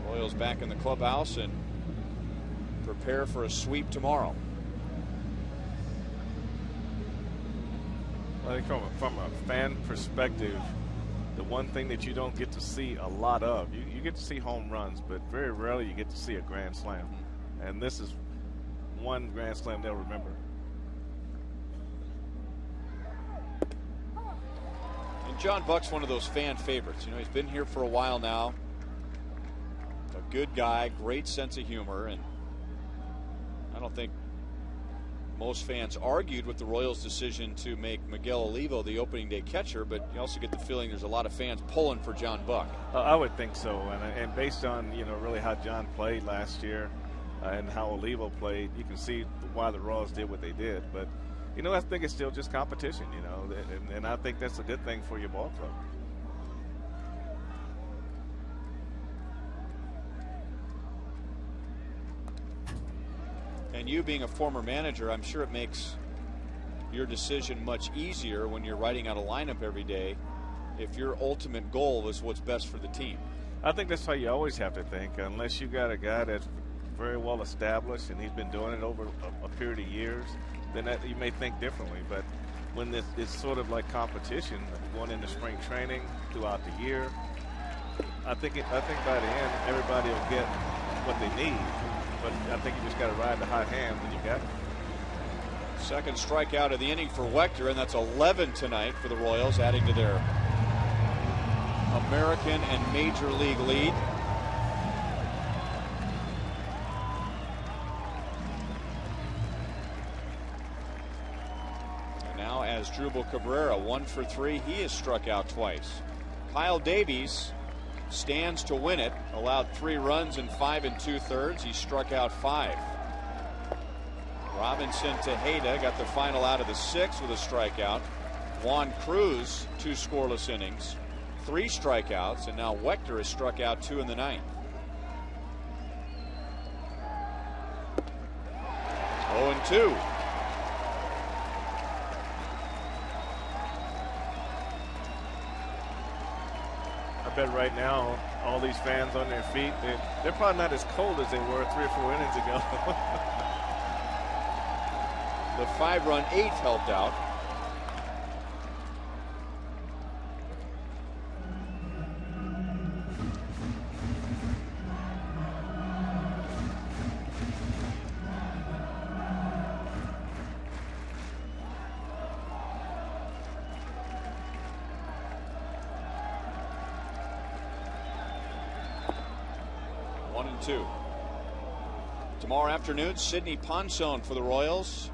Royals back in the clubhouse and prepare for a sweep tomorrow. I think from a fan perspective, the one thing that you don't get to see a lot of, you get to see home runs, but very rarely you get to see a grand slam. And this is one grand slam they'll remember. And John Buck's one of those fan favorites. You know, he's been here for a while now. A good guy, great sense of humor, and I don't think most fans argued with the Royals' decision to make Miguel Olivo the opening day catcher, but you also get the feeling there's a lot of fans pulling for John Buck. I would think so, and based on really how John played last year and how Olivo played, you can see why the Royals did what they did. But I think it's still just competition, and I think that's a good thing for your ball club. And you being a former manager, I'm sure it makes your decision much easier when you're writing out a lineup every day if your ultimate goal is what's best for the team. I think that's how you always have to think, unless you got a guy that's very well established and he's been doing it over a period of years, then you may think differently. But when it's sort of like competition going into spring training throughout the year, I think by the end everybody will get what they need. But I think you just got to ride the hot hand when you got it. Second strikeout of the inning for Wechter, and that's 11 tonight for the Royals, adding to their American and Major League lead. And now Asdrubal Cabrera, 1 for 3. He has struck out twice. Kyle Davies stands to win it, allowed 3 runs in 5 2/3. He struck out 5. Robinson Tejeda got the final out of the 6th with a strikeout. Juan Cruz, 2 scoreless innings, 3 strikeouts, and now Wechter has struck out 2 in the 9th. 0-2. I bet right now all these fans on their feet, they're probably not as cold as they were 3 or 4 innings ago. The 5-run 8th helped out. Tomorrow afternoon, Sidney Ponson for the Royals.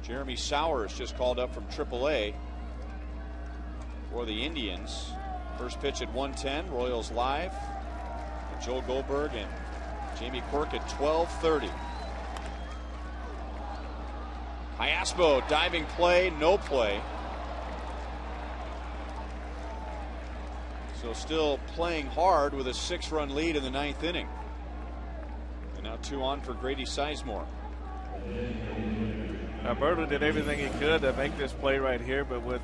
Jeremy Sowers just called up from AAA for the Indians. First pitch at 1:10. Royals live. Joel Goldberg and Jamie Quirk at 12:30. Hyaspo diving play, no play. So still playing hard with a 6-run lead in the 9th inning. And now 2 on for Grady Sizemore. Alberto did everything he could to make this play right here, but with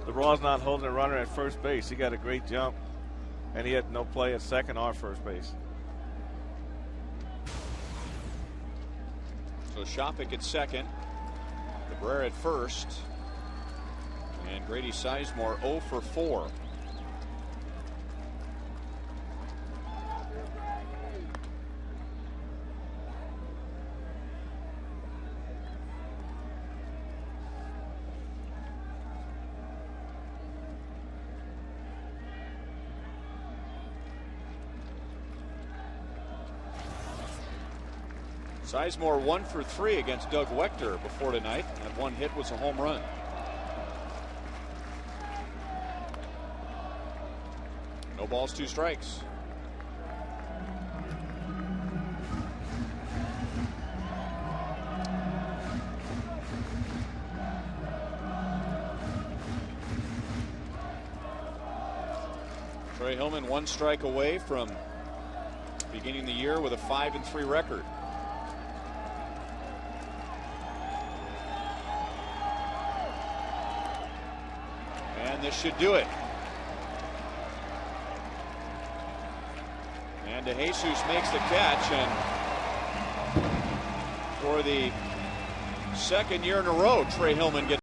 the Royals not holding a runner at first base, he got a great jump, and he had no play at second or first base. So Shopik at second, Cabrera at first, and Grady Sizemore 0 for 4. Sizemore 1 for 3 against Doug Wechter before tonight. That 1 hit was a home run. No balls, 2 strikes. Trey Hillman 1 strike away from beginning the year with a 5-3 record. And this should do it. And DeJesus makes the catch, and for the second year in a row, Trey Hillman gets